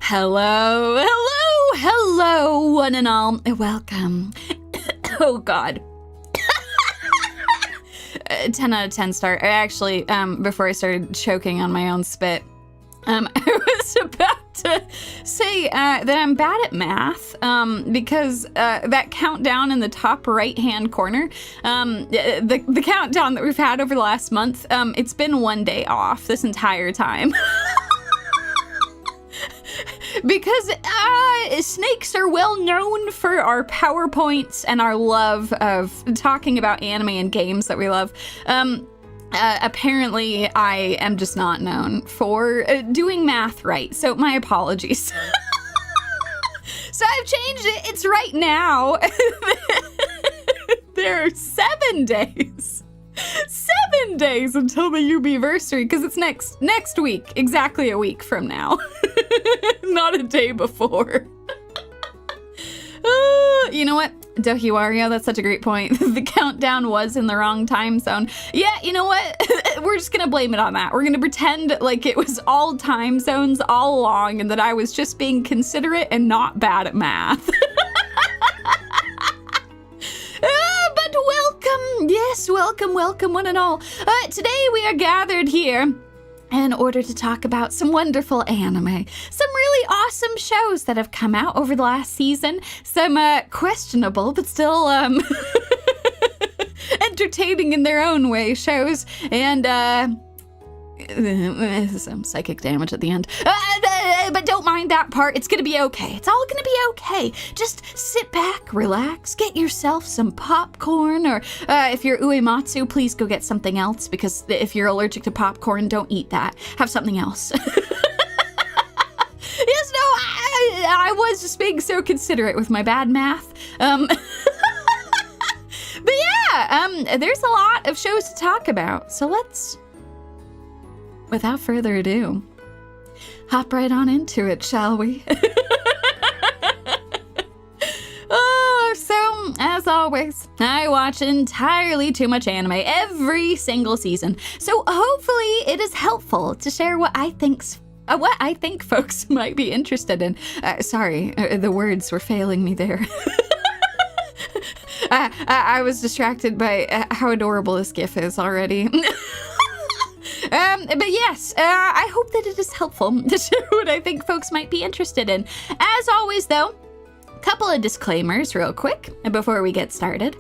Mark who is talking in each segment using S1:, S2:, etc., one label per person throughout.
S1: Hello, hello, hello, one and all. Welcome. Oh, God. 10 out of 10 star. Actually, before I started choking on my own spit, I was about to say that I'm bad at math because that countdown in the top right-hand corner, the countdown that we've had over the last month, it's been one day off this entire time. Because snakes are well known for our PowerPoints and our love of talking about anime and games that we love. Apparently, I am just not known for doing math right, so my apologies. So I've changed it. It's right now. There are 7 days. 7 days until the UBversary, because it's next week, exactly a week from now. Not a day before. You know what? Dohiwario, that's such a great point. The countdown was in the wrong time zone. Yeah, you know what? We're just gonna blame it on that. We're gonna pretend like it was all time zones all along and that I was just being considerate and not bad at math. But welcome, yes, welcome one and all. Today we are gathered here in order to talk about some wonderful anime, some really awesome shows that have come out over the last season, some questionable but still entertaining in their own way shows, and some psychic damage at the end. But don't mind that part. It's gonna be okay. It's all gonna be okay. Just sit back, relax, get yourself some popcorn, or if you're uematsu, please go get something else, because if you're allergic to popcorn, don't eat that. Have something else. Yes, no, I was just being so considerate with my bad math. But yeah, there's a lot of shows to talk about, so let's, without further ado, hop right on into it, shall we? Oh, so, as always, I watch entirely too much anime every single season. So hopefully it is helpful to share what I think folks might be interested in. Sorry, the words were failing me there. I was distracted by how adorable this GIF is already. But yes, I hope that it is helpful to share what I think folks might be interested in. As always, though, couple of disclaimers real quick before we get started.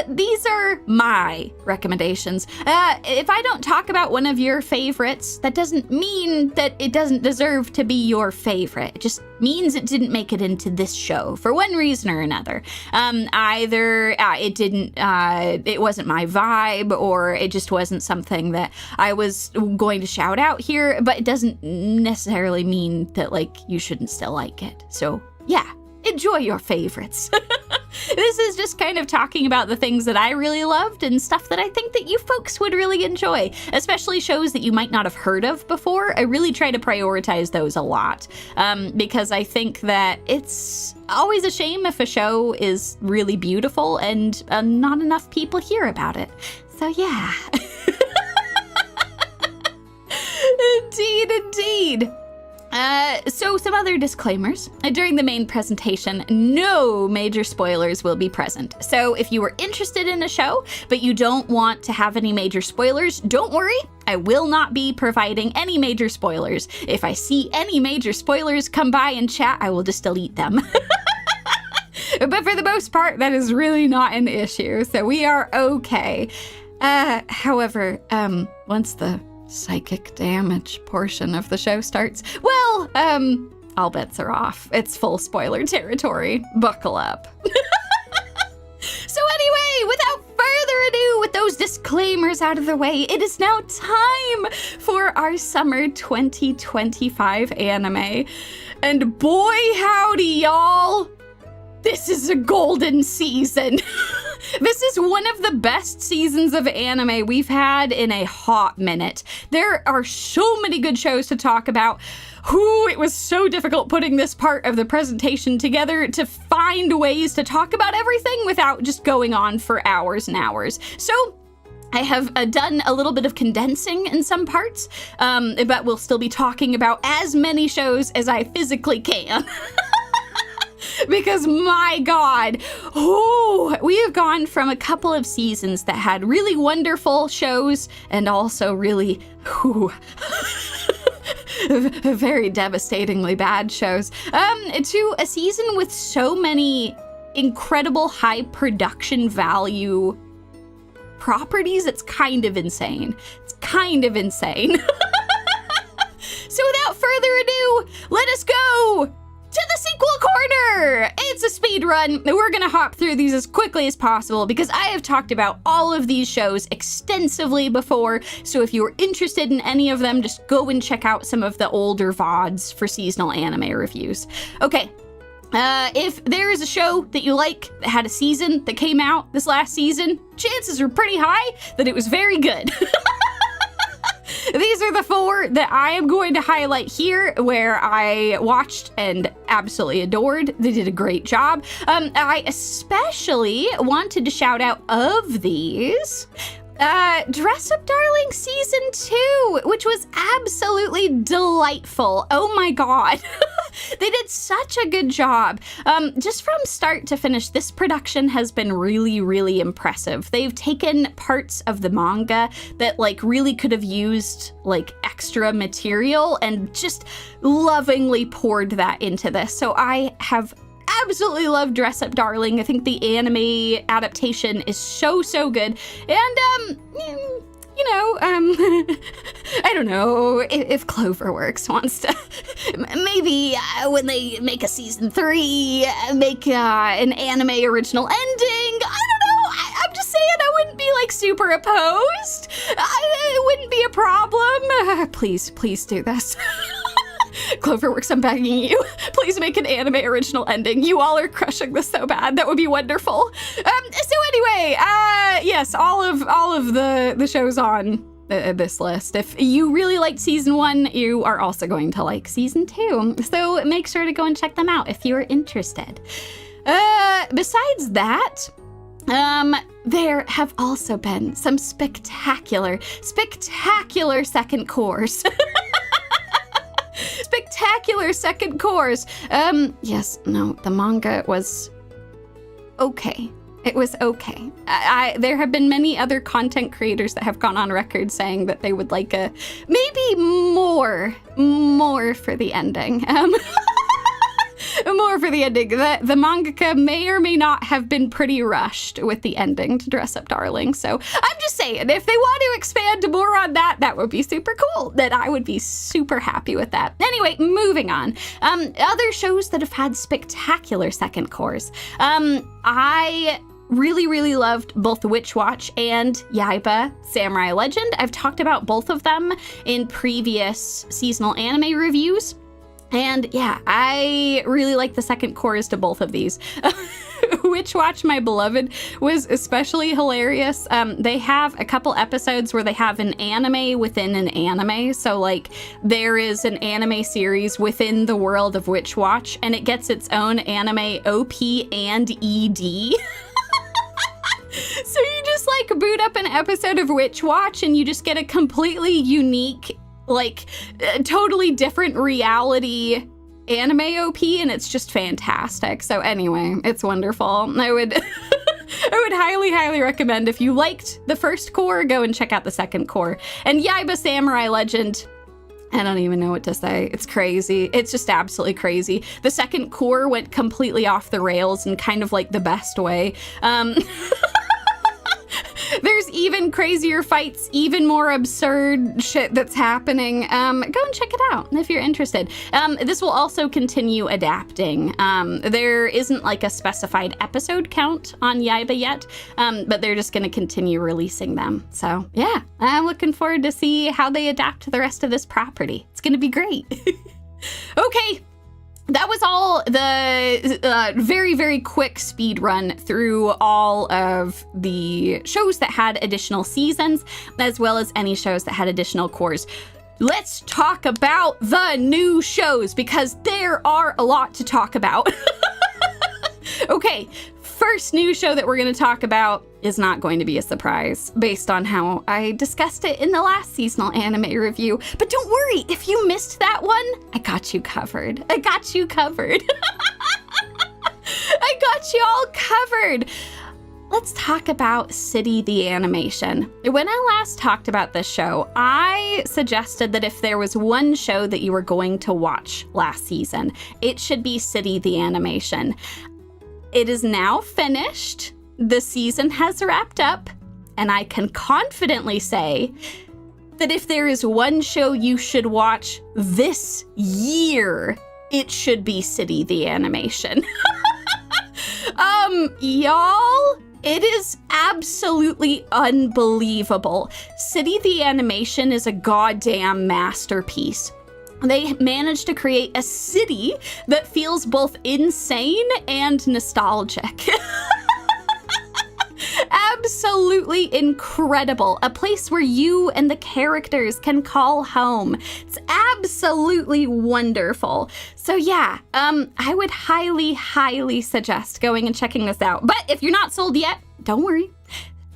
S1: These are my recommendations. If I don't talk about one of your favorites, that doesn't mean that it doesn't deserve to be your favorite. It just means it didn't make it into this show for one reason or another. Either it wasn't my vibe, or it just wasn't something that I was going to shout out here, but it doesn't necessarily mean that, like, you shouldn't still like it. So yeah, enjoy your favorites. This is just kind of talking about the things that I really loved and stuff that I think that you folks would really enjoy, especially shows that you might not have heard of before. I really try to prioritize those a lot, because I think that it's always a shame if a show is really beautiful and not enough people hear about it. So yeah. Indeed. So some other disclaimers. During the main presentation, no major spoilers will be present. So if you were interested in a show, but you don't want to have any major spoilers, don't worry. I will not be providing any major spoilers. If I see any major spoilers come by in chat, I will just delete them. But for the most part, that is really not an issue. So we are okay. However, once the psychic damage portion of the show starts, well, all bets are off. It's full spoiler territory. Buckle up. So anyway, without further ado, with those disclaimers out of the way, it is now time for our summer 2025 anime. And boy howdy, y'all, this is a golden season. This is one of the best seasons of anime we've had in a hot minute. There are so many good shows to talk about. It was so difficult putting this part of the presentation together to find ways to talk about everything without just going on for hours and hours. So I have done a little bit of condensing in some parts, but we'll still be talking about as many shows as I physically can. Because my God, we have gone from a couple of seasons that had really wonderful shows and also really very devastatingly bad shows, to a season with so many incredible high production value properties. It's kind of insane. So without further ado, let us go to the sequel corner! It's a speed run. We're gonna hop through these as quickly as possible because I have talked about all of these shows extensively before, so if you are interested in any of them, just go and check out some of the older VODs for seasonal anime reviews. Okay, if there is a show that you like that had a season that came out this last season, chances are pretty high that it was very good. These are the 4 that I am going to highlight here, where I watched and absolutely adored. They did a great job. I especially wanted to shout out of these, Dress Up Darling Season 2, which was absolutely delightful. Oh my God. They did such a good job. Just from start to finish, this production has been really, really impressive. They've taken parts of the manga that like really could have used like extra material and just lovingly poured that into this. So I have absolutely loved Dress Up Darling. I think the anime adaptation is so good. And, I don't know if Cloverworks wants to maybe when they make a season 3, make an anime original ending. I don't know. I'm just saying I wouldn't be like super opposed. It wouldn't be a problem. Please do this. Cloverworks, I'm begging you. Please make an anime original ending. You all are crushing this so bad. That would be wonderful. So anyway, yes, all of the shows on this list. If you really liked season 1, you are also going to like season 2. So make sure to go and check them out if you're interested. Besides that, there have also been some spectacular second cores. Spectacular second cores. Yes, no, the manga was okay. It was okay. There have been many other content creators that have gone on record saying that they would like a maybe more for the ending. More for the ending. The mangaka may or may not have been pretty rushed with the ending to Dress Up Darling. So I'm just saying, if they want to expand more on that, that would be super cool. That I would be super happy with that. Anyway, moving on. Other shows that have had spectacular second cores. I really loved both Witch Watch and Yaiba Samurai Legend. I've talked about both of them in previous seasonal anime reviews. And yeah, I really like the second chorus to both of these. Witch Watch, My Beloved, was especially hilarious. They have a couple episodes where they have an anime within an anime. So like there is an anime series within the world of Witch Watch, and it gets its own anime OP and ED. So you just like boot up an episode of Witch Watch and you just get a completely unique, like totally different reality anime OP, and it's just fantastic. So anyway, it's wonderful. I would highly recommend, if you liked the first core, go and check out the second core. And Yaiba Samurai Legend, I don't even know what to say. It's crazy. It's just absolutely crazy. The second core went completely off the rails in kind of like the best way. There's even crazier fights, even more absurd shit that's happening. Go and check it out if you're interested. This will also continue adapting. There isn't like a specified episode count on Yaiba yet, but they're just going to continue releasing them. So yeah, I'm looking forward to see how they adapt the rest of this property. It's going to be great. Okay. That was all the very quick speed run through all of the shows that had additional seasons, as well as any shows that had additional cores. Let's talk about the new shows, because there are a lot to talk about. Okay, first new show that we're going to talk about is not going to be a surprise based on how I discussed it in the last seasonal anime review. But don't worry, if you missed that one, I got you covered. I got you covered. I got you all covered. Let's talk about City the Animation. When I last talked about this show, I suggested that if there was one show that you were going to watch last season, it should be City the Animation. It is now finished. The season has wrapped up, and I can confidently say that if there is one show you should watch this year, it should be City the Animation. Y'all, it is absolutely unbelievable. City the Animation is a goddamn masterpiece. They managed to create a city that feels both insane and nostalgic. Absolutely incredible. A place where you and the characters can call home. It's absolutely wonderful. So yeah, I would highly, highly suggest going and checking this out. But if you're not sold yet, don't worry.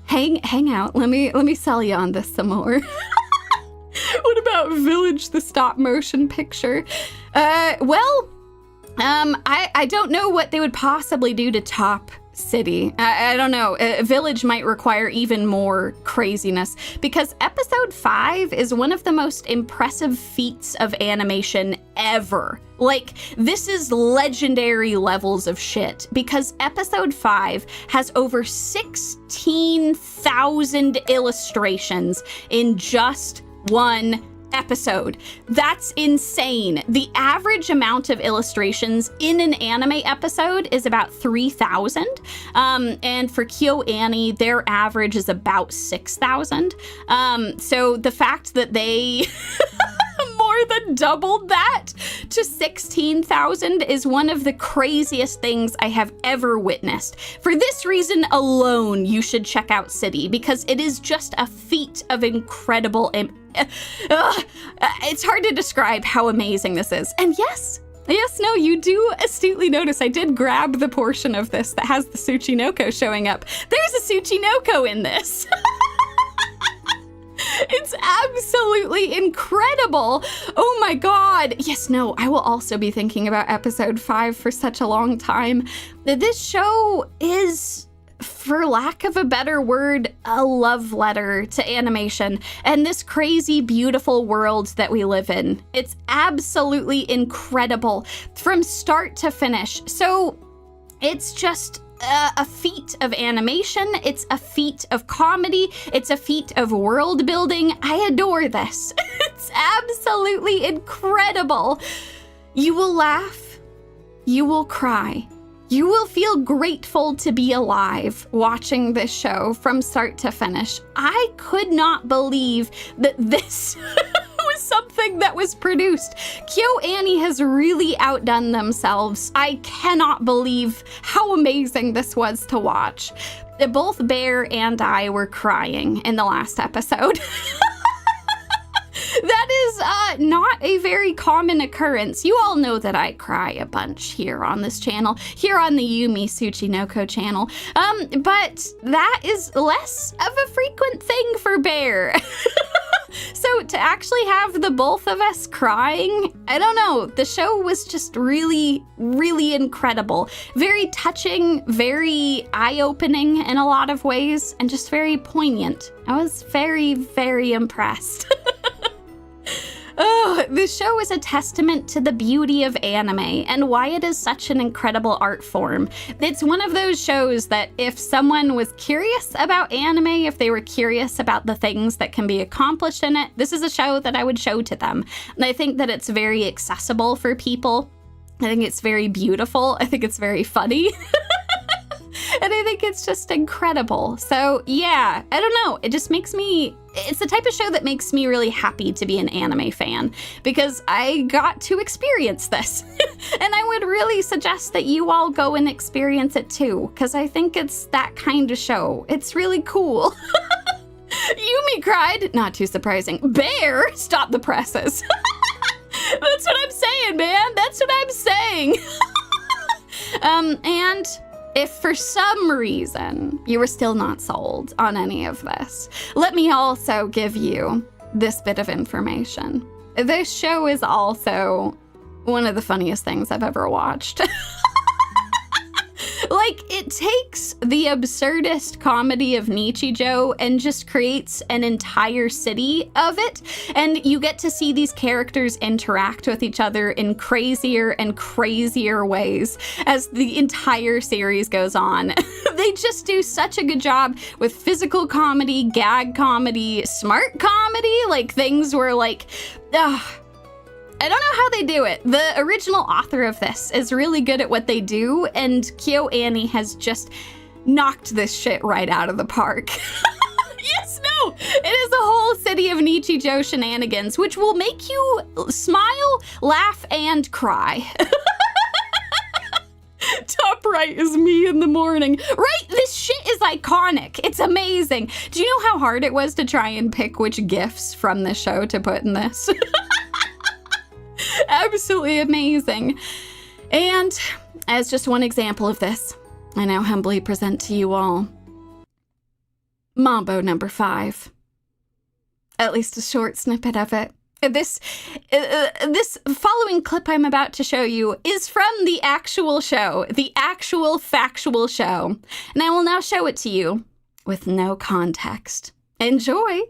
S1: Hang out. Let me sell you on this some more. What about Village, the stop motion picture? I don't know what they would possibly do to top City. I don't know. Village might require even more craziness because episode 5 is one of the most impressive feats of animation ever. Like, this is legendary levels of shit because episode 5 has over 16,000 illustrations in just one episode. That's insane. The average amount of illustrations in an anime episode is about 3,000. And for KyoAni, their average is about 6,000. So the fact that they more than doubled that to 16,000 is one of the craziest things I have ever witnessed. For this reason alone, you should check out City because it is just a feat of incredible it's hard to describe how amazing this is. And yes, no, you do astutely notice I did grab the portion of this that has the Tsuchinoko showing up. There's a Tsuchinoko in this. It's absolutely incredible. Oh my god. Yes, no, I will also be thinking about episode 5 for such a long time. This show is, for lack of a better word, a love letter to animation and this crazy, beautiful world that we live in. It's absolutely incredible from start to finish. So it's just a feat of animation. It's a feat of comedy. It's a feat of world building. I adore this. It's absolutely incredible. You will laugh. You will cry. You will feel grateful to be alive watching this show from start to finish. I could not believe that this was something that was produced. KyoAni has really outdone themselves. I cannot believe how amazing this was to watch. Both Bear and I were crying in the last episode. That is not a very common occurrence. You all know that I cry a bunch here on this channel, here on the Yumi Tsuchinoko channel, but that is less of a frequent thing for Bear. So to actually have the both of us crying, I don't know, the show was just really, really incredible. Very touching, very eye-opening in a lot of ways, and just very poignant. I was very, very impressed. Oh, this show is a testament to the beauty of anime and why it is such an incredible art form. It's one of those shows that if someone was curious about anime, if they were curious about the things that can be accomplished in it, this is a show that I would show to them. And I think that it's very accessible for people. I think it's very beautiful. I think it's very funny. And I think it's just incredible. So yeah, I don't know. It just makes me, it's the type of show that makes me really happy to be an anime fan because I got to experience this. And I would really suggest that you all go and experience it too, because I think it's that kind of show. It's really cool. Yumi cried, not too surprising. Bear, stop the presses. That's what I'm saying, man. That's what I'm saying. And if for some reason you were still not sold on any of this, let me also give you this bit of information. This show is also one of the funniest things I've ever watched. Like, it takes the absurdist comedy of Nichijou and just creates an entire city of it. And you get to see these characters interact with each other in crazier and crazier ways as the entire series goes on. They just do such a good job with physical comedy, gag comedy, smart comedy, like things where like, I don't know how they do it. The original author of this is really good at what they do, and KyoAni has just knocked this shit right out of the park. Yes, no, it is a whole city of Nichijou shenanigans, which will make you smile, laugh, and cry. Top right is me in the morning. Right? This shit is iconic. It's amazing. Do you know how hard it was to try and pick which gifs from the show to put in this? Absolutely amazing. And as just one example of this, I now humbly present to you all Mambo number 5. At least a short snippet of it. This following clip I'm about to show you is from the actual show, the actual factual show. And I will now show it to you with no context. Enjoy!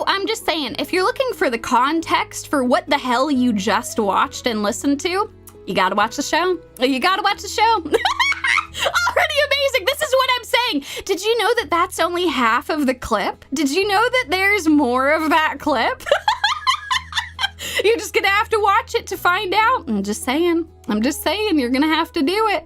S1: I'm just saying, if you're looking for the context for what the hell you just watched and listened to, you gotta watch the show. You gotta watch the show. Already amazing. This is what I'm saying. Did you know that that's only half of the clip? Did you know that there's more of that clip? You're just gonna have to watch it to find out. I'm just saying, you're gonna have to do it.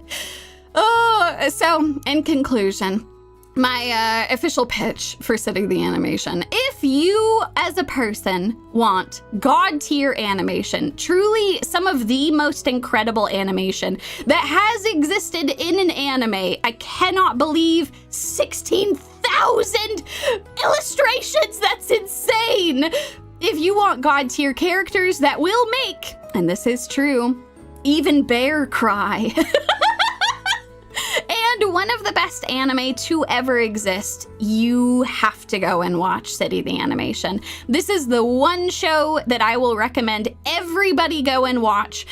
S1: So, in conclusion, my official pitch for City the Animation. If you, as a person, want god-tier animation, truly some of the most incredible animation that has existed in an anime, I cannot believe 16,000 illustrations, that's insane! If you want god-tier characters that will make, and this is true, even bear cry. And one of the best anime to ever exist, you have to go and watch City the Animation. This is the one show that I will recommend everybody go and watch.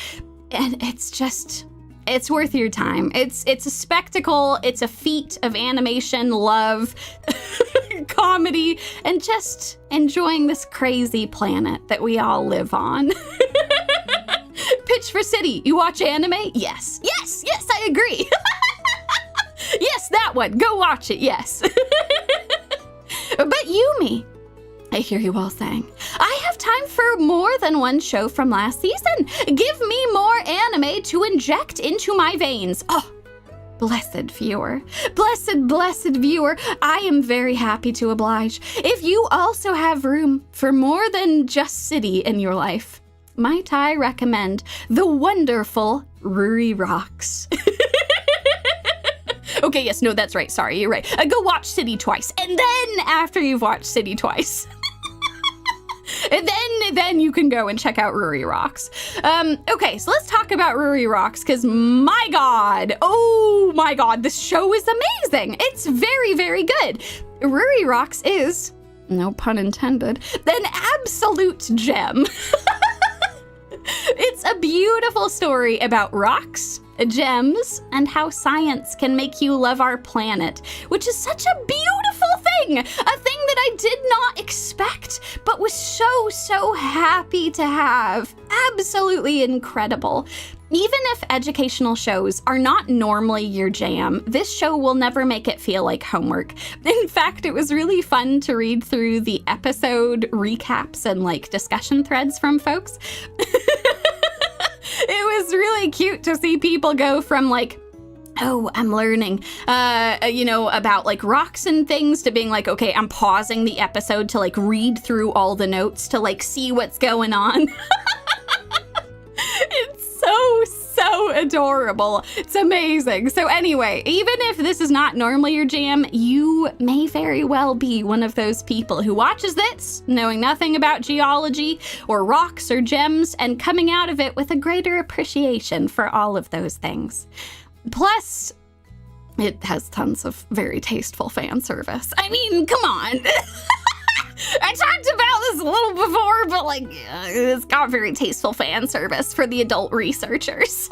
S1: And it's worth your time. It's a spectacle, it's a feat of animation, love, comedy, and just enjoying this crazy planet that we all live on. Pitch for City, you watch anime? Yes, I agree. Yes, that one. Go watch it, yes. But Yumi, I hear you all saying, I have time for more than one show from last season. Give me more anime to inject into my veins. Oh, blessed viewer. Blessed viewer. I am very happy to oblige. If you also have room for more than just City in your life, might I recommend the wonderful Ruri Rocks. Okay, yes, no, that's right. Sorry, you're right. Go watch City twice. And then after you've watched City twice, and then you can go and check out Ruri Rocks. Okay, so let's talk about Ruri Rocks, because my God, oh my God, this show is amazing. It's very, very good. Ruri Rocks is, no pun intended, an absolute gem. It's a beautiful story about rocks, gems, and how science can make you love our planet, which is such a beautiful thing, a thing that I did not expect, but was so happy to have. Absolutely incredible. Even if educational shows are not normally your jam, this show will never make it feel like homework. In fact, it was really fun to read through the episode recaps and like discussion threads from folks. It was really cute to see people go from like, oh, I'm learning, about like rocks and things, to being like, okay, I'm pausing the episode to like read through all the notes to like see what's going on. It's so adorable. It's amazing. So anyway, even if this is not normally your jam, you may very well be one of those people who watches this knowing nothing about geology or rocks or gems and coming out of it with a greater appreciation for all of those things. Plus, it has tons of very tasteful fan service. I mean, come on. I talked about this a little before, but like, it's got very tasteful fan service for the adult researchers.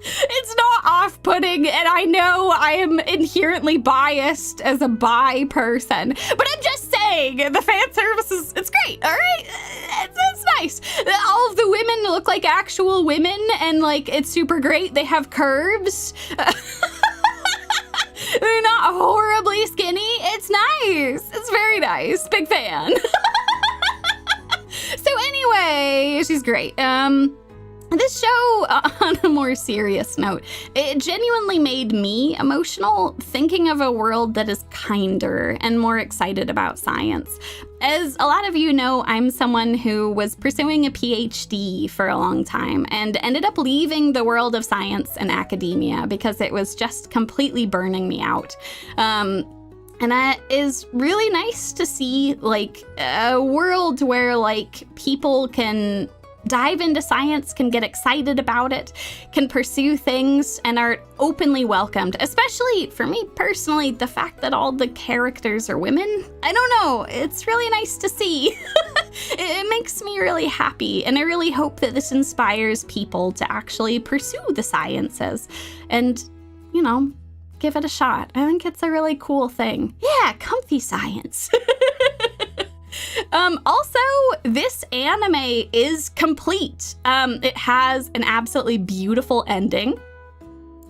S1: It's not off-putting, and I know I am inherently biased as a bi person, but I'm just saying, the fan service it's great, all right? It's nice. All of the women look like actual women, and like, it's super great. They have curves. They're not horribly skinny. It's nice. It's very nice. Big fan. So anyway, she's great. This show, on a more serious note, it genuinely made me emotional thinking of a world that is kinder and more excited about science. As a lot of you know, I'm someone who was pursuing a PhD for a long time and ended up leaving the world of science and academia because it was just completely burning me out. And that is really nice to see, like, a world where, like, people can dive into science, can get excited about it, can pursue things, and are openly welcomed. Especially, for me personally, the fact that all the characters are women. I don't know, it's really nice to see. It makes me really happy, and I really hope that this inspires people to actually pursue the sciences and, you know, give it a shot. I think it's a really cool thing. Yeah, comfy science. Also, this anime is complete. It has an absolutely beautiful ending.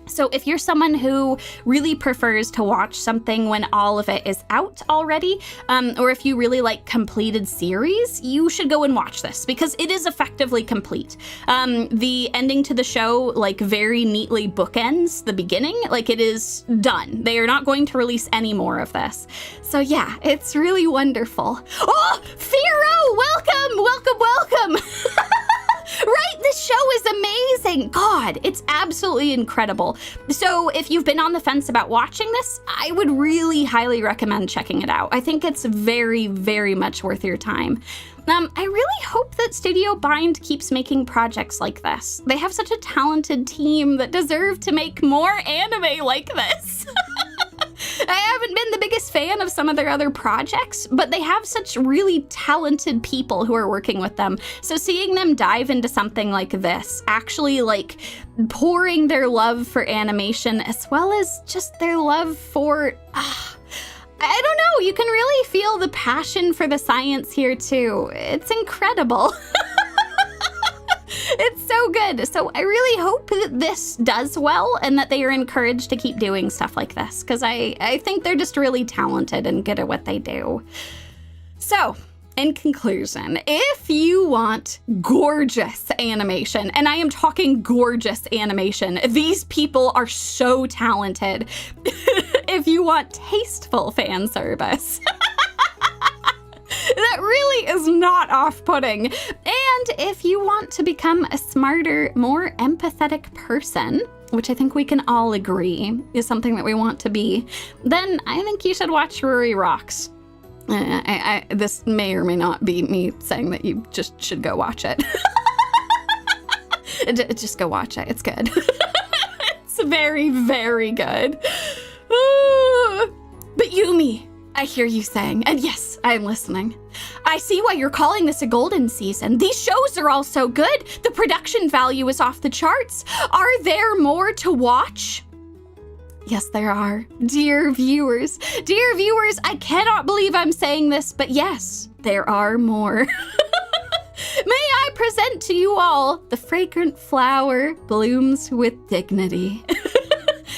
S1: So if you're someone who really prefers to watch something when all of it is out already, or if you really like completed series, you should go and watch this because it is effectively complete. The ending to the show, like, very neatly bookends the beginning. Like, it is done. They are not going to release any more of this. So yeah, it's really wonderful. Oh, Firo, welcome. Right, this show is amazing. God, it's absolutely incredible. So if you've been on the fence about watching this, I would really highly recommend checking it out. I think it's very, very much worth your time. I really hope that Studio Bind keeps making projects like this. They have such a talented team that deserve to make more anime like this. I haven't been the biggest fan of some of their other projects, but they have such really talented people who are working with them. So seeing them dive into something like this, actually like pouring their love for animation as well as just their love for, I don't know, you can really feel the passion for the science here too. It's incredible. It's so good. So I really hope that this does well and that they are encouraged to keep doing stuff like this because I think they're just really talented and good at what they do. So, in conclusion, if you want gorgeous animation, and I am talking gorgeous animation, these people are so talented. If you want tasteful fan service, that really is not off-putting. And if you want to become a smarter, more empathetic person, which I think we can all agree is something that we want to be, then I think you should watch Ruri Rocks. This may or may not be me saying that you just should go watch it. Just go watch it. It's good. It's very, very good. But Yumi, I hear you saying, and yes, I'm listening. I see why you're calling this a golden season. These shows are all so good. The production value is off the charts. Are there more to watch? Yes, there are. Dear viewers, I cannot believe I'm saying this, but yes, there are more. May I present present to you all the fragrant flower blooms with dignity.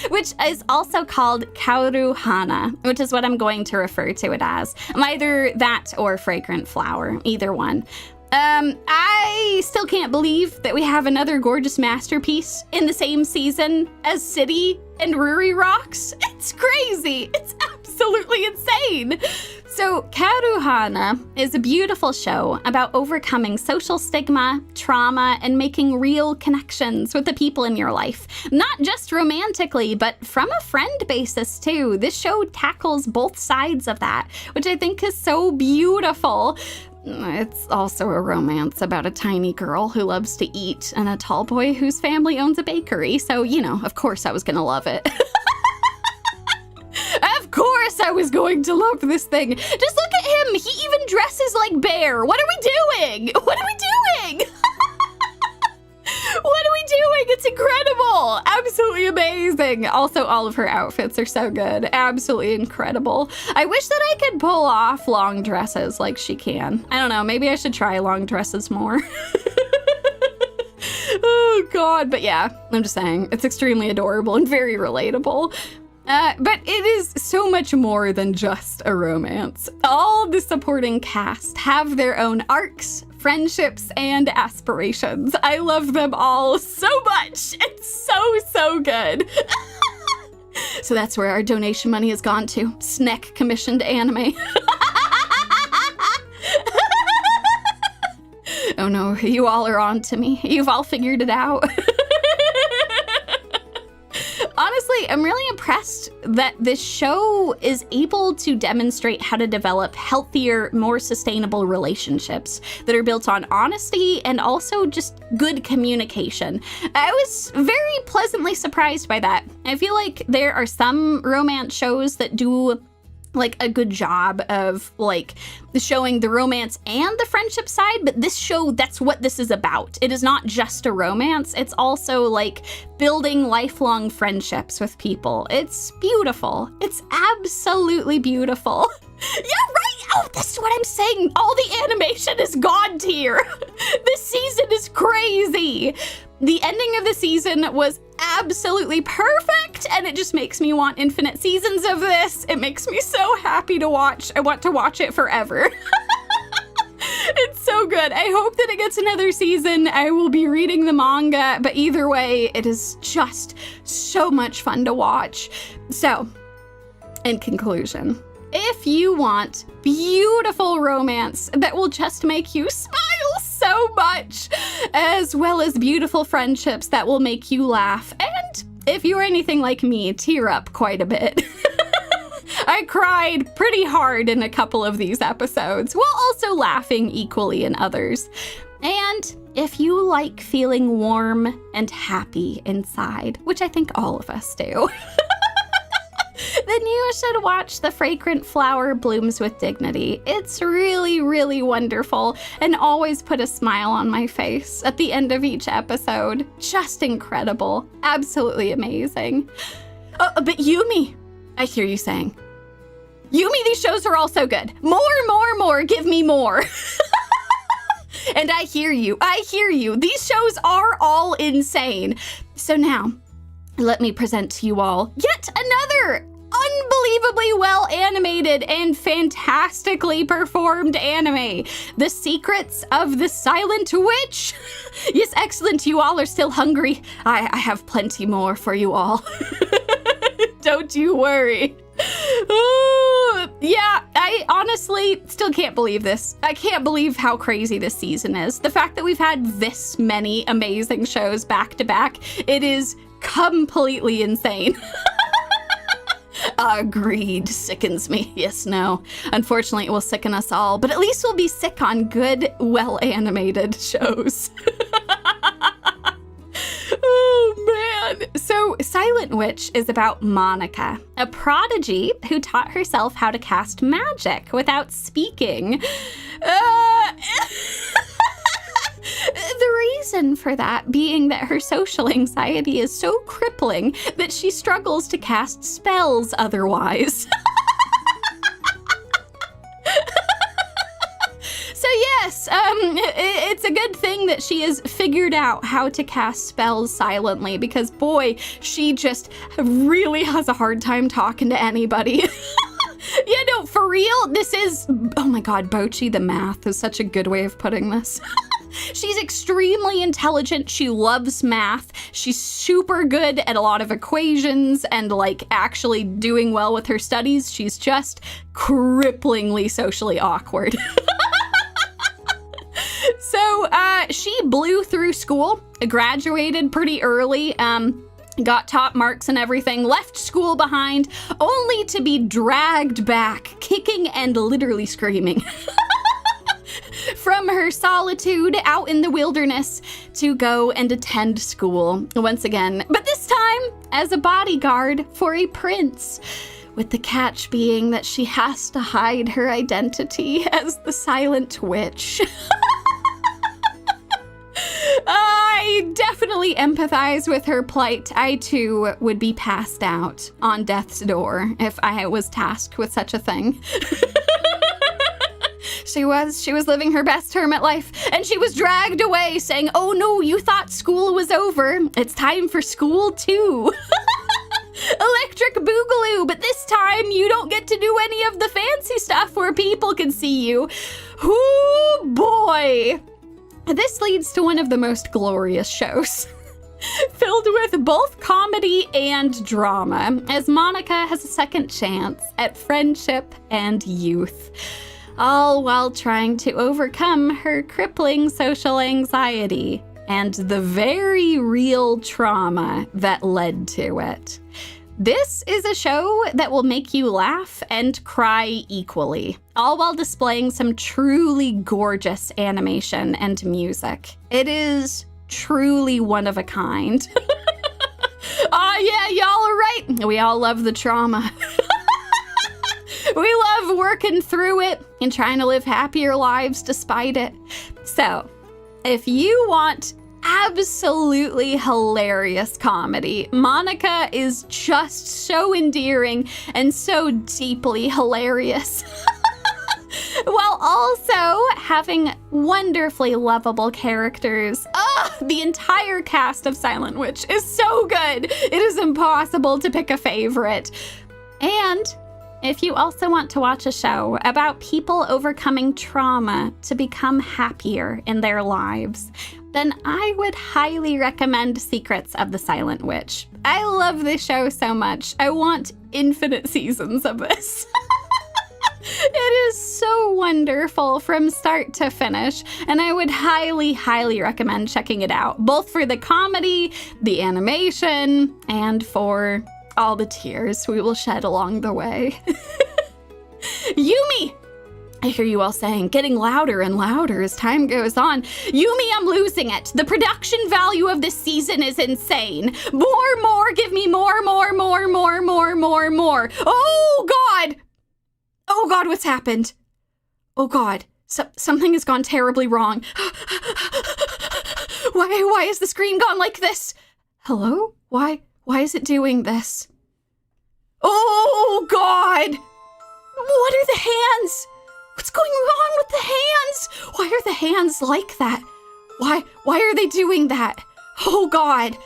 S1: Which is also called Kaoru Hana, which is what I'm going to refer to it as. Either that or fragrant flower, either one. I still can't believe that we have another gorgeous masterpiece in the same season as City and Ruri Rocks. It's crazy. It's absolutely insane. So, Kaoru Hana is a beautiful show about overcoming social stigma, trauma, and making real connections with the people in your life. Not just romantically, but from a friend basis too. This show tackles both sides of that, which I think is so beautiful. It's also a romance about a tiny girl who loves to eat and a tall boy whose family owns a bakery. So, you know, of course I was gonna love it. Of course I was going to love this thing. Just look at him. He even dresses like Bear. What are we doing? What are we doing? What are we doing? It's incredible. Absolutely amazing. Also, all of her outfits are so good. Absolutely incredible. I wish that I could pull off long dresses like she can. I don't know. Maybe I should try long dresses more. Oh, God. But yeah, I'm just saying. It's extremely adorable and very relatable. But it is so much more than just a romance. All the supporting cast have their own arcs, friendships, and aspirations. I love them all so much. It's so good. So that's where our donation money has gone to. Sneck commissioned anime. Oh no, you all are on to me. You've all figured it out. Honestly, I'm really impressed that this show is able to demonstrate how to develop healthier, more sustainable relationships that are built on honesty and also just good communication. I was very pleasantly surprised by that. I feel like there are some romance shows that do like a good job of like showing the romance and the friendship side, but this show, that's what this is about. It is not just a romance, it's also like building lifelong friendships with people. It's beautiful. It's absolutely beautiful. Yeah, right! Oh, that's what I'm saying. All the animation is god tier. This season is crazy. The ending of the season was absolutely perfect, and it just makes me want infinite seasons of this. It makes me so happy to watch. I want to watch it forever. It's so good. I hope that it gets another season. I will be reading the manga, but either way, it is just so much fun to watch. So, in conclusion, if you want beautiful romance that will just make you smile so much, as well as beautiful friendships that will make you laugh, and if you're anything like me, tear up quite a bit. I cried pretty hard in a couple of these episodes, while also laughing equally in others. And if you like feeling warm and happy inside, which I think all of us do, then you should watch The Fragrant Flower Blooms with Dignity. It's really, really wonderful and always put a smile on my face at the end of each episode. Just incredible. Absolutely amazing. Oh, but Yumi, I hear you saying, Yumi, these shows are all so good. More, give me more. And I hear you. These shows are all insane. So now, let me present to you all yet another unbelievably well animated and fantastically performed anime. The Secrets of the Silent Witch. Yes, excellent. You all are still hungry. I have plenty more for you all. Don't you worry. Ooh, yeah, I honestly still can't believe this. I can't believe how crazy this season is. The fact that we've had this many amazing shows back to back, it is completely insane. Agreed. Sickens me. Yes, no. Unfortunately, it will sicken us all, but at least we'll be sick on good, well-animated shows. Oh, man. So, Silent Witch is about Monica, a prodigy who taught herself how to cast magic without speaking. The reason for that being that her social anxiety is so crippling that she struggles to cast spells otherwise. So yes, it's a good thing that she has figured out how to cast spells silently, because boy, she just really has a hard time talking to anybody. Yeah, no, for real, this is, oh my god, Bochi the math is such a good way of putting this. She's extremely intelligent. She loves math. She's super good at a lot of equations and like actually doing well with her studies. She's just cripplingly socially awkward. So she blew through school, graduated pretty early, got top marks and everything, left school behind, only to be dragged back, kicking and literally screaming. From her solitude out in the wilderness to go and attend school once again, but this time as a bodyguard for a prince, with the catch being that she has to hide her identity as the Silent Witch. I definitely empathize with her plight. I too would be passed out on death's door if I was tasked with such a thing. She was living her best hermit life, and she was dragged away saying, "Oh no, you thought school was over. It's time for school too." Electric Boogaloo, but this time you don't get to do any of the fancy stuff where people can see you. Ooh, boy. This leads to one of the most glorious shows. Filled with both comedy and drama, as Monica has a second chance at friendship and youth, all while trying to overcome her crippling social anxiety and the very real trauma that led to it. This is a show that will make you laugh and cry equally, all while displaying some truly gorgeous animation and music. It is truly one of a kind. Yeah, y'all are right. We all love the trauma. We love working through it and trying to live happier lives despite it. So, if you want absolutely hilarious comedy, Monica is just so endearing and so deeply hilarious. While also having wonderfully lovable characters. The entire cast of Silent Witch is so good. It is impossible to pick a favorite. And if you also want to watch a show about people overcoming trauma to become happier in their lives, then I would highly recommend Secrets of the Silent Witch. I love this show so much. I want infinite seasons of this. It is so wonderful from start to finish, and I would highly, highly recommend checking it out, both for the comedy, the animation, and for all the tears we will shed along the way. Yumi! I hear you all saying, getting louder and louder as time goes on. Yumi, I'm losing it. The production value of this season is insane. More, give me more. Oh, God! Oh, God, what's happened? Oh, God, something has gone terribly wrong. Why is the screen gone like this? Hello? Why is it doing this? Oh, God! What are the hands? What's going on with the hands? Why are the hands like that? Why are they doing that? Oh, God.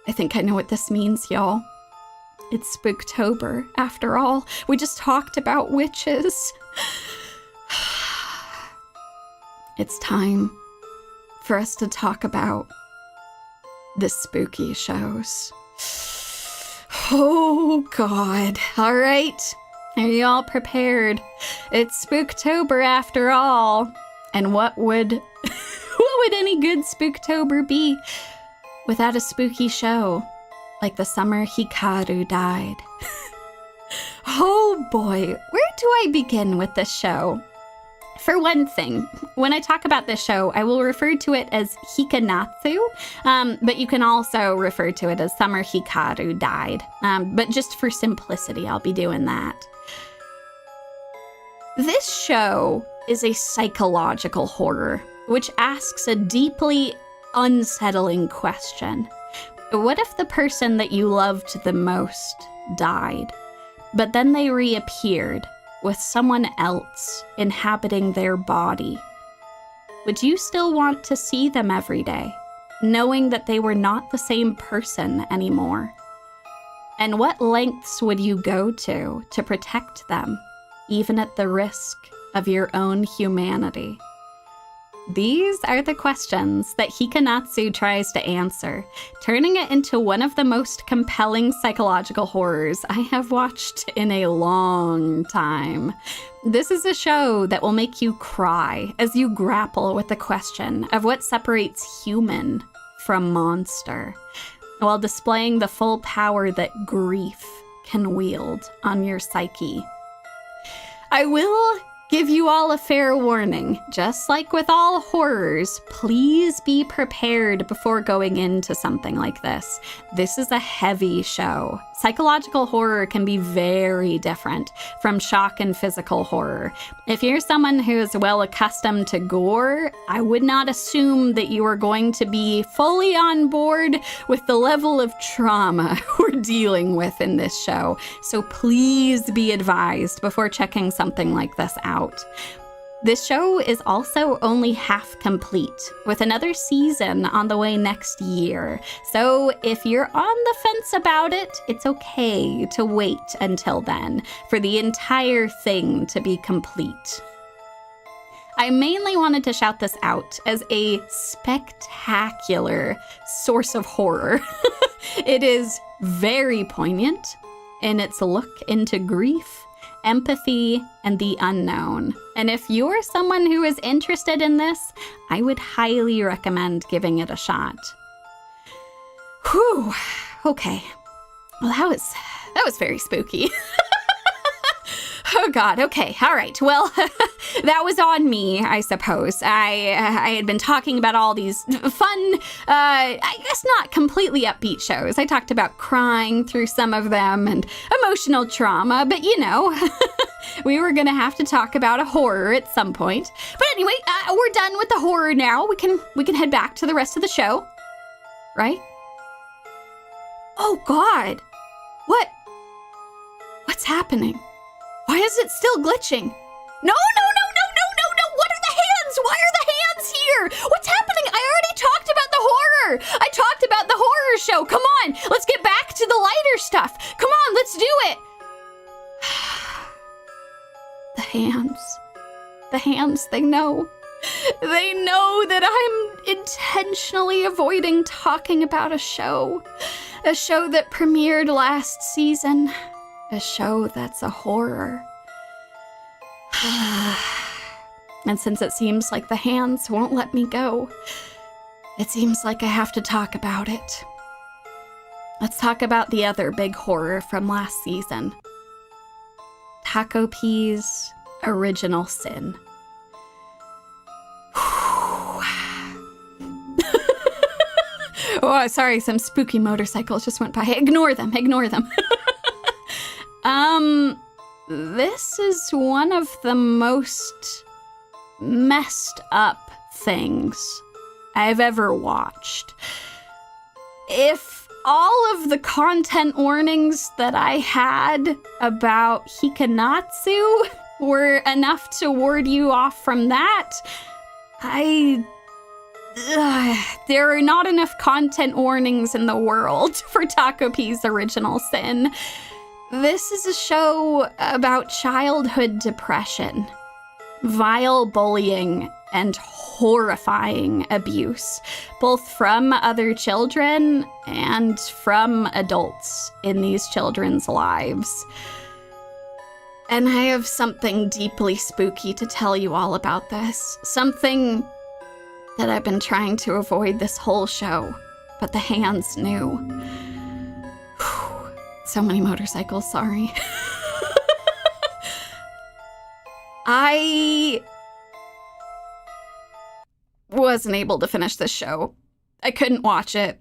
S1: I think I know what this means, y'all. It's Spooktober, after all. We just talked about witches. It's time for us to talk about the spooky shows. Oh, God. All right. Are you all prepared? It's Spooktober after all. And what would any good Spooktober be without a spooky show like the summer Hikaru died? Oh boy, where do I begin with this show? For one thing, when I talk about this show, I will refer to it as Hikanatsu, but you can also refer to it as Summer Hikaru Died. But just for simplicity, I'll be doing that. This show is a psychological horror, which asks a deeply unsettling question. What if the person that you loved the most died, but then they reappeared with someone else inhabiting their body? would you still want to see them every day, knowing that they were not the same person anymore? And what lengths would you go to protect them, even at the risk of your own humanity? These are the questions that Hikaru tries to answer, turning it into one of the most compelling psychological horrors I have watched in a long time. This is a show that will make you cry as you grapple with the question of what separates human from monster, while displaying the full power that grief can wield on your psyche. I will give you all a fair warning. Just like with all horrors, please be prepared before going into something like this. This is a heavy show. Psychological horror can be very different from shock and physical horror. If you're someone who is well accustomed to gore, I would not assume that you are going to be fully on board with the level of trauma we're dealing with in this show. So please be advised before checking something like this out. This show is also only half complete, with another season on the way next year. So if you're on the fence about it, it's okay to wait until then for the entire thing to be complete. I mainly wanted to shout this out as a spectacular source of horror. It is very poignant in its look into grief, empathy, and the unknown. And if you're someone who is interested in this, I would highly recommend giving it a shot. Whew. Okay. Well, that was very spooky. Oh God, okay, all right. Well, that was on me, I suppose. I had been talking about all these fun, I guess not completely upbeat shows. I talked about crying through some of them and emotional trauma, but you know, we were gonna have to talk about a horror at some point. But anyway, we're done with the horror now. We can head back to the rest of the show, right? Oh God, what's happening? Why is it still glitching? No! What are the hands? Why are the hands here? What's happening? I already talked about the horror. I talked about the horror show. Come on, let's get back to the lighter stuff. Come on, let's do it. The hands, they know. They know that I'm intentionally avoiding talking about a show that premiered last season. A show that's a horror. And since it seems like the hands won't let me go, it seems like I have to talk about it. Let's talk about the other big horror from last season. Takopi's original sin. Oh, sorry, some spooky motorcycles just went by. Ignore them. This is one of the most messed up things I've ever watched. If all of the content warnings that I had about Hikaru were enough to ward you off from that, there are not enough content warnings in the world for Takopi's original sin. This is a show about childhood depression, vile bullying, and horrifying abuse, both from other children and from adults in these children's lives. And I have something deeply spooky to tell you all about this. Something that I've been trying to avoid this whole show, but the hands knew. So many motorcycles, sorry. I wasn't able to finish this show. I couldn't watch it.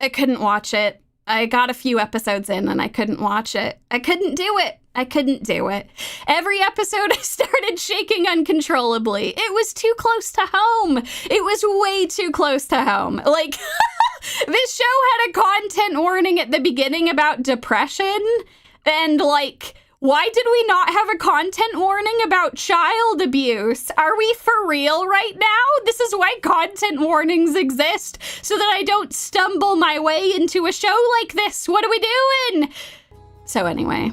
S1: I got a few episodes in and I couldn't watch it. I couldn't do it. Every episode I started shaking uncontrollably. It was too close to home. It was way too close to home. Like, this show had a content warning at the beginning about depression and, like, Why did we not have a content warning about child abuse? Are we for real right now? This is why content warnings exist, so that I don't stumble my way into a show like this. What are we doing? So anyway.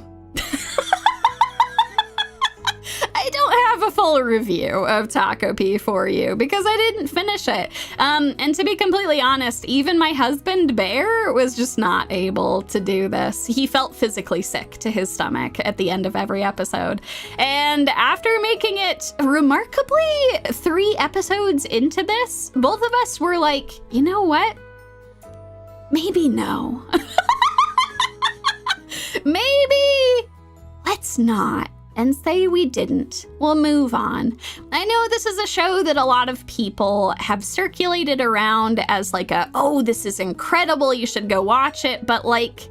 S1: I don't have a full review of Takopi for you because I didn't finish it. And to be completely honest, even my husband, Bear, was just not able to do this. He felt physically sick to his stomach at the end of every episode. And after making it remarkably 3 episodes into this, both of us were like, you know what? Maybe no. Maybe let's not. And say we didn't. We'll move on. I know this is a show that a lot of people have circulated around as like oh, this is incredible, you should go watch it, but like,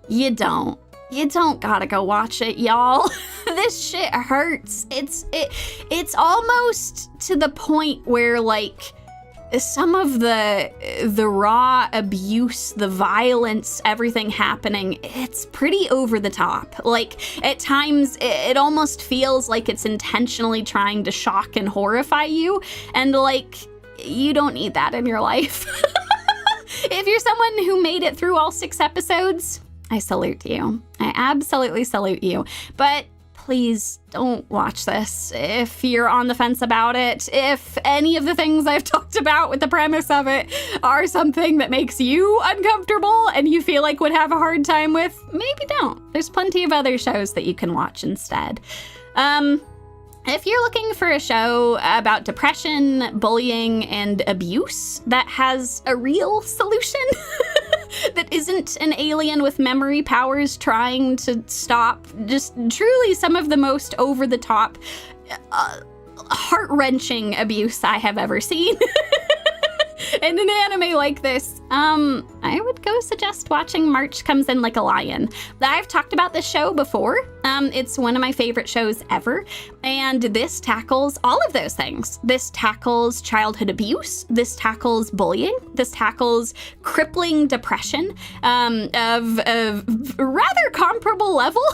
S1: you don't. You don't gotta go watch it, y'all. This shit hurts. It's almost to the point where like, some of the raw abuse, the violence, everything happening, it's pretty over the top. Like, at times, it almost feels like it's intentionally trying to shock and horrify you, and like, you don't need that in your life. If you're someone who made it through all 6 episodes, I salute you. I absolutely salute you. But please don't watch this if you're on the fence about it. If any of the things I've talked about with the premise of it are something that makes you uncomfortable and you feel like would have a hard time with, maybe don't. There's plenty of other shows that you can watch instead. If you're looking for a show about depression, bullying, and abuse that has a real solution that isn't an alien with memory powers trying to stop just truly some of the most over-the-top, heart-wrenching abuse I have ever seen in an anime like this, I would go suggest watching March Comes In Like a Lion. I've talked about this show before. It's one of my favorite shows ever, and this tackles all of those things. This tackles childhood abuse, this tackles bullying, this tackles crippling depression of a rather comparable level,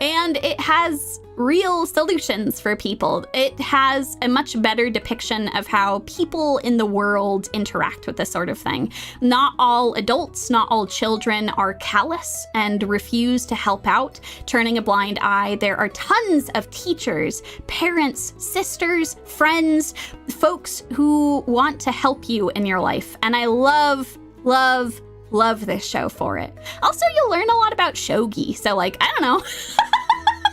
S1: and it has real solutions for people. It has a much better depiction of how people in the world interact with this sort of thing. Not all adults, not all children are callous and refuse to help out, turning a blind eye. There are tons of teachers, parents, sisters, friends, folks who want to help you in your life. And I love this show for it. Also, you'll learn a lot about shogi. So like, I don't know.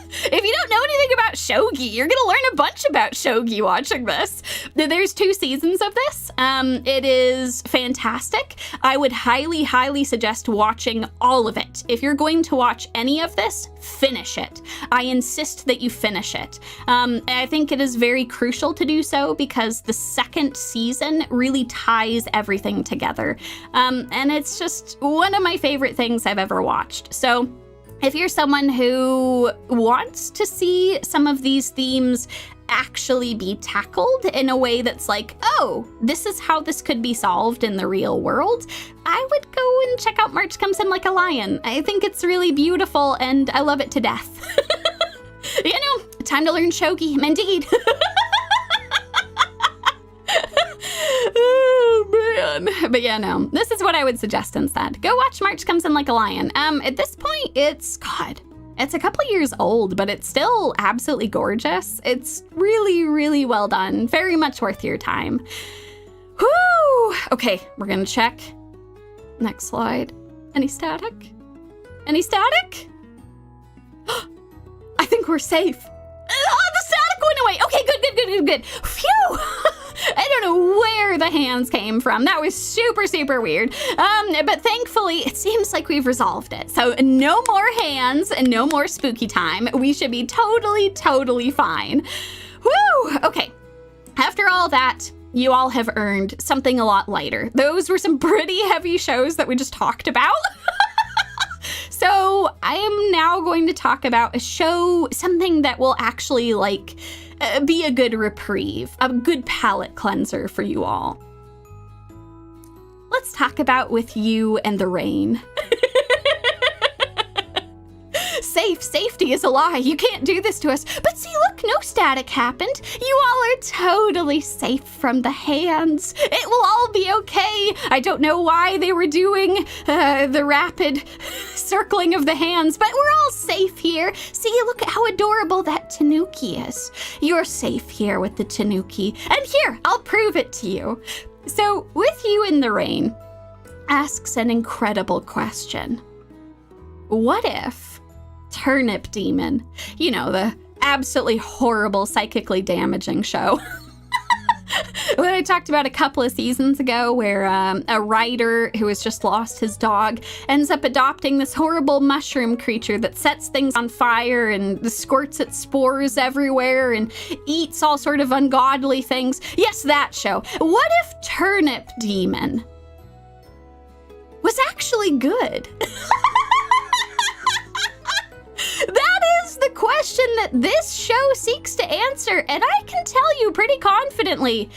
S1: If you don't know anything about shogi, you're gonna learn a bunch about shogi watching this. There's 2 seasons of this. It is fantastic. I would highly suggest watching all of it. If you're going to watch any of this, finish it. I insist that you finish it. I think it is very crucial to do so because the 2nd season really ties everything together. And it's just one of my favorite things I've ever watched. So if you're someone who wants to see some of these themes actually be tackled in a way that's like, oh, this is how this could be solved in the real world, I would go and check out March Comes In Like a Lion. I think it's really beautiful and I love it to death. You know, time to learn shogi, indeed. Oh, man. But yeah, no, this is what I would suggest instead. Go watch March Comes In Like a Lion. At this point, it's a couple years old, but it's still absolutely gorgeous. It's really well done. Very much worth your time. Whew. Okay, we're gonna check. Next slide. Any static? Any static? I think we're safe. Oh, the static went away. Okay, good. Phew. I don't know where the hands came from. That was super weird. But thankfully, it seems like we've resolved it. So no more hands and no more spooky time. We should be totally fine. Woo! Okay. After all that, you all have earned something a lot lighter. Those were some pretty heavy shows that we just talked about. So I am now going to talk about a show, something that will actually be a good reprieve, a good palate cleanser for you all. Let's talk about With You and the Rain. Say safe. Safety is a lie. You can't do this to us. But see, look, no static happened. You all are totally safe from the hands. It will all be okay. I don't know why they were doing the rapid circling of the hands, but we're all safe here. See, look at how adorable that tanuki is. You're safe here with the tanuki. And here, I'll prove it to you. So, with you in the rain, asks an incredible question. What if Turnip Demon, you know, the absolutely horrible, psychically damaging show, what I talked about a couple of seasons ago, where a writer who has just lost his dog ends up adopting this horrible mushroom creature that sets things on fire and squirts its spores everywhere and eats all sort of ungodly things. Yes, that show. What if Turnip Demon was actually good? That is the question that this show seeks to answer, and I can tell you pretty confidently,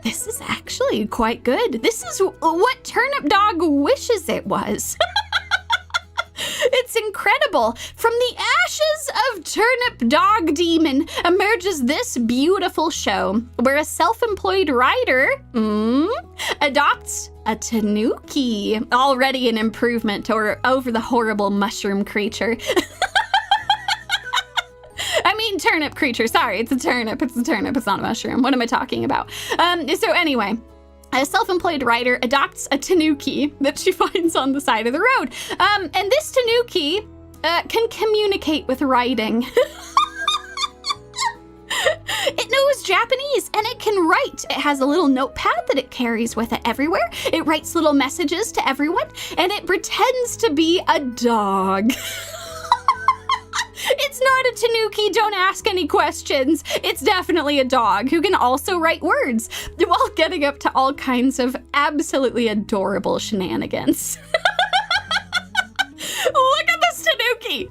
S1: this is actually quite good. This is what Turnip Dog wishes it was. It's incredible. From the ashes of Turnip Dog Demon emerges this beautiful show where a self-employed writer adopts a tanuki. Already an improvement over the horrible mushroom creature. I mean turnip creature. Sorry, it's a turnip. It's a turnip. It's not a mushroom. What am I talking about? So anyway, a self-employed writer adopts a tanuki that she finds on the side of the road. And this tanuki can communicate with writing. It knows Japanese and it can write. It has a little notepad that it carries with it everywhere. It writes little messages to everyone and it pretends to be a dog. It's not a tanuki, don't ask any questions. It's definitely a dog who can also write words while getting up to all kinds of absolutely adorable shenanigans. Look at this tanuki.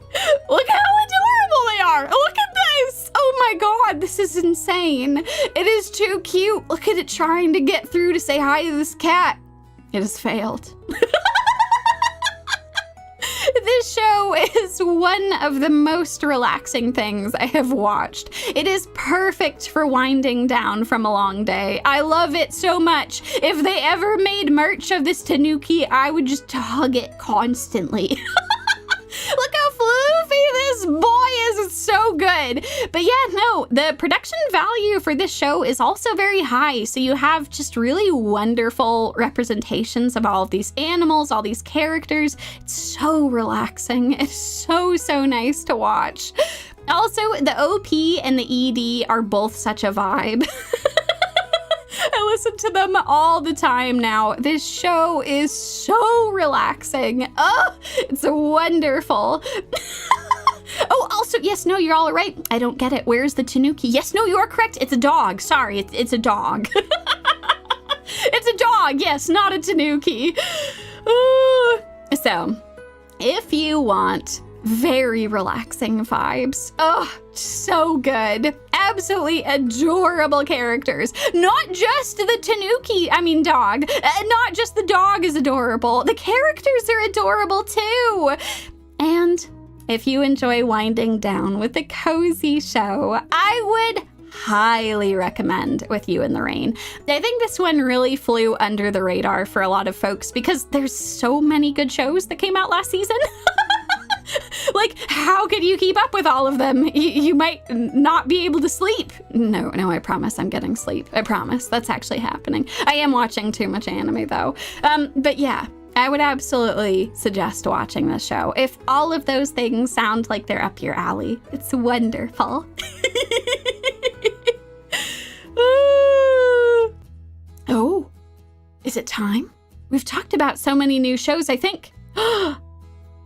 S1: Look how adorable they are. Look at this. Oh my god, this is insane. It is too cute. Look at it trying to get through to say hi to this cat. It has failed. This show is one of the most relaxing things I have watched. It is perfect for winding down from a long day. I love it so much. If they ever made merch of this tanuki, I would just hug it constantly. Look how floofy this boy is. It's so good. But yeah, no, the production value for this show is also very high. So you have just really wonderful representations of all of these animals, all these characters. It's so relaxing. It's so, so nice to watch. Also, the OP and the ED are both such a vibe. I listen to them all the time now. This show is so relaxing. Oh, it's wonderful. Oh, also, yes, no, you're all right. I don't get it. Where's the tanuki? Yes, no, you are correct. It's a dog. Sorry, it's a dog. It's a dog, yes, not a tanuki. So, if you want very relaxing vibes. Oh, so good. Absolutely adorable characters. Not just the tanuki, dog. Not just the dog is adorable. The characters are adorable too. And if you enjoy winding down with a cozy show, I would highly recommend With You in the Rain. I think this one really flew under the radar for a lot of folks because there's so many good shows that came out last season. Like, how could you keep up with all of them? You might not be able to sleep. No, I promise I'm getting sleep. I promise. That's actually happening. I am watching too much anime, though. But yeah, I would absolutely suggest watching this show. If all of those things sound like they're up your alley, it's wonderful. Oh, is it time? We've talked about so many new shows, I think.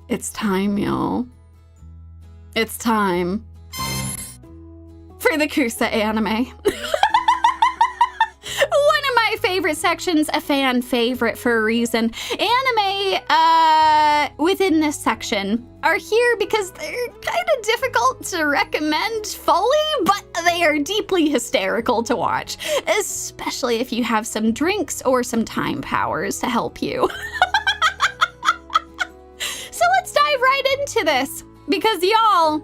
S1: It's time, y'all. It's time for the Kuso-Anime. One of my favorite sections, a fan favorite for a reason. Anime within this section are here because they're kind of difficult to recommend fully, but they are deeply hysterical to watch, especially if you have some drinks or some time powers to help you. So let's dive right into this. Because y'all,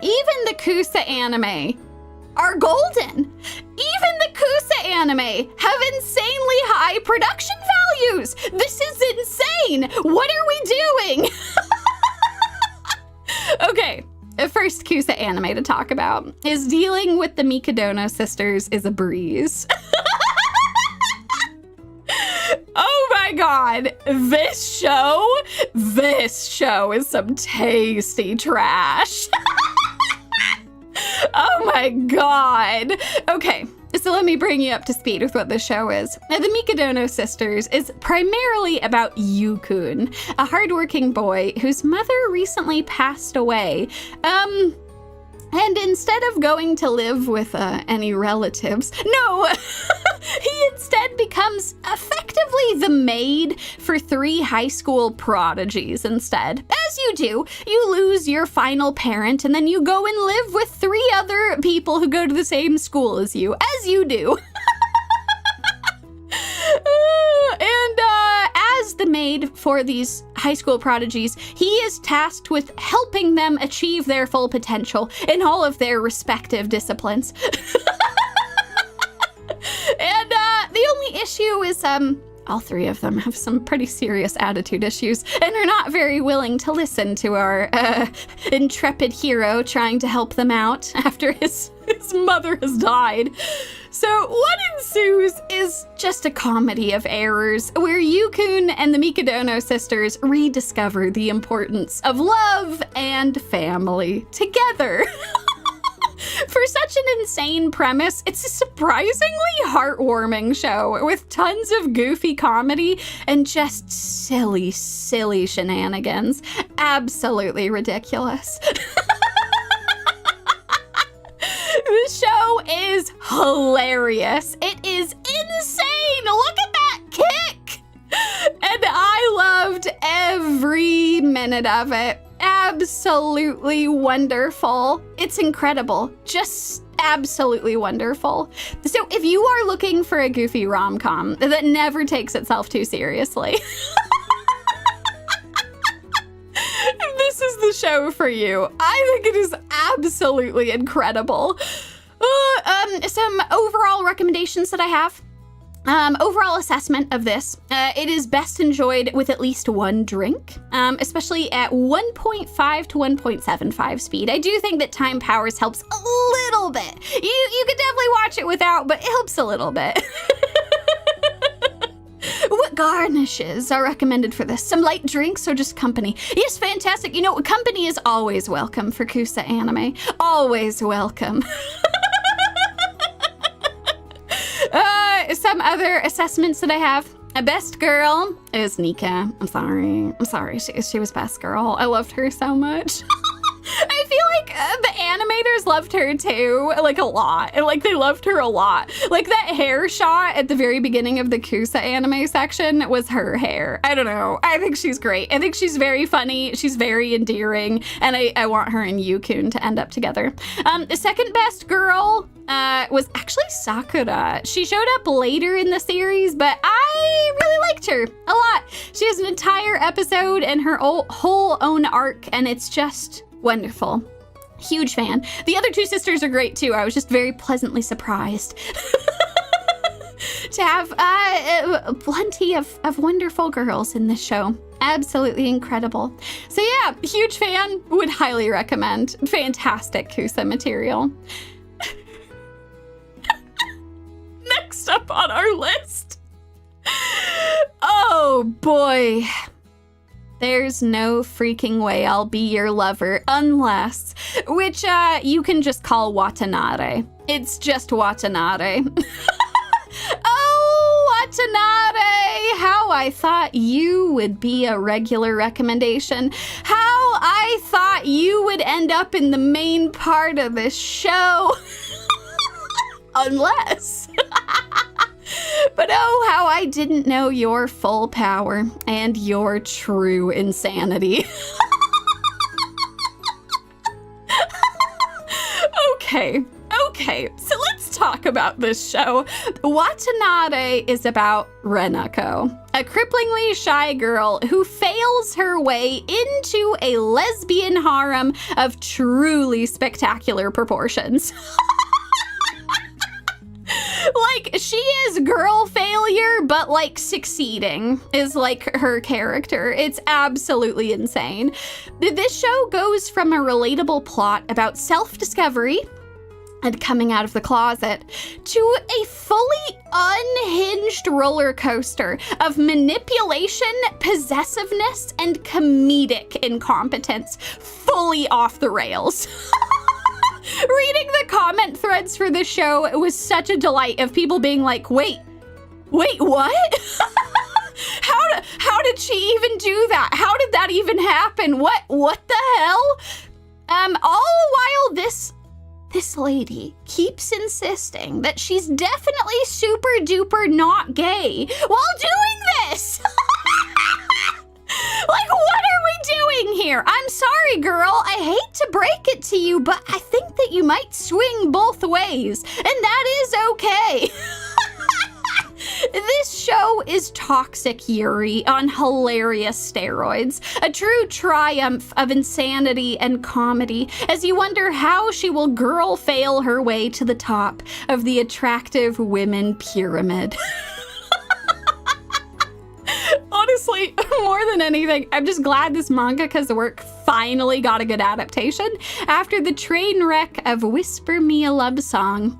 S1: even the Kuso-Anime are golden. Even the Kuso-Anime have insanely high production values. This is insane. What are we doing? Okay, the first Kuso-Anime to talk about is dealing with the Mikadono sisters is a breeze. Oh my god, this show is some tasty trash. Oh my god. Okay, so let me bring you up to speed with what this show is. Now, the Mikadono sisters is primarily about Yano-Kun, a hardworking boy whose mother recently passed away. And instead of going to live with any relatives, no, he instead becomes effectively the maid for 3 high school prodigies instead. As you do, you lose your final parent and then you go and live with 3 other people who go to the same school as you do. And as the maid for these high school prodigies, he is tasked with helping them achieve their full potential in all of their respective disciplines. And the only issue is all 3 of them have some pretty serious attitude issues and are not very willing to listen to our intrepid hero trying to help them out after his mother has died. So what ensues is just a comedy of errors where Yano-Kun and the Mikadono sisters rediscover the importance of love and family together. For such an insane premise, it's a surprisingly heartwarming show with tons of goofy comedy and just silly, silly shenanigans. Absolutely ridiculous. This show is hilarious. It is insane. Look at that kick. And I loved every minute of it. Absolutely wonderful. It's incredible. Just absolutely wonderful. So if you are looking for a goofy rom-com that never takes itself too seriously, this is the show for you. I think it is absolutely incredible. Some overall recommendations that I have. Overall assessment of this, it is best enjoyed with at least 1 drink, especially at 1.5 to 1.75 speed. I do think that time powers helps a little bit. You could definitely watch it without, but it helps a little bit. What garnishes are recommended for this? Some light drinks or just company? Yes, fantastic. You know, company is always welcome for Kuso-Anime. Always welcome. Some other assessments that I have. Best girl is Nika. I'm sorry. She was best girl. I loved her so much. I feel like the animators loved her too, like a lot. And like they loved her a lot. Like that hair shot at the very beginning of the Kuso-Anime section was her hair. I don't know. I think she's great. I think she's very funny. She's very endearing. And I want her and Yano-Kun to end up together. The second best girl was actually Sakura. She showed up later in the series, but I really liked her a lot. She has an entire episode and her whole own arc, and it's just wonderful. Huge fan. The other 2 sisters are great too. I was just very pleasantly surprised to have plenty of wonderful girls in this show. Absolutely incredible. So yeah, huge fan. Would highly recommend. Fantastic Kuso material. Next up on our list. Oh boy. There's no freaking way I'll be your lover unless, which you can just call Watanare. It's just Watanare. Oh, Watanare! How I thought you would be a regular recommendation. How I thought you would end up in the main part of this show. Unless. But oh, how I didn't know your full power and your true insanity. Okay, so let's talk about this show. Watanare is about Renako, a cripplingly shy girl who fails her way into a lesbian harem of truly spectacular proportions. Like, she is girl failure, but like succeeding is like her character. It's absolutely insane. This show goes from a relatable plot about self-discovery and coming out of the closet to a fully unhinged roller coaster of manipulation, possessiveness, and comedic incompetence, fully off the rails. Reading the comment threads for this show was such a delight of people being like, wait, what? How did she even do that? How did that even happen? What the hell? All while this lady keeps insisting that she's definitely super duper not gay while doing this. Like, what are we doing here? I'm sorry, girl. I hate to break it to you, but I think that you might swing both ways, and that is okay. This show is toxic Yuri on hilarious steroids, a true triumph of insanity and comedy, as you wonder how she will girl fail her way to the top of the attractive women pyramid. Honestly, more than anything, I'm just glad this mangaka's work finally got a good adaptation after the train wreck of Whisper Me a Love Song.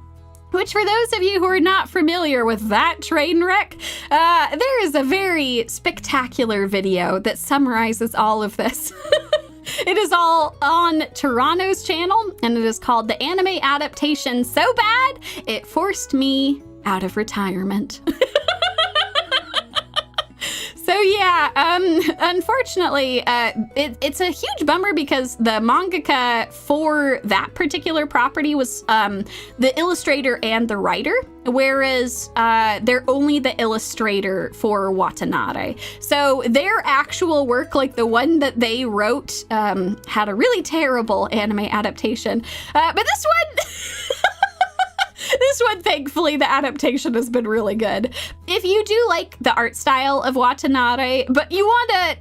S1: Which, for those of you who are not familiar with that train wreck, there is a very spectacular video that summarizes all of this. It is all on Toronto's channel, and it is called The Anime Adaptation So Bad, It Forced Me Out of Retirement. So yeah, unfortunately, it's a huge bummer because the mangaka for that particular property was the illustrator and the writer, whereas they're only the illustrator for Watanare. So their actual work, like the one that they wrote, had a really terrible anime adaptation. But this one... This one, thankfully, the adaptation has been really good. If you do like the art style of Watanare, but you want a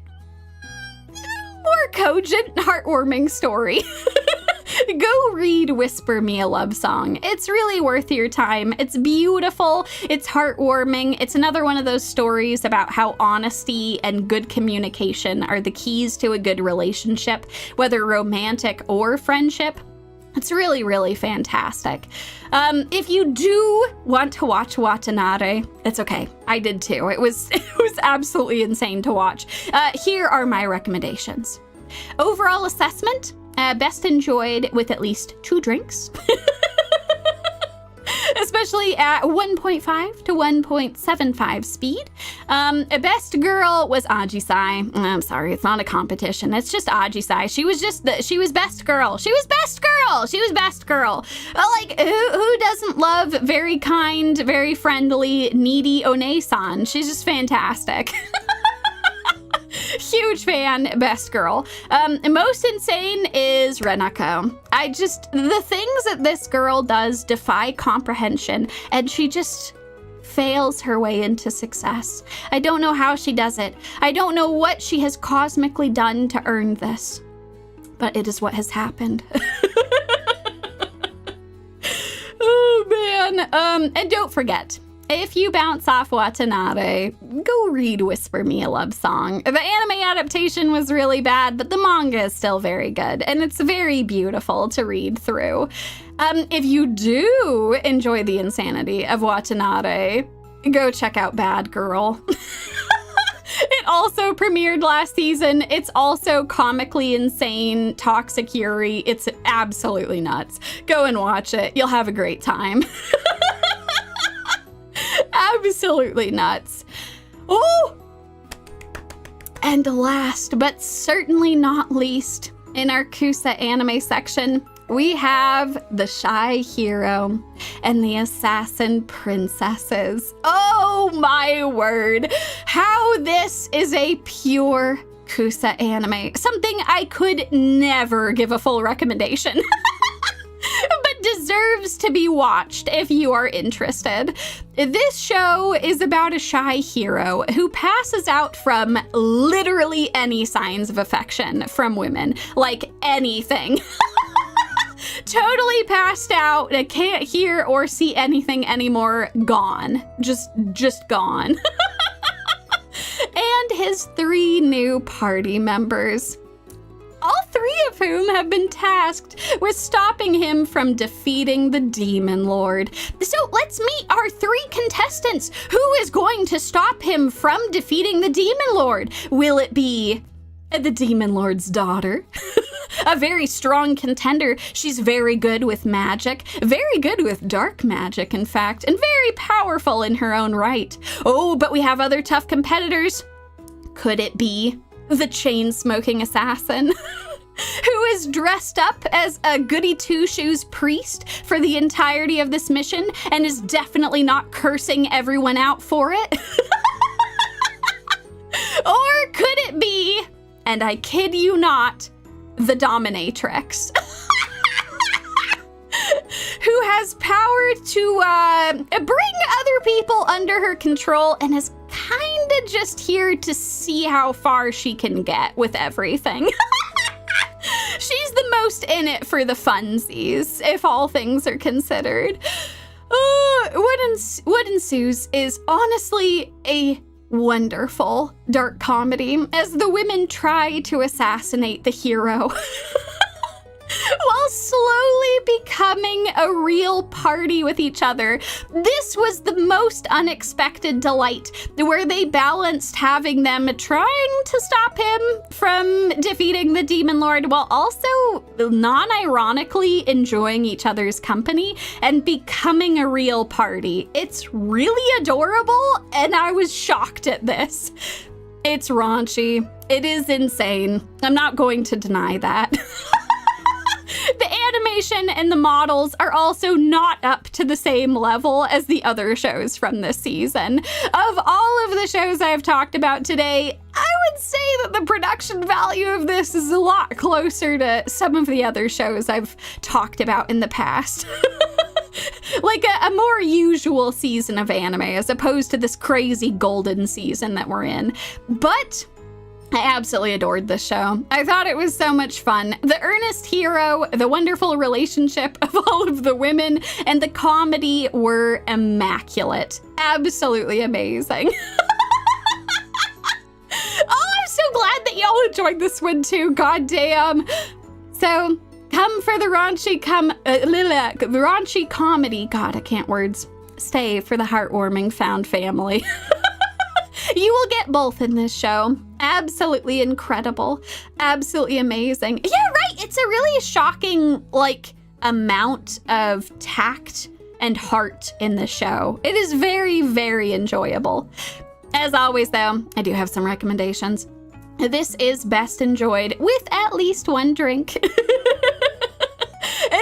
S1: more cogent, heartwarming story, go read Whisper Me a Love Song. It's really worth your time. It's beautiful. It's heartwarming. It's another one of those stories about how honesty and good communication are the keys to a good relationship, whether romantic or friendship. It's really, really fantastic. If you do want to watch Watanare, it's okay. I did too. It was absolutely insane to watch. Here are my recommendations. Overall assessment, best enjoyed with at least 2 drinks. Especially at 1.5 to 1.75 speed. Best girl was Ajisai. I'm sorry, it's not a competition. It's just Ajisai. She was best girl. She was best girl. She was best girl. Like, who doesn't love very kind, very friendly, needy One-san? She's just fantastic. Huge fan, best girl. Most insane is Renako. The things that this girl does defy comprehension, and she just fails her way into success. I don't know how she does it. I don't know what she has cosmically done to earn this, but it is what has happened. Oh man. And don't forget, if you bounce off Watanare, go read Whisper Me a Love Song. The anime adaptation was really bad, but the manga is still very good, and it's very beautiful to read through. If you do enjoy the insanity of Watanare, go check out Bad Girl. It also premiered last season. It's also comically insane, toxic Yuri. It's absolutely nuts. Go and watch it. You'll have a great time. Absolutely nuts. Oh! And last, but certainly not least, in our Kuso-Anime section, we have the shy hero and the assassin princesses. Oh my word! How this is a pure Kuso-Anime. Something I could never give a full recommendation. But deserves deserves to be watched if you are interested. This show is about a shy hero who passes out from literally any signs of affection from women, like anything. Totally passed out, I can't hear or see anything anymore, gone. Just gone. And his 3 new party members, all 3 of whom have been tasked with stopping him from defeating the Demon Lord. So let's meet our 3 contestants. Who is going to stop him from defeating the Demon Lord? Will it be the Demon Lord's daughter? A very strong contender. She's very good with magic, very good with dark magic, in fact, and very powerful in her own right. Oh, but we have other tough competitors. Could it be the chain-smoking assassin? Who is dressed up as a goody two-shoes priest for the entirety of this mission and is definitely not cursing everyone out for it? Or could it be, and I kid you not, the dominatrix? Who has power to bring other people under her control and is kind of just here to see how far she can get with everything. She's the most in it for the funsies, if all things are considered. What ensues is honestly a wonderful dark comedy as the women try to assassinate the hero. While slowly becoming a real party with each other. This was the most unexpected delight, where they balanced having them trying to stop him from defeating the Demon Lord while also non-ironically enjoying each other's company and becoming a real party. It's really adorable, and I was shocked at this. It's raunchy. It is insane. I'm not going to deny that. The animation and the models are also not up to the same level as the other shows from this season. Of all of the shows I've talked about today, I would say that the production value of this is a lot closer to some of the other shows I've talked about in the past. Like a more usual season of anime as opposed to this crazy golden season that we're in. But I absolutely adored this show. I thought it was so much fun. The earnest hero, the wonderful relationship of all of the women, and the comedy were immaculate. Absolutely amazing. Oh, I'm so glad that y'all enjoyed this one too. God damn. So, come for the raunchy raunchy comedy. God, I can't words. Stay for the heartwarming found family. You will get both in this show. Absolutely incredible. Absolutely amazing. Yeah, right. It's a really shocking, amount of tact and heart in this show. It is very, very enjoyable. As always, though, I do have some recommendations. This is best enjoyed with at least one drink.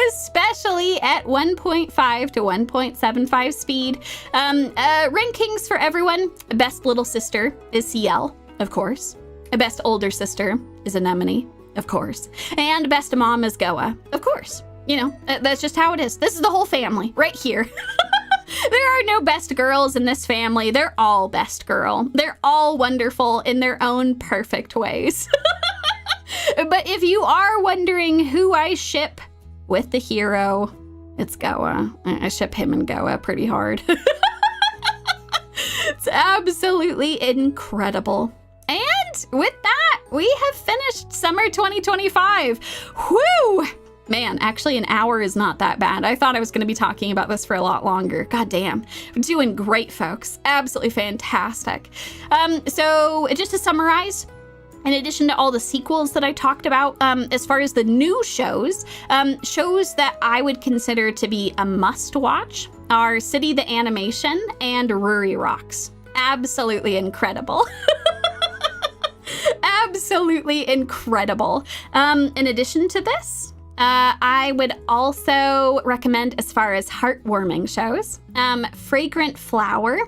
S1: Especially at 1.5 to 1.75 speed. Rankings for everyone. Best little sister is CL, of course. Best older sister is Anemone, of course. And best mom is Goa, of course. You know, that's just how it is. This is the whole family right here. There are no best girls in this family. They're all best girl. They're all wonderful in their own perfect ways. But if you are wondering who I ship with the hero, it's Goa. I ship him and Goa pretty hard. It's absolutely incredible. And with that, we have finished summer 2025. Whew! Man, actually an hour is not that bad. I thought I was going to be talking about this for a lot longer. God damn. I'm doing great, folks. Absolutely fantastic. So just to summarize, in addition to all the sequels that I talked about, as far as the new shows, shows that I would consider to be a must-watch are City the Animation and Ruri Rocks. Absolutely incredible. Absolutely incredible. In addition to this, I would also recommend, as far as heartwarming shows, Fragrant Flower,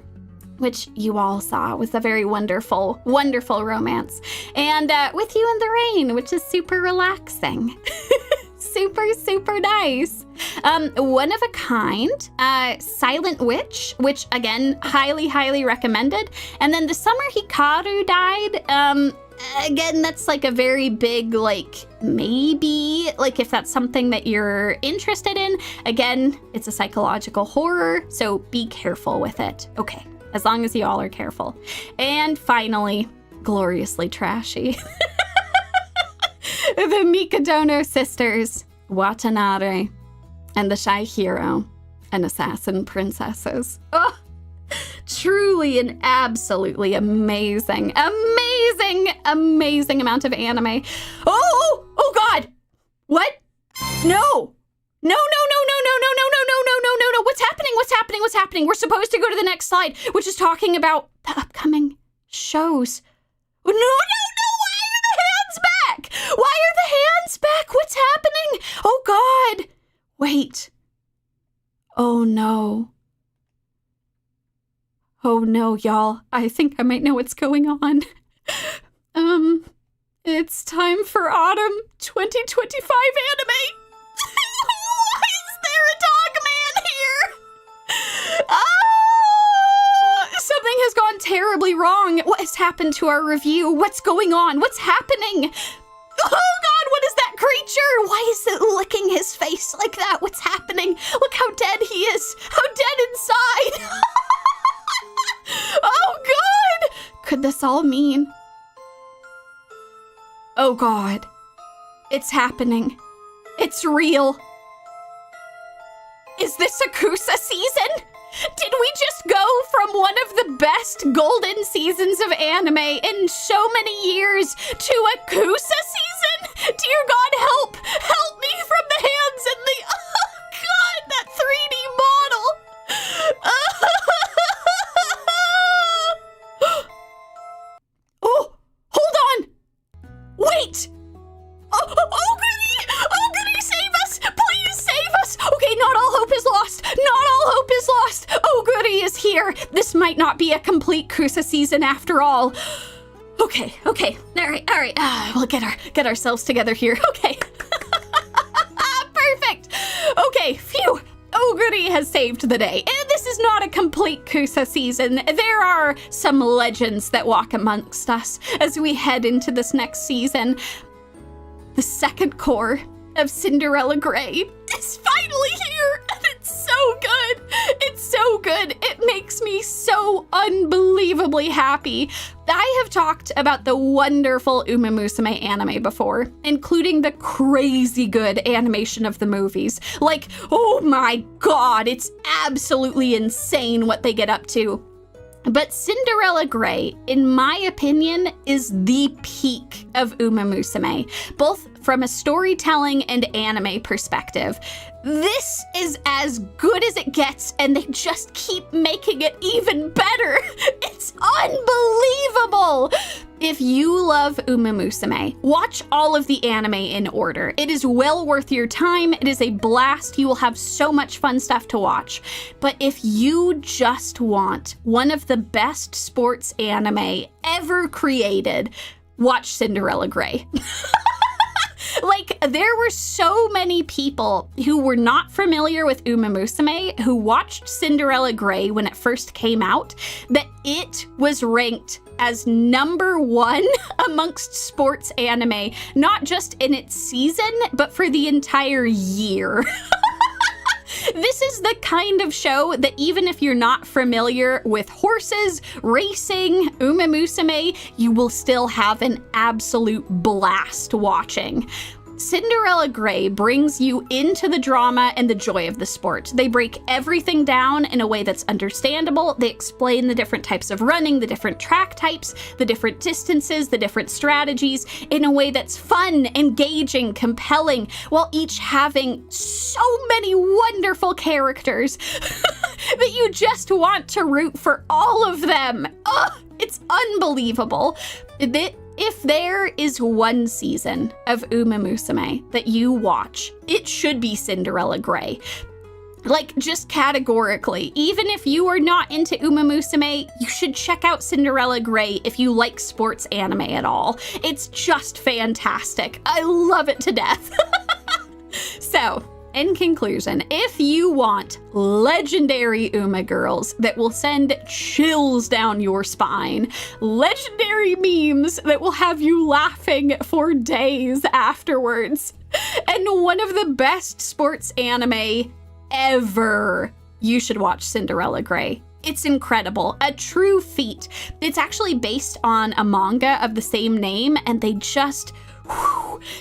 S1: which you all saw was a very wonderful, wonderful romance. And With You in the Rain, which is super relaxing. super, super nice. One of a Kind, Silent Witch, which again, highly, highly recommended. And then The Summer Hikaru Died, again, that's like a very big, like, maybe, like if that's something that you're interested in. Again, it's a psychological horror, so be careful with it. Okay, as long as y'all are careful. And finally, gloriously trashy. The Mikadono sisters, Watanare, and the Shy Hero and Assassin Princesses. Oh, truly and absolutely amazing, amazing amount of anime. Oh God! What? No! No. What's happening? We're supposed to go to the next slide, which is talking about the upcoming shows. No, why are the hands back? Why are the hands back? What's happening? Oh God. Wait. Oh no, y'all. I think I might know what's going on. It's time for autumn 2025 anime. Why is there a dog man here? Something has gone terribly wrong. What has happened to our review? What's going on? What's happening? Oh God, what is that creature? Why is it licking his face like that? What's happening? Look how dead he is. How dead inside. Oh God! Could this all mean? Oh God. It's happening. It's real. Is this a Kusa season? Did we just go from one of the best golden seasons of anime in so many years to a Kusa season? Dear God, help! Help me from the hands and the... Oh God, that 3D model! Oh, hold on! Wait! Oh goody, save us! Please save us! Okay, not all hope is lost! Not all hope is lost! Oh goody is here! This might not be a complete Kusa season after all. Okay. Alright. We'll get ourselves together here. Okay. Perfect! Okay, phew! Oguri has saved the day. And this is not a complete Kusa season. There are some legends that walk amongst us as we head into this next season. The second core of Cinderella Grey is finally here, and it's so good. It's so good. It makes me so unbelievably happy. I have talked about the wonderful Umamusume anime before, including the crazy good animation of the movies. Like, oh my God, it's absolutely insane what they get up to. But Cinderella Grey, in my opinion, is the peak of Umamusume, both from a storytelling and anime perspective. This is as good as it gets, and they just keep making it even better. It's unbelievable. If you love Umamusume, watch all of the anime in order. It is well worth your time. It is a blast. You will have so much fun stuff to watch. But if you just want one of the best sports anime ever created, watch Cinderella Grey. Like, there were so many people who were not familiar with Umamusume who watched Cinderella Grey when it first came out, that it was ranked as #1 amongst sports anime, not just in its season, but for the entire year. This is the kind of show that even if you're not familiar with horses, racing, Umamusume, you will still have an absolute blast watching. Cinderella Grey brings you into the drama and the joy of the sport. They break everything down in a way that's understandable. They explain the different types of running, the different track types, the different distances, the different strategies in a way that's fun, engaging, compelling, while each having so many wonderful characters that you just want to root for all of them. Ugh, it's unbelievable. If there is one season of Umamusume that you watch, it should be Cinderella Grey. Like, just categorically, even if you are not into Umamusume, you should check out Cinderella Grey if you like sports anime at all. It's just fantastic. I love it to death. So, in conclusion, if you want legendary Uma girls that will send chills down your spine, legendary memes that will have you laughing for days afterwards, and one of the best sports anime ever, you should watch Cinderella Grey. It's incredible, a true feat. It's actually based on a manga of the same name, and they just...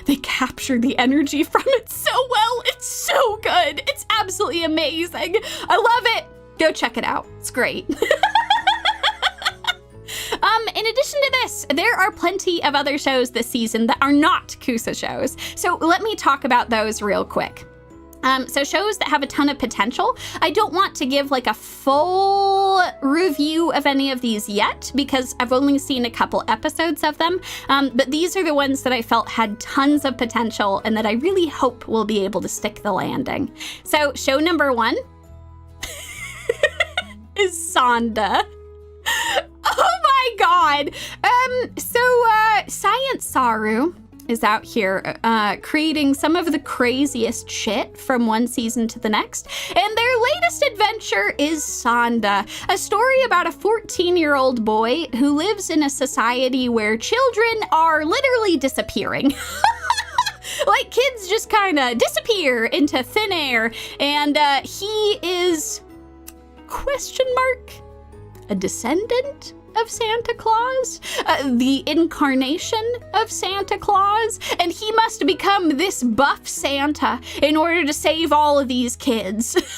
S1: they capture the energy from it so well. It's so good. It's absolutely amazing. I love it. Go check it out. It's great. In addition to this, there are plenty of other shows this season that are not Kusa shows. So let me talk about those real quick. So shows that have a ton of potential. I don't want to give like a full review of any of these yet because I've only seen a couple episodes of them. But these are the ones that I felt had tons of potential and that I really hope will be able to stick the landing. So show number 1 is Sanda. Oh my god. Science Saru is out here creating some of the craziest shit from one season to the next. And their latest adventure is Sanda, a story about a 14-year-old boy who lives in a society where children are literally disappearing. Like kids just kind of disappear into thin air. And he is, ? A descendant of Santa Claus, the incarnation of Santa Claus, and he must become this buff Santa in order to save all of these kids. It's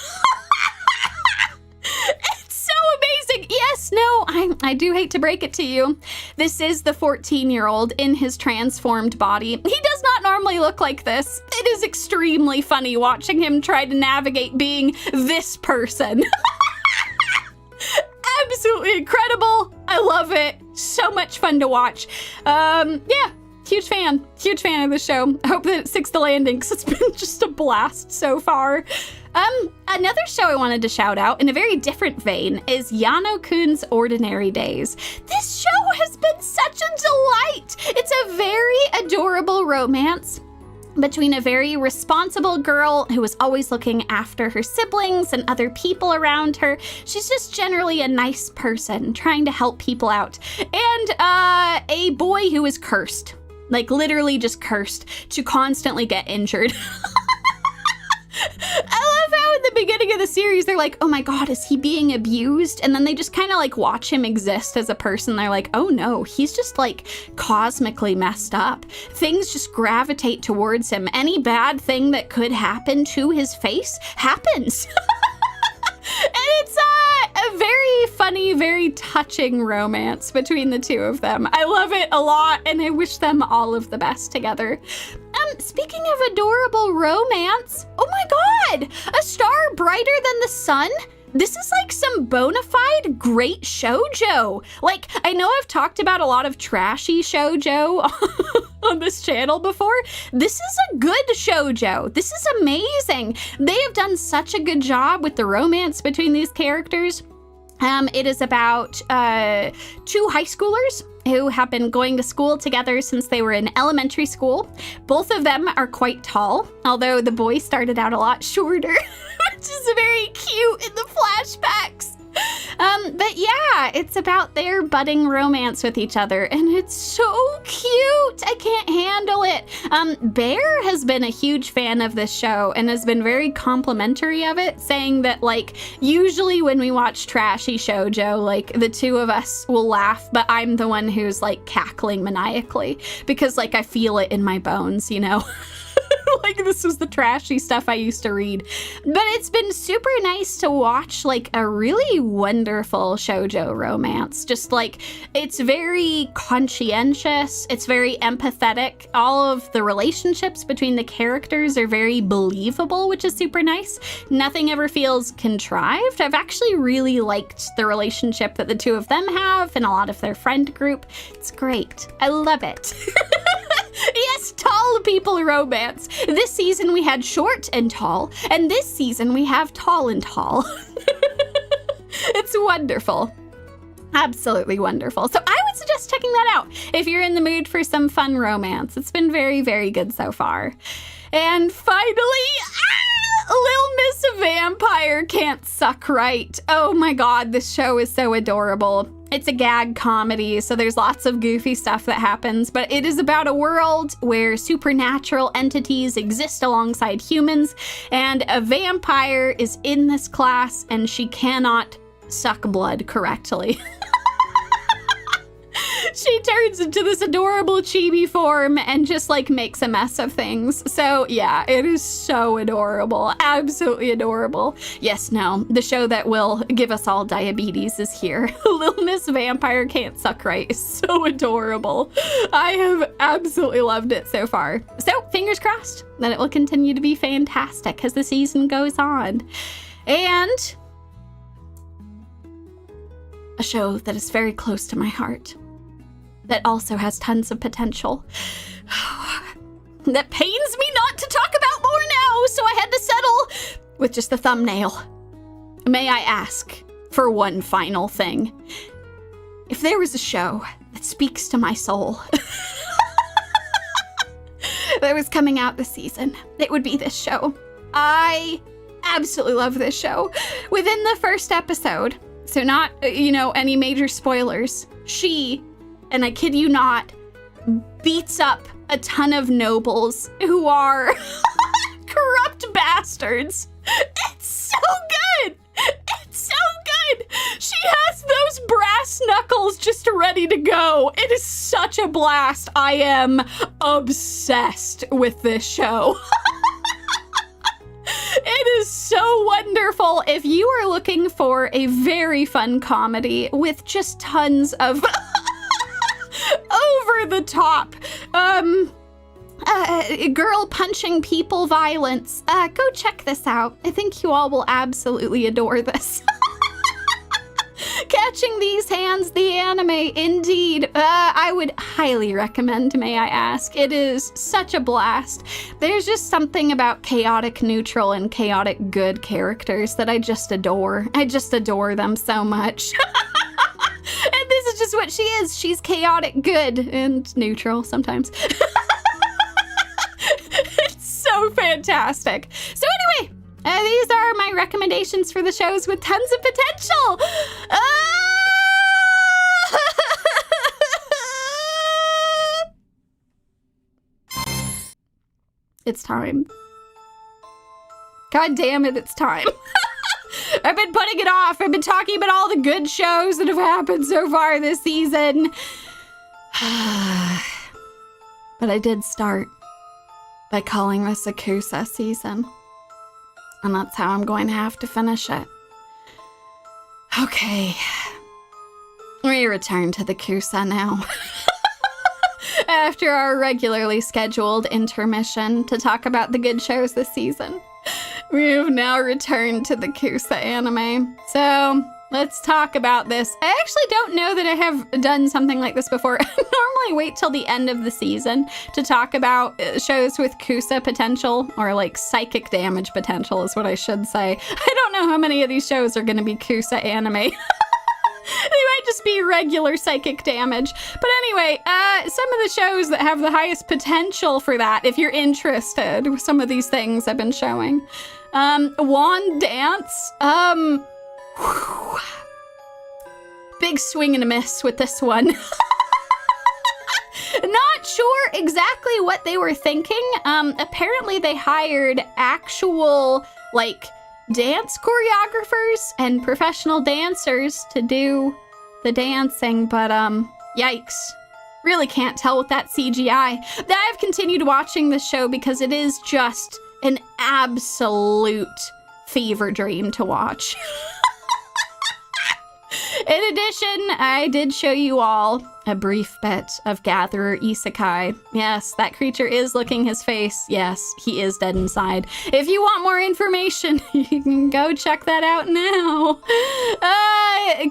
S1: so amazing. Yes, no, I do hate to break it to you. This is the 14-year-old in his transformed body. He does not normally look like this. It is extremely funny watching him try to navigate being this person. Absolutely incredible. I love it. So much fun to watch. Yeah, huge fan of the show. I hope that it sticks the landing because it's been just a blast so far. Another show I wanted to shout out in a very different vein is Yano-Kun's Ordinary Days. This show has been such a delight. It's a very adorable romance between a very responsible girl who is always looking after her siblings and other people around her. She's just generally a nice person trying to help people out. And a boy who is cursed, like literally just cursed to constantly get injured. I love how in the beginning of the series, they're like, oh my god, is he being abused? And then they just kind of like watch him exist as a person. They're like, oh no, he's just like cosmically messed up. Things just gravitate towards him. Any bad thing that could happen to his face happens. And it's a very funny, very touching romance between the two of them. I love it a lot, and I wish them all of the best together. Speaking of adorable romance, oh my god, a star brighter than the sun? This is like some bona fide great shoujo. Like, I know I've talked about a lot of trashy shoujo on this channel before. This is a good shoujo. This is amazing. They have done such a good job with the romance between these characters. It is about 2 high schoolers who have been going to school together since they were in elementary school. Both of them are quite tall, although the boy started out a lot shorter, which is very cute in the flashbacks. But yeah, it's about their budding romance with each other, and it's so cute. I can't handle it. Bear has been a huge fan of this show and has been very complimentary of it, saying that, like, usually when we watch trashy shoujo, like, the two of us will laugh, but I'm the one who's, like, cackling maniacally because, like, I feel it in my bones, you know? Like, this was the trashy stuff I used to read. But it's been super nice to watch, like, a really wonderful shoujo romance. Just, like, it's very conscientious. It's very empathetic. All of the relationships between the characters are very believable, which is super nice. Nothing ever feels contrived. I've actually really liked the relationship that the two of them have and a lot of their friend group. It's great. I love it. Yes, tall people romance. This season we had short and tall, and this season we have tall and tall. It's wonderful. Absolutely wonderful. So I would suggest checking that out if you're in the mood for some fun romance. It's been very, very good so far. And finally, Little Miss Vampire Can't Suck Right. Oh my god, this show is so adorable. It's a gag comedy, so there's lots of goofy stuff that happens, but it is about a world where supernatural entities exist alongside humans, and a vampire is in this class, and she cannot suck blood correctly. She turns into this adorable chibi form and just like makes a mess of things. So yeah, it is so adorable. Absolutely adorable. Yes, no, the show that will give us all diabetes is here. Little Miss Vampire Can't Suck Right is so adorable. I have absolutely loved it so far. So fingers crossed that it will continue to be fantastic as the season goes on. And a show that is very close to my heart, that also has tons of potential, that pains me not to talk about more now, so I had to settle with just the thumbnail. May I ask for one final thing? If there was a show that speaks to my soul that was coming out this season, it would be this show. I absolutely love this show. Within the first episode, so not, any major spoilers, she, and I kid you not, beats up a ton of nobles who are corrupt bastards. It's so good! It's so good! She has those brass knuckles just ready to go. It is such a blast. I am obsessed with this show. It is so wonderful. If you are looking for a very fun comedy with just tons of over the top girl punching people violence, go check this out. I think you all will absolutely adore this. Catching These Hands, the anime, indeed. I would highly recommend, may I ask. It is such a blast. There's just something about chaotic neutral and chaotic good characters that I just adore. I just adore them so much. And this is just what she is. She's chaotic good and neutral sometimes. It's so fantastic. So anyway, these are my recommendations for the shows with tons of potential. It's time. God damn it, it's time. I've been putting it off. I've been talking about all the good shows that have happened so far this season. But I did start by calling this a Kusa season. And that's how I'm going to have to finish it. Okay. We return to the Kusa now. After our regularly scheduled intermission to talk about the good shows this season, we have now returned to the Kusa anime. So let's talk about this. I actually don't know that I have done something like this before. I normally wait till the end of the season to talk about shows with Kusa potential, or like psychic damage potential is what I should say. I don't know how many of these shows are going to be Kusa anime. They might just be regular psychic damage. But anyway, some of the shows that have the highest potential for that, if you're interested with some of these things I've been showing. Wand Dance. Big swing and a miss with this one. Not sure exactly what they were thinking. Apparently they hired actual, dance choreographers and professional dancers to do the dancing, but yikes. Really can't tell with that CGI. I've continued watching this show because it is just an absolute fever dream to watch. In addition, I did show you all a brief bit of Gatherer Isekai. Yes, that creature is licking his face. Yes, he is dead inside. If you want more information, you can go check that out now.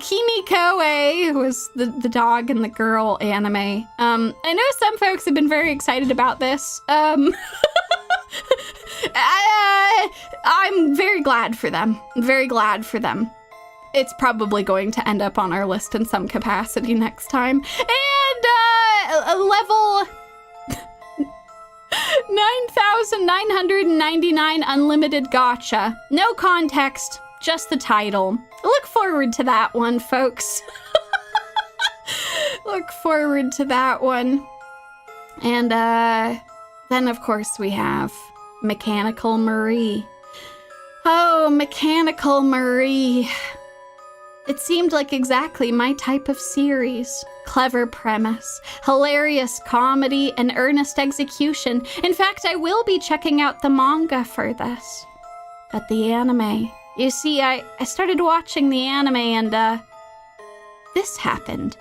S1: Kimi Koe was the dog and the girl anime. I know some folks have been very excited about this. I'm very glad for them. Very glad for them. It's probably going to end up on our list in some capacity next time. And a level 9,999 unlimited gotcha. No context, just the title. Look forward to that one, folks. Look forward to that one. And then, of course, we have Mechanical Marie. Oh, Mechanical Marie. It seemed like exactly my type of series. Clever premise, hilarious comedy, and earnest execution. In fact, I will be checking out the manga for this. But the anime... You see, I started watching the anime and, this happened.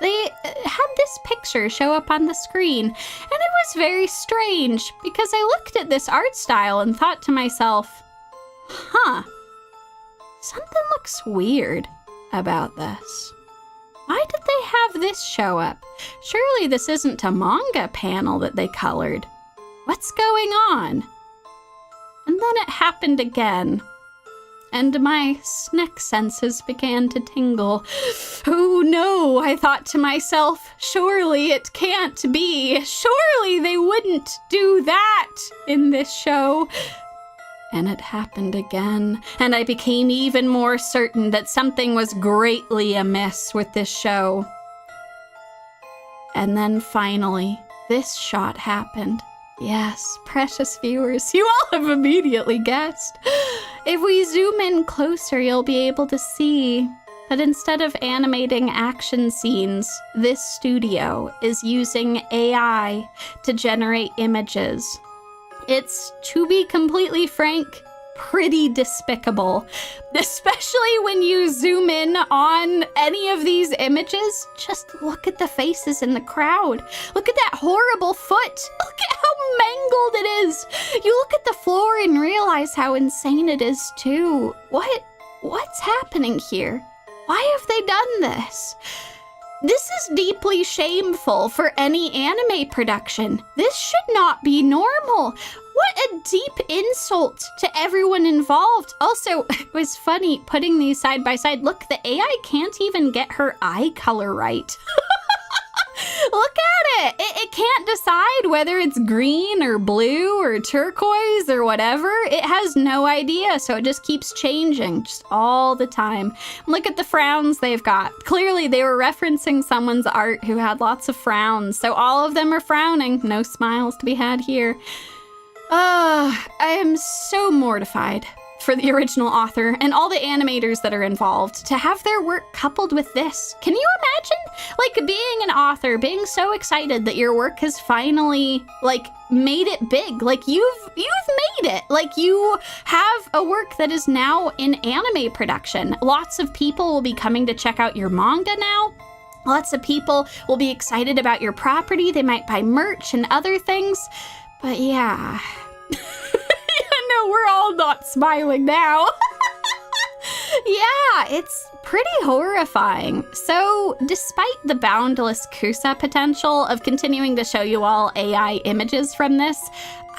S1: They had this picture show up on the screen, and it was very strange, because I looked at this art style and thought to myself, huh, something looks weird about this. Why did they have this show up? Surely this isn't a manga panel that they colored. What's going on? And then it happened again, and my neck senses began to tingle. Oh no, I thought to myself, surely it can't be. Surely they wouldn't do that in this show. And it happened again, and I became even more certain that something was greatly amiss with this show. And then finally, this shot happened. Yes, precious viewers, you all have immediately guessed. If we zoom in closer, you'll be able to see that instead of animating action scenes, this studio is using AI to generate images. It's, to be completely frank, pretty despicable. Especially when you zoom in on any of these images. Just look at the faces in the crowd. Look at that horrible foot. Look at how mangled it is. You look at the floor and realize how insane it is too. What's happening here? Why have they done this? This is deeply shameful for any anime production. This should not be normal. What a deep insult to everyone involved. Also, it was funny putting these side by side. Look, the AI can't even get her eye color right. Look at it. It can't decide whether it's green or blue or turquoise or whatever. It has no idea, so it just keeps changing just all the time. Look at the frowns they've got. Clearly, they were referencing someone's art who had lots of frowns, so all of them are frowning. No smiles to be had here. I am so mortified for the original author and all the animators that are involved to have their work coupled with this. Can you imagine? Like, being an author, being so excited that your work has finally, like, made it big. Like, you've made it. Like, you have a work that is now in anime production. Lots of people will be coming to check out your manga now. Lots of people will be excited about your property. They might buy merch and other things. But yeah. No, we're all not smiling now. Yeah, it's pretty horrifying. So, despite the boundless Kusa potential of continuing to show you all AI images from this,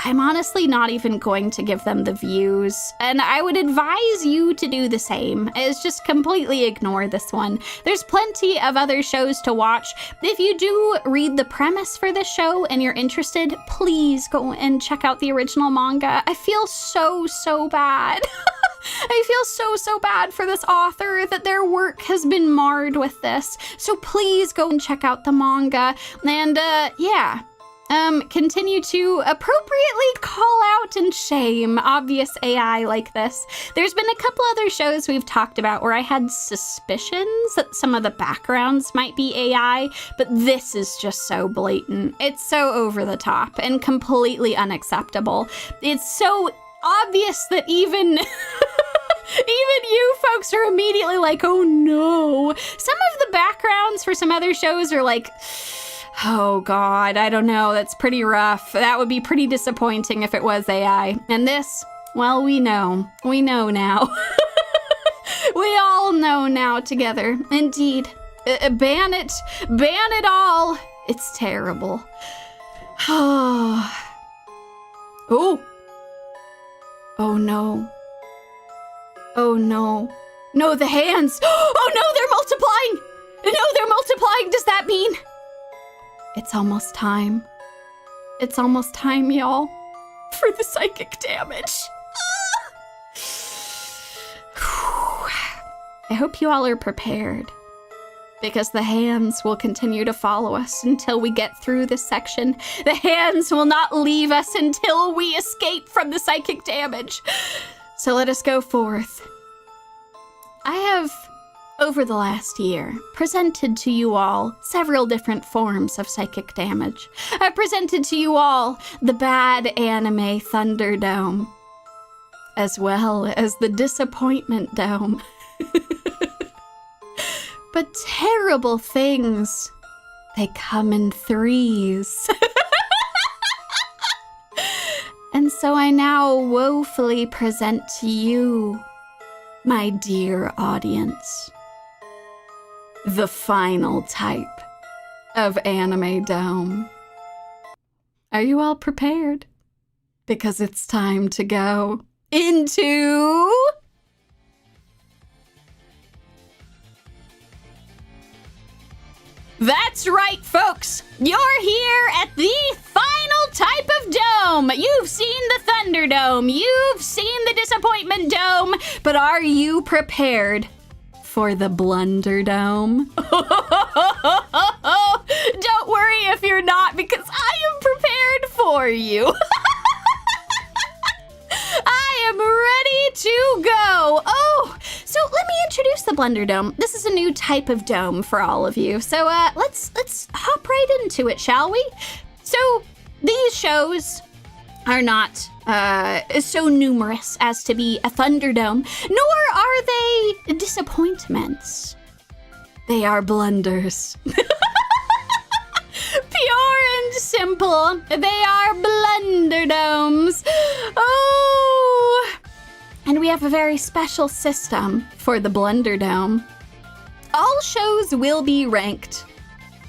S1: I'm honestly not even going to give them the views, and I would advise you to do the same, is just completely ignore this one. There's plenty of other shows to watch. If you do read the premise for this show and you're interested, please go and check out the original manga. I feel so bad. I feel so bad for this author that their work has been marred with this. So please go and check out the manga, and yeah. Continue to appropriately call out and shame obvious AI like this. There's been a couple other shows we've talked about where I had suspicions that some of the backgrounds might be AI, but this is just so blatant. It's so over the top and completely unacceptable. It's so obvious that even you folks are immediately like, oh no. Some of the backgrounds for some other shows are like, oh God, I don't know, that's pretty rough. That would be pretty disappointing if it was AI. And this, well, we know now. We all know now together. Indeed. Ban it all. It's terrible. Oh. Oh no. Oh no. No, the hands. Oh no, they're multiplying. No, they're multiplying. Does that mean it's almost time? It's almost time, y'all, for the psychic damage. I hope you all are prepared, because the hands will continue to follow us until we get through this section. The hands will not leave us until we escape from the psychic damage. So let us go forth. I have, over the last year, presented to you all several different forms of psychic damage. I've presented to you all the bad anime Thunderdome, as well as the disappointment dome. But terrible things, they come in threes. And so I now woefully present to you, my dear audience, the final type of anime dome. Are you all prepared? Because it's time to go into... That's right, folks. You're here at the final type of dome. You've seen the Thunderdome. You've seen the Disappointment Dome. But are you prepared for the Blunderdome? Don't worry if you're not, because I am prepared for you. I am ready to go. Oh, so let me introduce the Blunderdome. This is a new type of dome for all of you. So let's hop right into it, shall we? So these shows are not so numerous as to be a Thunderdome, nor are they disappointments. They are blunders. Pure and simple, they are Blunderdomes. Oh, and we have a very special system for the Blunderdome. All shows will be ranked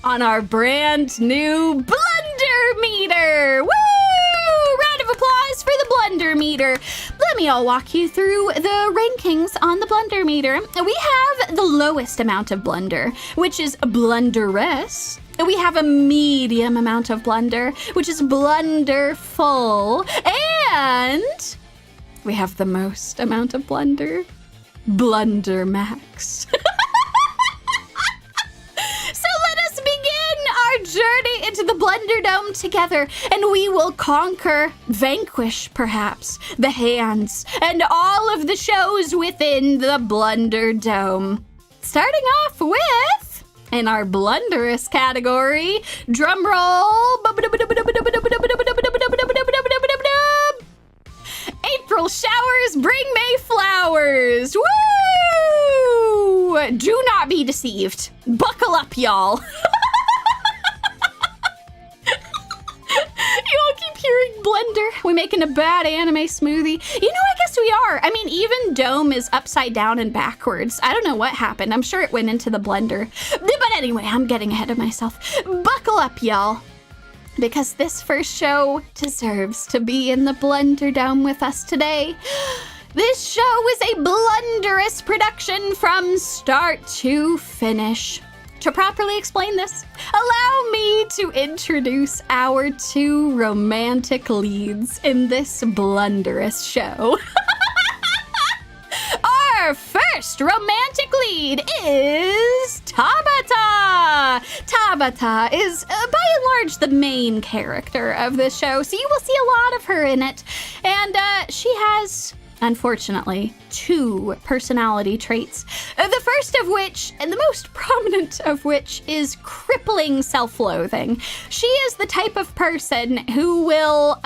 S1: on our brand new Blunder Meter. Woo! Round of applause for the Blunder Meter. Let me all walk you through the rankings on the Blunder Meter. We have the lowest amount of blunder, which is blunderous. We have a medium amount of blunder, which is blunderful. And we have the most amount of blunder, blunder max. So let us begin our journey into the Blunderdome together, and we will conquer, vanquish perhaps, the hands and all of the shows within the Blunderdome. Starting off with, in our blunderous category, drum roll. April showers bring May flowers. Woo! Do not be deceived. Buckle up, y'all. You all keep hearing blender. We making a bad anime smoothie. You know, I guess we are. I mean, even dome is upside down and backwards. I don't know what happened. I'm sure it went into the blender. But anyway, I'm getting ahead of myself. Buckle up, y'all, because this first show deserves to be in the Blunderdome with us today. This show is a blunderous production from start to finish. To properly explain this, allow me to introduce our two romantic leads in this blunderous show. Our first romantic lead is Tabata. Tabata is, by and large, the main character of this show, so you will see a lot of her in it. And she has, unfortunately, two personality traits. The first of which, and the most prominent of which, is crippling self-loathing. She is the type of person who will,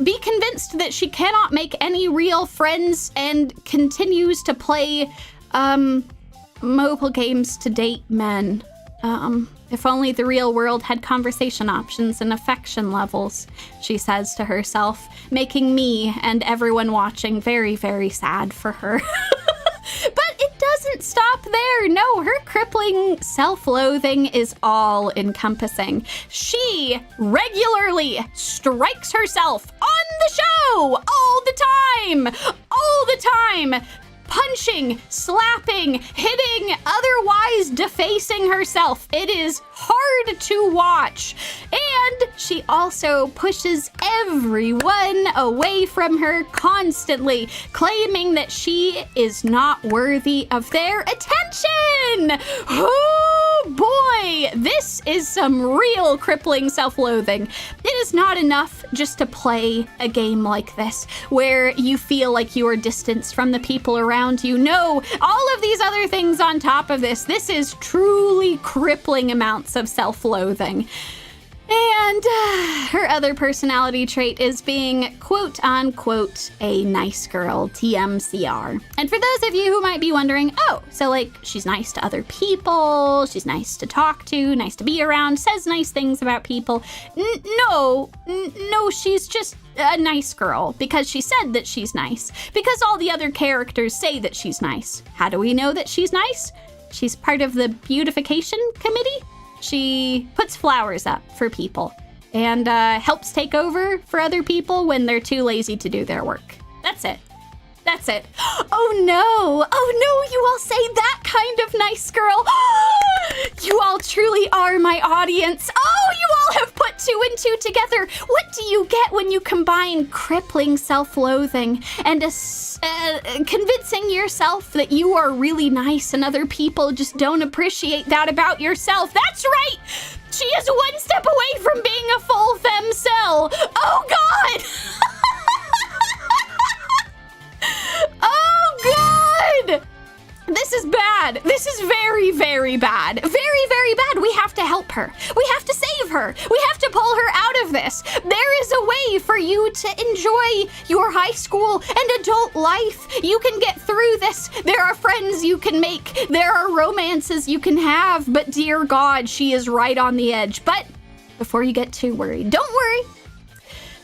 S1: be convinced that she cannot make any real friends and continues to play, mobile games to date men. If only the real world had conversation options and affection levels, she says to herself, making me and everyone watching very, very sad for her. But it doesn't stop there. No, her crippling self-loathing is all-encompassing. She regularly strikes herself on the show all the time. punching, slapping, hitting, otherwise defacing herself. It is hard to watch. And she also pushes everyone away from her constantly, claiming that she is not worthy of their attention. Oh boy, this is some real crippling self-loathing. It is not enough just to play a game like this, where you feel like you are distanced from the people around you. No, all of these other things on top of this, this is truly crippling amounts of self-loathing. And her other personality trait is being quote-unquote a nice girl, TMCR. And for those of you who might be wondering, oh, so like she's nice to other people, she's nice to talk to, nice to be around, says nice things about people. No, she's just a nice girl because she said that she's nice. Because all the other characters say that she's nice. How do we know that she's nice? She's part of the beautification committee. She puts flowers up for people and helps take over for other people when they're too lazy to do their work. That's it. That's it. Oh no, you all say that kind of nice girl. You all truly are my audience. Oh, you all have put two and two together. What do you get when you combine crippling self-loathing and convincing yourself that you are really nice and other people just don't appreciate that about yourself? That's right. She is one step away from being a full femcel. Oh God. Oh, God! This is bad. This is very, very bad. Very, very bad. We have to help her. We have to save her. We have to pull her out of this. There is a way for you to enjoy your high school and adult life. You can get through this. There are friends you can make. There are romances you can have. But dear God, she is right on the edge. But before you get too worried, don't worry.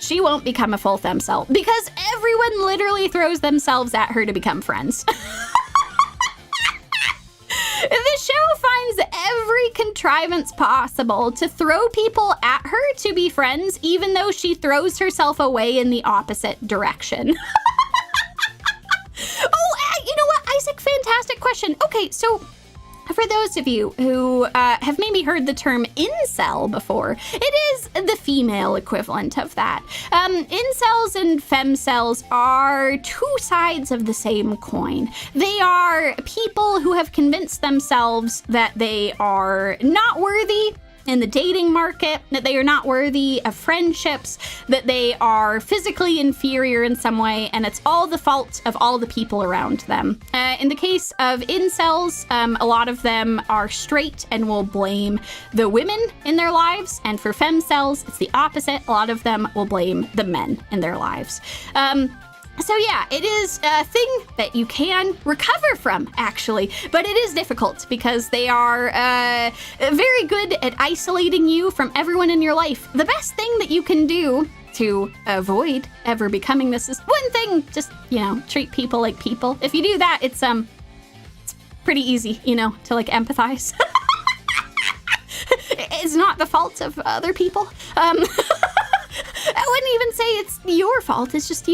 S1: She won't become a full femcel because everyone literally throws themselves at her to become friends. The show finds every contrivance possible to throw people at her to be friends, even though she throws herself away in the opposite direction. You know what, Isaac? Fantastic question. Okay, so for those of you who have maybe heard the term incel before, it is the female equivalent of that. Incels and femcels are two sides of the same coin. They are people who have convinced themselves that they are not worthy in the dating market, that they are not worthy of friendships, that they are physically inferior in some way, and it's all the fault of all the people around them. In the case of incels, a lot of them are straight and will blame the women in their lives, and for femcels, it's the opposite. A lot of them will blame the men in their lives. So yeah, it is a thing that you can recover from, actually, but it is difficult because they are very good at isolating you from everyone in your life. The best thing that you can do to avoid ever becoming this is one thing, just, treat people like people. If you do that, it's pretty easy, to like empathize. It's not the fault of other people. I wouldn't even say it's your fault. It's just,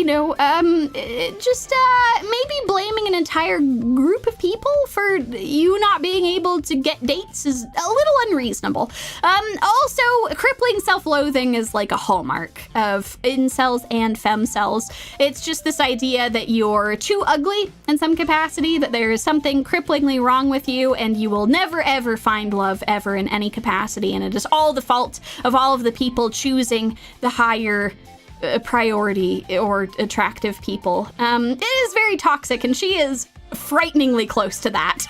S1: maybe blaming an entire group of people for you not being able to get dates is a little unreasonable. Also, crippling self-loathing is like a hallmark of incels and femcels. It's just this idea that you're too ugly in some capacity, that there is something cripplingly wrong with you, and you will never, ever find love ever in any capacity, and it is all the fault of all of the people choosing the higher priority or attractive people. It is very toxic, and she is frighteningly close to that.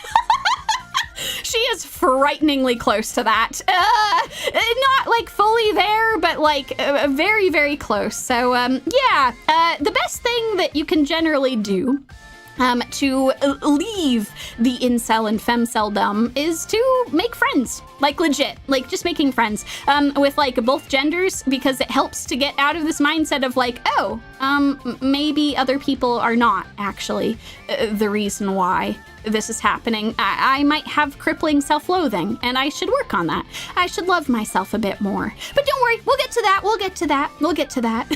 S1: She is frighteningly close to that. Not like fully there, but like very, very close. So the best thing that you can generally do to leave the incel and femceldom is to make friends, like legit, like just making friends with like both genders, because it helps to get out of this mindset of like, maybe other people are not actually the reason why this is happening. I might have crippling self-loathing, and I should work on that. I should love myself a bit more. But don't worry, we'll get to that. We'll get to that.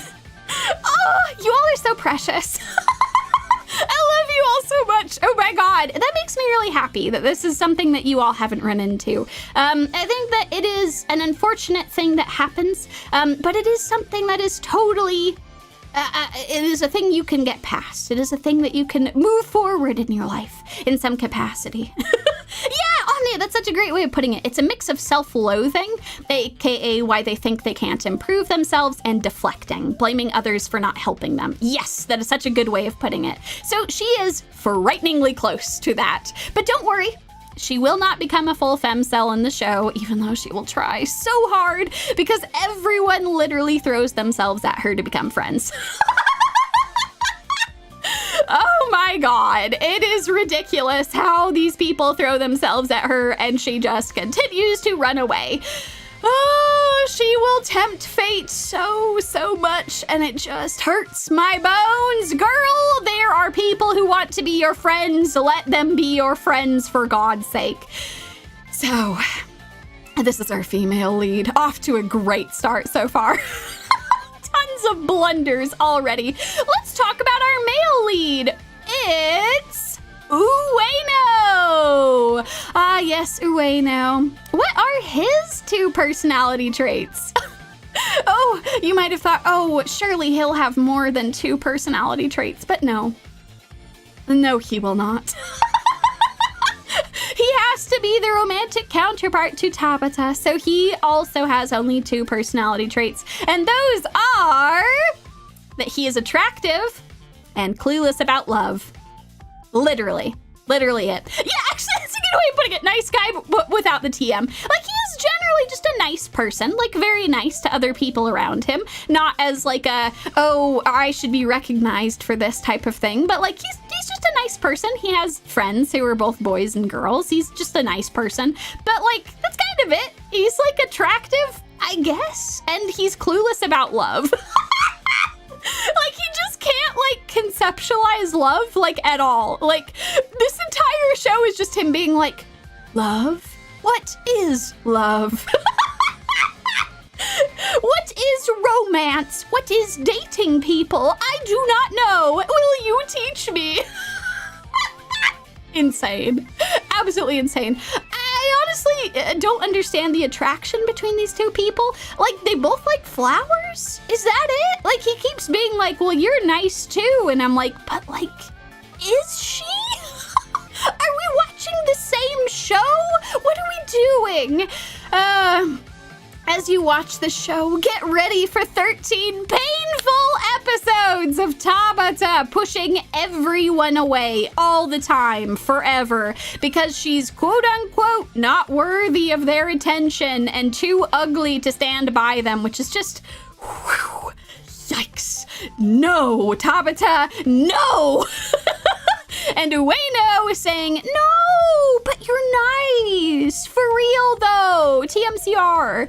S1: Oh, you all are so precious. I love you all all so much. Oh my God. That makes me really happy that this is something that you all haven't run into. I think that it is an unfortunate thing that happens, but it is something that is totally, it is a thing you can get past. It is a thing that you can move forward in your life in some capacity. Yeah, Omnia, that's such a great way of putting it. It's a mix of self-loathing, aka why they think they can't improve themselves, and deflecting, blaming others for not helping them. Yes, that is such a good way of putting it. So she is frighteningly close to that. But don't worry, she will not become a full femcel in the show, even though she will try so hard, because everyone literally throws themselves at her to become friends. Oh my God, it is ridiculous how these people throw themselves at her and she just continues to run away. Oh, she will tempt fate so much and it just hurts my bones. Girl, there are people who want to be your friends. Let them be your friends for God's sake. So, this is our female lead. Off to a great start so far. Tons of blunders already. Let's talk about our male lead. It's Ueno. Ah, yes, Ueno. What are his 2 personality traits? Oh, you might have thought, oh, surely he'll have more than 2 personality traits, but no. No, he will not. He has to be the romantic counterpart to Tabata, so he also has only 2 personality traits, and those are that he is attractive and clueless about love. Literally it. Yeah, actually, that's a good way of putting it. Nice guy, but without the TM. Like, he is generally just a nice person, like very nice to other people around him, not as like a, oh, I should be recognized for this type of thing, but like he's just a nice person. He has friends who are both boys and girls. He's just a nice person, but like, that's kind of it. He's like attractive, I guess, and he's clueless about love. Like, he just can't, like, conceptualize love, like, at all. Like, this entire show is just him being like, love? What is love? What is romance? What is dating people? I do not know. Will you teach me? Insane. Absolutely insane. I honestly don't understand the attraction between these 2 people. Like, they both like flowers? Is that it? Like, he keeps being like, well, you're nice too. And I'm like, but like, is she? Are we watching the same show? What are we doing? As you watch the show, get ready for 13 painful episodes of Tabata pushing everyone away all the time, forever, because she's quote-unquote not worthy of their attention and too ugly to stand by them, which is just, whew, yikes. No, Tabata, no! And Ueno is saying, no, but you're nice. For real, though. TMCR.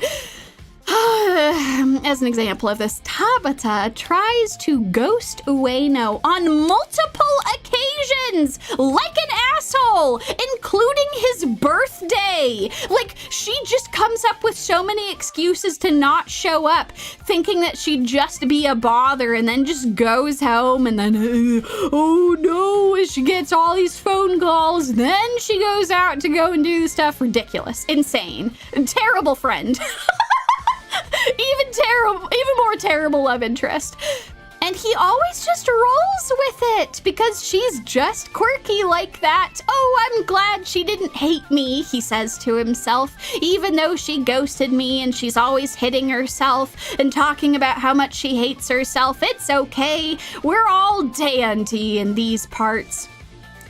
S1: As an example of this, Tabata tries to ghost Ueno on multiple occasions, like an asshole, including his birthday. Like, she just comes up with so many excuses to not show up, thinking that she'd just be a bother, and then just goes home, and then, oh no, she gets all these phone calls, then she goes out to go and do the stuff. Ridiculous. Insane. Terrible friend. Even more terrible love interest. And he always just rolls with it because she's just quirky like that. Oh, I'm glad she didn't hate me, he says to himself, even though she ghosted me and she's always hitting herself and talking about how much she hates herself. It's okay. We're all dandy in these parts.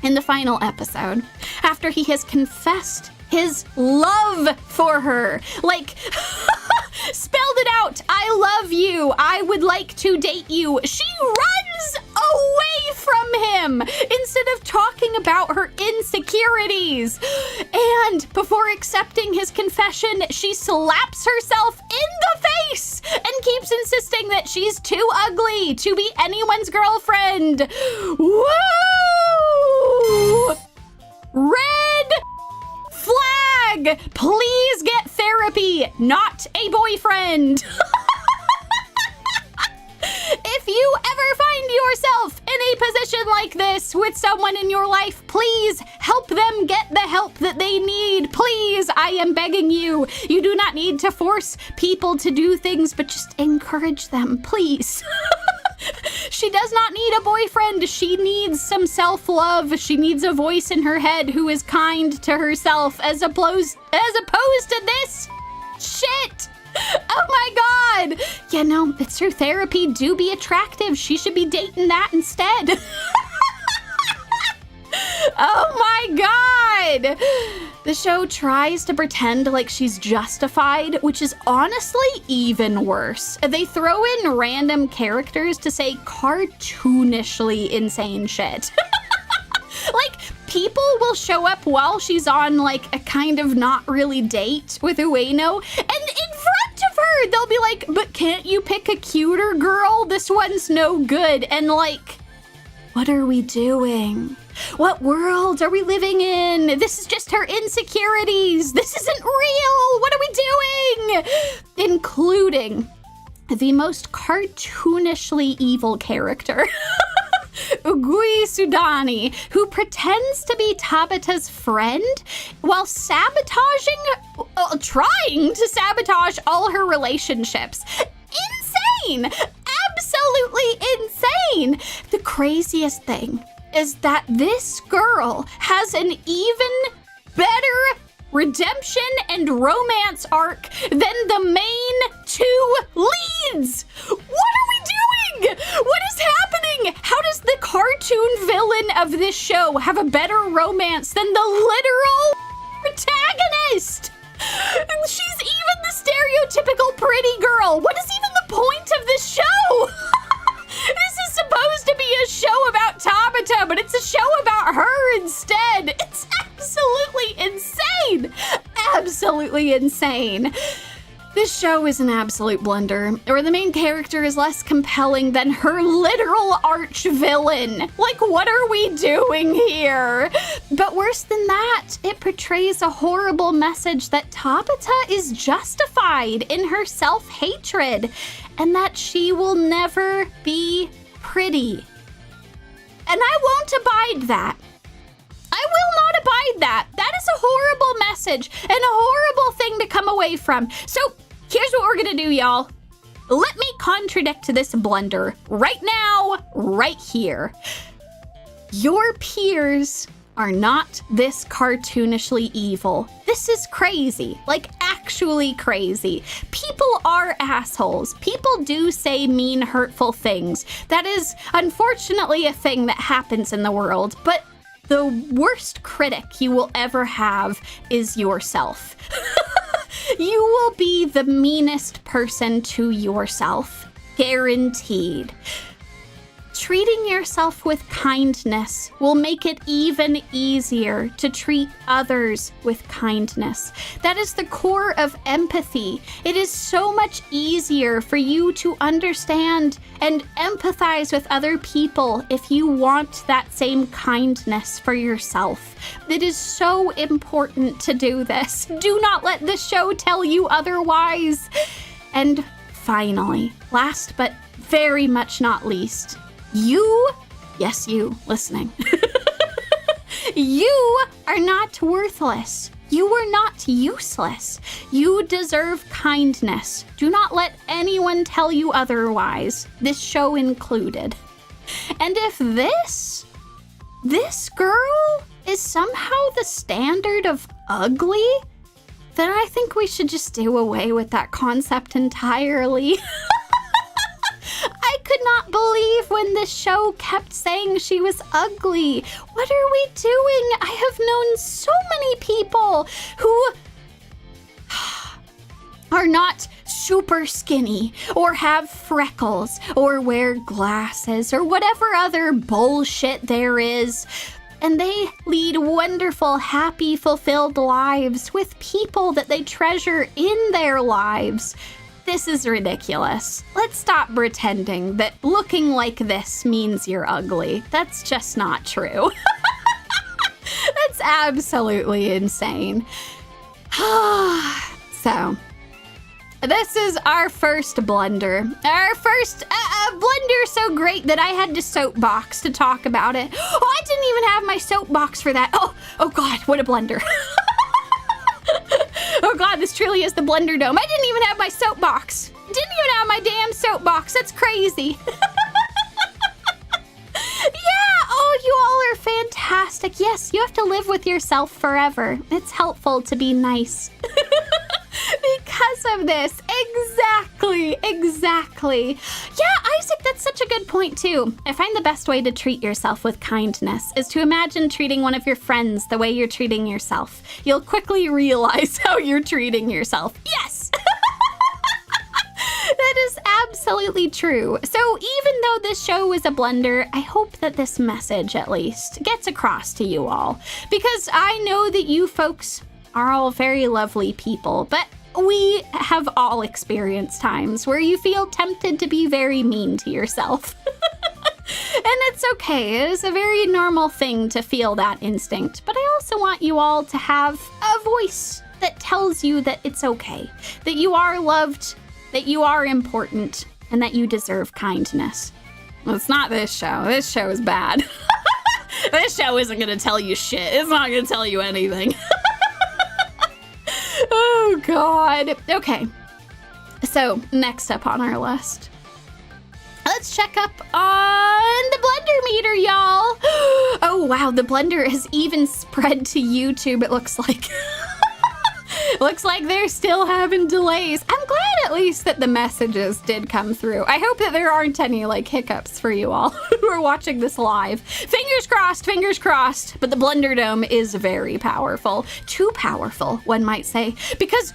S1: In the final episode, after he has confessed his love for her, like, spelled it out, I love you, I would like to date you, she runs away from him instead of talking about her insecurities. And before accepting his confession, she slaps herself in the face and keeps insisting that she's too ugly to be anyone's girlfriend. Woo! Red flag! Please get therapy, not a boyfriend. If you ever find yourself in a any position like this with someone in your life, please help them get the help that they need. Please, I am begging you. You do not need to force people to do things, but just encourage them, please. She does not need a boyfriend. She needs some self-love. She needs a voice in her head who is kind to herself as opposed to this shit. Oh my god. You know, it's her therapy. Do be attractive. She should be dating that instead. Oh my god! The show tries to pretend like she's justified, which is honestly even worse. They throw in random characters to say cartoonishly insane shit. Like, people will show up while she's on, like, a kind of not really date with Ueno, and in front of her, they'll be like, but can't you pick a cuter girl? This one's no good. And like, what are we doing? What world are we living in? This is just her insecurities. This isn't real. What are we doing? Including the most cartoonishly evil character, Ugui Sudani, who pretends to be Tabata's friend while trying to sabotage all her relationships. Insane! Absolutely insane! The craziest thing is that this girl has an even better redemption and romance arc than the main two leads. What are we doing? What is happening? How does the cartoon villain of this show have a better romance than the literal protagonist? She's even the stereotypical pretty girl. What is even the point of this show? This is supposed to be a show about Tabata, but it's a show about her instead. It's absolutely insane. Absolutely insane. This show is an absolute blunder, where the main character is less compelling than her literal arch villain. Like, what are we doing here? But worse than that, it portrays a horrible message that Tabata is justified in her self-hatred, and that she will never be pretty. And I won't abide that. I will not abide that. That is a horrible message and a horrible thing to come away from. So here's what we're gonna do, y'all. Let me contradict this blunder right now, right here. Your peers are not this cartoonishly evil. This is crazy, like actually crazy. People are assholes. People do say mean, hurtful things. That is unfortunately a thing that happens in the world, but the worst critic you will ever have is yourself. You will be the meanest person to yourself, guaranteed. Treating yourself with kindness will make it even easier to treat others with kindness. That is the core of empathy. It is so much easier for you to understand and empathize with other people if you want that same kindness for yourself. It is so important to do this. Do not let this show tell you otherwise. And finally, last but very much not least, you, yes, you listening, you are not worthless. You are not useless. You deserve kindness. Do not let anyone tell you otherwise, this show included. And if this girl is somehow the standard of ugly, then I think we should just do away with that concept entirely. I could not believe when this show kept saying she was ugly. What are we doing? I have known so many people who are not super skinny or have freckles or wear glasses or whatever other bullshit there is. And they lead wonderful, happy, fulfilled lives with people that they treasure in their lives. This is ridiculous. Let's stop pretending that looking like this means you're ugly. That's just not true. That's absolutely insane. So, This is our first blunder. Our first blunder so great that I had to soapbox to talk about it. Oh, I didn't even have my soapbox for that. Oh God, what a blunder. Oh God, this truly is the Blunderdome. I didn't even have my soapbox. Didn't even have my damn soapbox. That's crazy. Yeah, oh, you all are fantastic. Yes, you have to live with yourself forever. It's helpful to be nice. Because of this. Exactly. Yeah, Isaac, that's such a good point too. I find the best way to treat yourself with kindness is to imagine treating one of your friends the way you're treating yourself. You'll quickly realize how you're treating yourself. Yes! That is absolutely true. So even though this show is a blunder, I hope that this message at least gets across to you all. Because I know that you folks are all very lovely people, but we have all experienced times where you feel tempted to be very mean to yourself. And it's okay. It is a very normal thing to feel that instinct. But I also want you all to have a voice that tells you that it's okay, that you are loved, that you are important, and that you deserve kindness. Well, it's not this show. This show is bad. This show isn't going to tell you shit. It's not going to tell you anything. Oh, God. Okay. So, next up on our list. Let's check up on the blender meter, y'all. Oh, wow. The blender has even spread to YouTube, it looks like. Looks like they're still having delays. I'm glad at least that the messages did come through. I hope that there aren't any hiccups for you all who are watching this live. Fingers crossed, but the Blunderdome is very powerful. Too powerful, one might say, because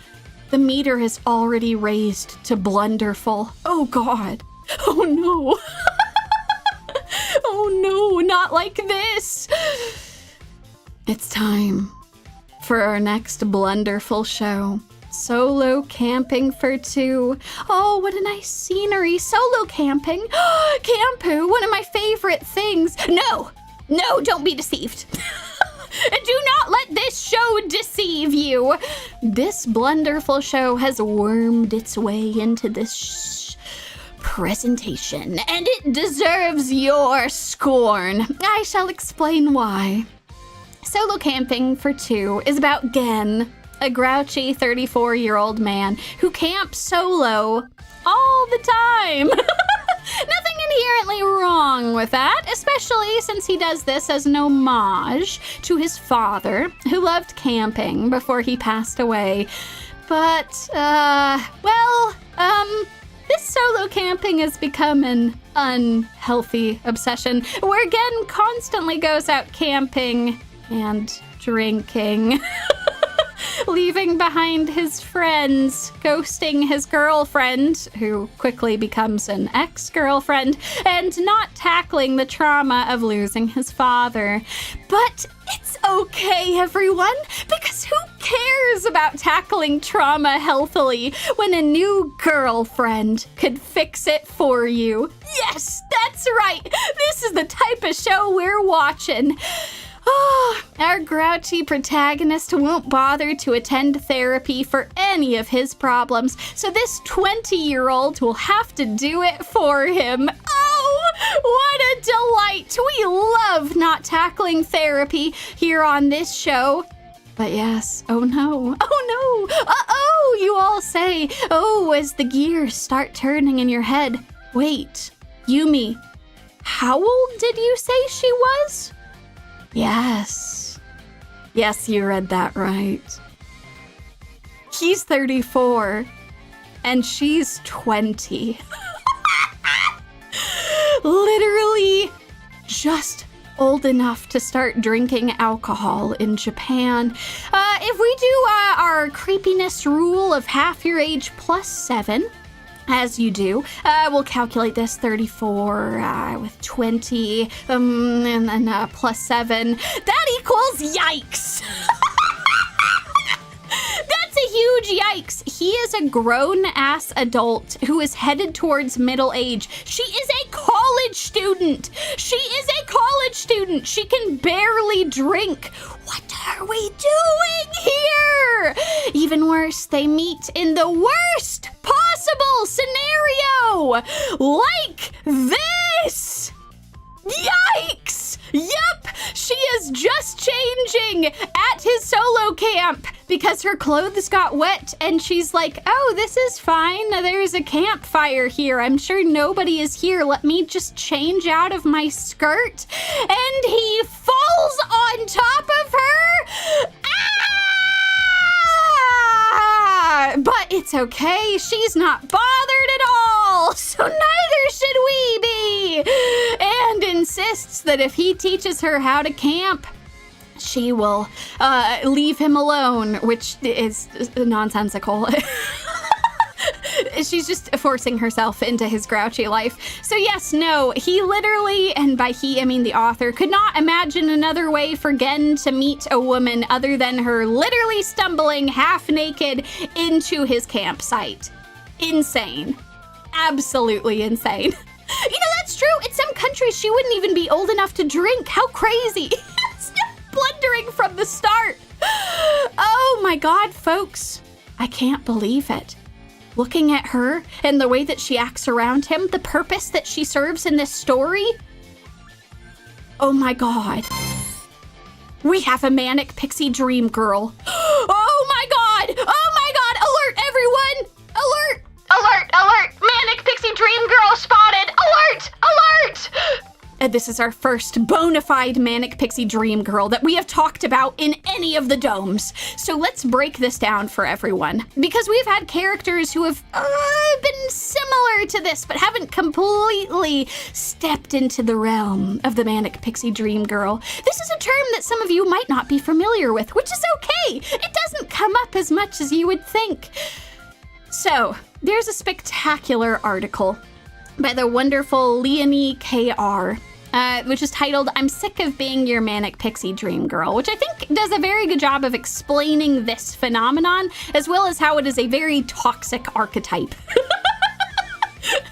S1: the meter is already raised to blunderful. Oh God. Oh no. Oh no, not like this. It's time for our next blunderful show. Solo camping for two. Oh, what a nice scenery. Solo camping. Campu, one of my favorite things. No, don't be deceived. Do not let this show deceive you. This blunderful show has wormed its way into this presentation, and it deserves your scorn. I shall explain why. Solo camping for two is about Gen, a grouchy 34-year-old man who camps solo all the time. Nothing inherently wrong with that, especially since he does this as an homage to his father, who loved camping before he passed away. But, this solo camping has become an unhealthy obsession where Gen constantly goes out camping and drinking, leaving behind his friends, ghosting his girlfriend, who quickly becomes an ex-girlfriend, and not tackling the trauma of losing his father. But it's okay, everyone, because who cares about tackling trauma healthily when a new girlfriend could fix it for you? Yes, that's right. This is the type of show we're watching. Oh, our grouchy protagonist won't bother to attend therapy for any of his problems, so this 20-year-old will have to do it for him. Oh, what a delight! We love not tackling therapy here on this show. But yes, oh no, uh-oh, you all say, oh, as the gears start turning in your head. Wait, Yumi, how old did you say she was? Yes, you read that right. He's 34, and she's 20. Literally just old enough to start drinking alcohol in Japan. If we do our creepiness rule of half your age plus 7, as you do, we'll calculate this 34 with 20, and then plus 7. That equals yikes! That's a huge yikes. He is a grown-ass adult who is headed towards middle age. She is a college student. She can barely drink. What are we doing here? Even worse, they meet in the worst possible scenario like this. Yikes! Yep, she is just changing at his solo camp because her clothes got wet and she's like, oh, this is fine. There's a campfire here. I'm sure nobody is here. Let me just change out of my skirt. And he falls on top of her. Ah! But it's okay. She's not bothered at all. So neither should we be. And insists that if he teaches her how to camp, she will leave him alone, which is nonsensical. She's just forcing herself into his grouchy life. So yes, no, he literally, and by he I mean the author, could not imagine another way for Gen to meet a woman other than her literally stumbling half naked into his campsite. Insane. Absolutely insane. You know, that's true. In some countries, she wouldn't even be old enough to drink. How crazy. Blundering from the start. Oh my God, folks. I can't believe it. Looking at her and the way that she acts around him, the purpose that she serves in this story. Oh my God. We have a manic pixie dream girl. Oh my God. Oh my God. Alert, everyone. Alert. Alert, alert. Manic pixie dream girl spotted. Alert, alert. And this is our first bona fide manic pixie dream girl that we have talked about in any of the domes. So let's break this down for everyone. Because we've had characters who have been similar to this, but haven't completely stepped into the realm of the manic pixie dream girl. This is a term that some of you might not be familiar with, which is okay. It doesn't come up as much as you would think. So there's a spectacular article by the wonderful Leonie K.R., which is titled, I'm Sick of Being Your Manic Pixie Dream Girl, which I think does a very good job of explaining this phenomenon, as well as how it is a very toxic archetype. Yes,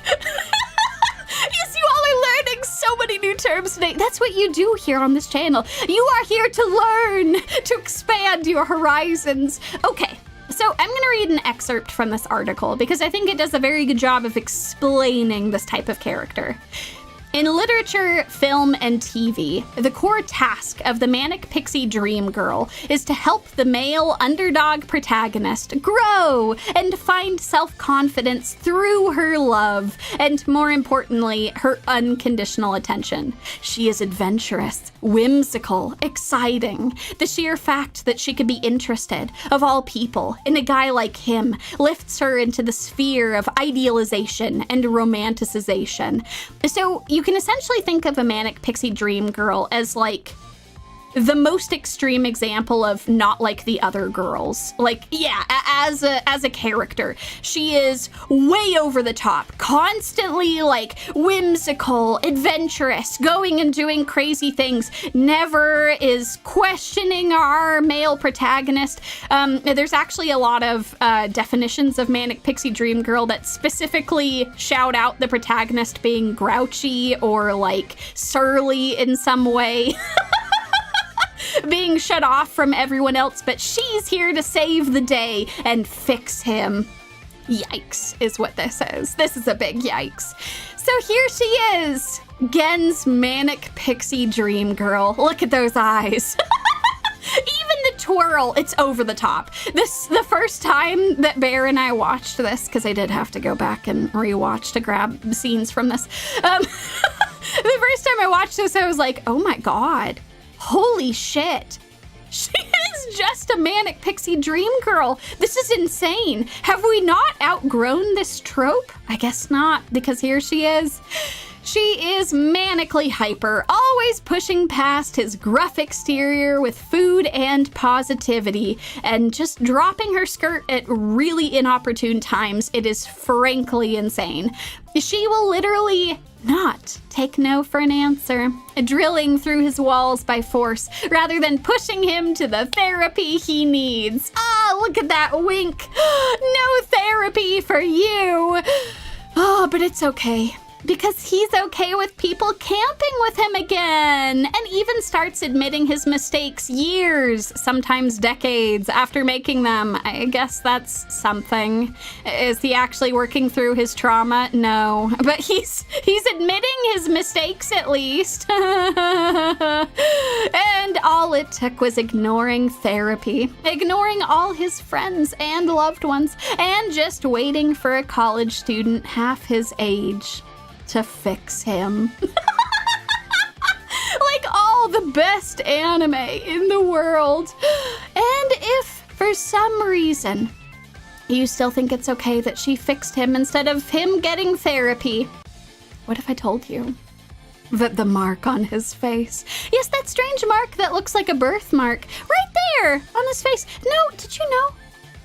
S1: you all are learning so many new terms today. That's what you do here on this channel. You are here to learn, to expand your horizons. Okay. So I'm going to read an excerpt from this article because I think it does a very good job of explaining this type of character. In literature, film, and TV, the core task of the manic pixie dream girl is to help the male underdog protagonist grow and find self-confidence through her love, and more importantly, her unconditional attention. She is adventurous, whimsical, exciting. The sheer fact that she could be interested, of all people, in a guy like him lifts her into the sphere of idealization and romanticization. So you can essentially think of a manic pixie dream girl as like the most extreme example of not like the other girls. Like, yeah, as a character, she is way over the top, constantly like whimsical, adventurous, going and doing crazy things, never is questioning our male protagonist. There's actually a lot of definitions of manic pixie dream girl that specifically shout out the protagonist being grouchy or like surly in some way. Being shut off from everyone else, but she's here to save the day and fix him. Yikes is what this is. This is a big yikes. So here she is, Gen's manic pixie dream girl. Look at those eyes. Even the twirl, it's over the top. The first time that Bear and I watched this, because I did have to go back and rewatch to grab scenes from this. The first time I watched this, I was like, oh my God. Holy shit. She is just a manic pixie dream girl. This is insane. Have we not outgrown this trope? I guess not, because here she is. She is manically hyper, always pushing past his gruff exterior with food and positivity, and just dropping her skirt at really inopportune times. It is frankly insane. She will literally not take no for an answer, drilling through his walls by force rather than pushing him to the therapy he needs. Ah, look at that wink. No therapy for you. Oh, but it's okay. because he's okay with people camping with him again, and even starts admitting his mistakes years, sometimes decades after making them. I guess that's something. Is he actually working through his trauma? No, but he's admitting his mistakes at least. And all it took was ignoring therapy, ignoring all his friends and loved ones, and just waiting for a college student half his age to fix him. Like all the best anime in the world. And if for some reason you still think it's okay that she fixed him instead of him getting therapy, what if I told you that the mark on his face, yes, that strange mark that looks like a birthmark right there on his face, no, did you know?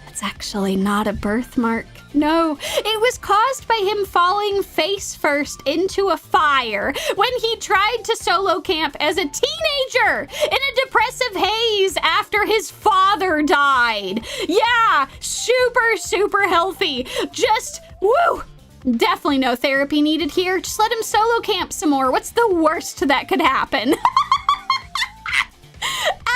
S1: It's actually not a birthmark. No, it was caused by him falling face first into a fire when he tried to solo camp as a teenager in a depressive haze after his father died. Yeah, super healthy. Just, woo! Definitely no therapy needed here. Just let him solo camp some more. What's the worst that could happen?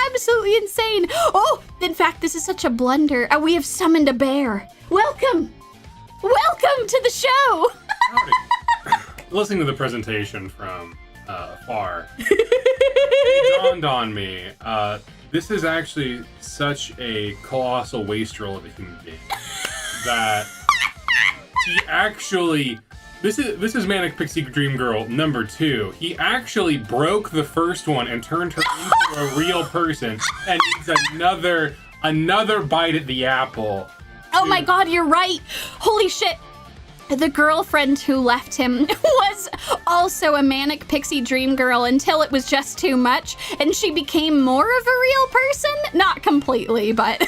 S1: Absolutely insane. Oh, in fact, this is such a blunder. We have summoned a bear. Welcome to the show.
S2: Howdy. Listening to the presentation from afar, it dawned on me, this is actually such a colossal wastrel of a human being that he actually, this is Manic Pixie Dream Girl number 2. He actually broke the first one and turned her into a real person, and needs another bite at the apple.
S1: Oh my god, you're right. Holy shit. The girlfriend who left him was also a Manic Pixie Dream Girl until it was just too much, and she became more of a real person. Not completely, but...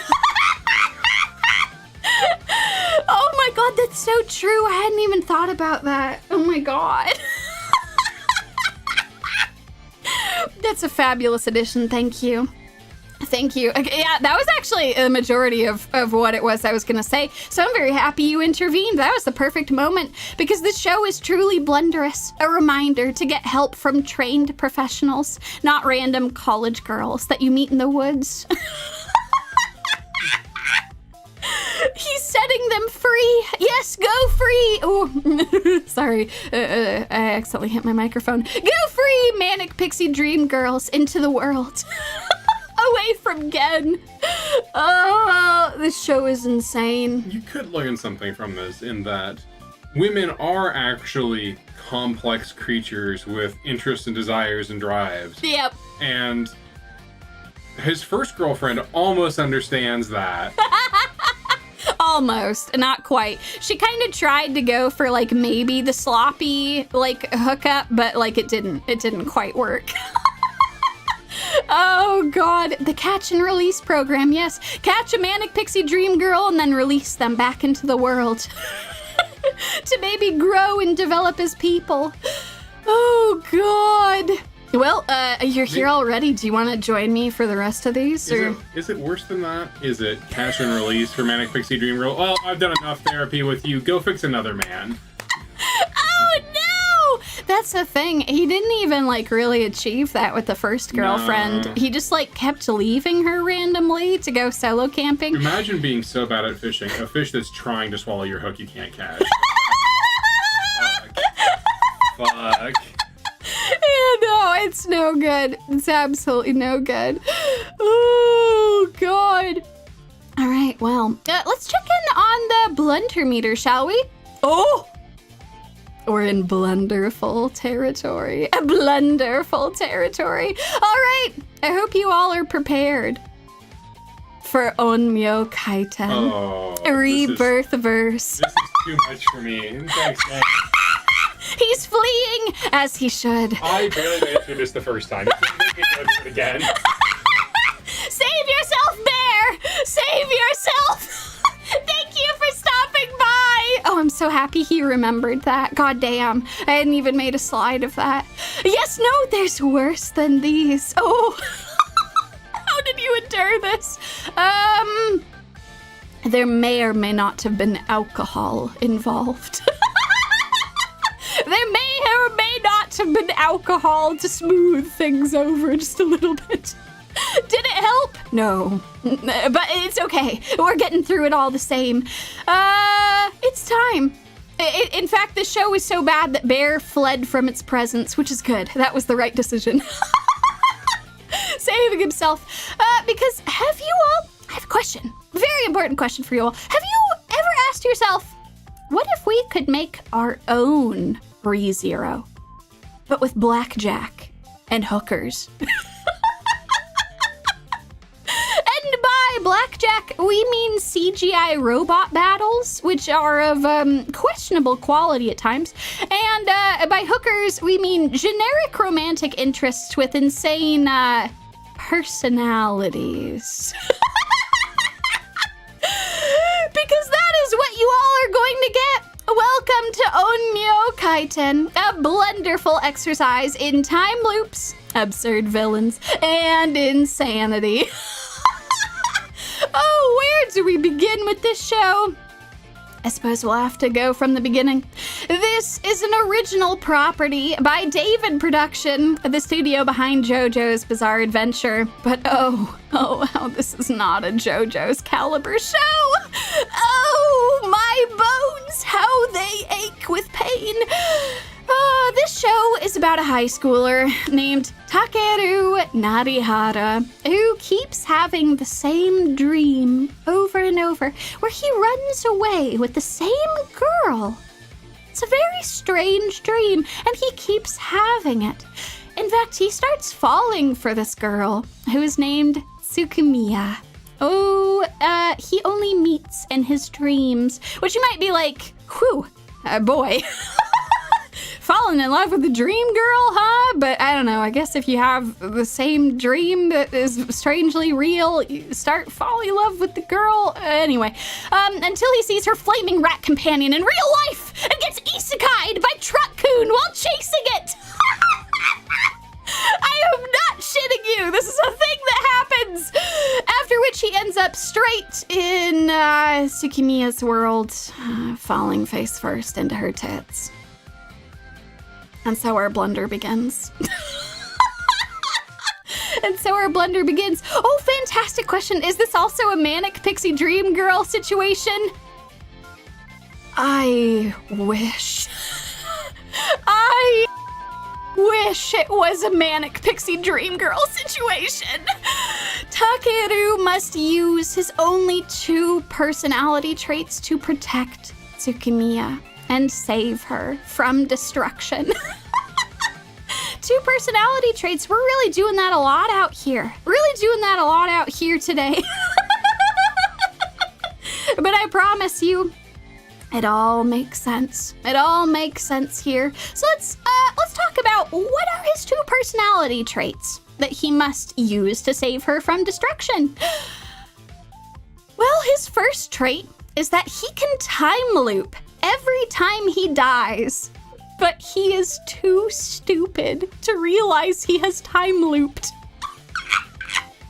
S1: Oh my god, that's so true. I hadn't even thought about that. Oh my god. That's a fabulous addition. Thank you. Thank you. Okay, yeah, that was actually a majority of what it was I was going to say. So I'm very happy you intervened. That was the perfect moment because this show is truly blunderous. A reminder to get help from trained professionals, not random college girls that you meet in the woods. He's setting them free. Yes, go free. Oh, sorry. I accidentally hit my microphone. Go free, Manic Pixie Dream Girls, into the world. Away from Gen. Oh, this show is insane.
S2: You could learn something from this in that women are actually complex creatures with interests and desires and drives.
S1: Yep.
S2: And his first girlfriend almost understands that.
S1: Almost, not quite. She kind of tried to go for like maybe the sloppy like hookup, but like it didn't quite work. Oh god, the catch and release program, yes. Catch a Manic Pixie Dream Girl and then release them back into the world. To maybe grow and develop as people. Oh god. Well, you're here already. Do you want to join me for the rest of these?
S2: Is it worse than that? Is it catch and release for Manic Pixie Dream Girl? Well, I've done enough therapy with you. Go fix another man.
S1: Oh no! That's the thing. He didn't even like really achieve that with the first girlfriend. No. He just like kept leaving her randomly to go solo camping.
S2: Imagine being so bad at fishing. A fish that's trying to swallow your hook you can't catch. Fuck.
S1: Yeah, no, it's no good. It's absolutely no good. Oh, God. All right, well, let's check in on the blunder meter, shall we? Oh! We're in blunderful territory. A blunderful territory. All right, I hope you all are prepared for Onmyo Kaiten.
S2: Oh,
S1: a rebirth verse.
S2: This is too much for me. Thanks, man.
S1: He's fleeing, as he should.
S2: I barely made it through this the first time. You can make me go through it again.
S1: Save yourself, bear! Save yourself! Thank you for stopping by! Oh, I'm so happy he remembered that. God damn, I hadn't even made a slide of that. Yes, no, there's worse than these. Oh, how did you endure this? There may or may not have been alcohol involved. There may vitamin alcohol to smooth things over just a little bit. Did it help? No. But it's okay. We're getting through it all the same. It's time. In fact, the show is so bad that Bear fled from its presence, which is good. That was the right decision. Saving himself. Because I have a question. Very important question for you all. Have you ever asked yourself, what if we could make our own ReZero? But with blackjack and hookers. And by blackjack, we mean CGI robot battles, which are of questionable quality at times. And by hookers, we mean generic romantic interests with insane personalities. Because that is what you all are going to get. Welcome to Onmyo Kaiten, a blunderful exercise in time loops, absurd villains, and insanity. Oh, where do we begin with this show? I suppose we'll have to go from the beginning. This is an original property by David Production, the studio behind JoJo's Bizarre Adventure. But how this is not a JoJo's caliber show. Oh, my bones, how they ache with pain. This show is about a high schooler named Takeru Narihara who keeps having the same dream over and over, where he runs away with the same girl. It's a very strange dream, and he keeps having it. In fact, he starts falling for this girl, who is named Tsukumiya. He only meets in his dreams, which you might be like, whew, boy. Falling in love with the dream girl, huh? But I don't know, I guess if you have the same dream that is strangely real, you start falling in love with the girl. Anyway, until he sees her flaming rat companion in real life and gets isekai'd by Truck-kun while chasing it. I am not shitting you. This is a thing that happens. After which he ends up straight in Tsukumiya's world, falling face first into her tits. And so our blunder begins. Oh, fantastic question. Is this also a manic pixie dream girl situation? I wish it was a manic pixie dream girl situation. Takeru must use his only 2 personality traits to protect Tsukumiya and save her from destruction. 2 personality traits. We're really doing that a lot out here. Today. But I promise you, it all makes sense. Here. So let's talk about what are his 2 personality traits that he must use to save her from destruction. Well, his first trait is that he can time loop every time he dies, but he is too stupid to realize he has time looped.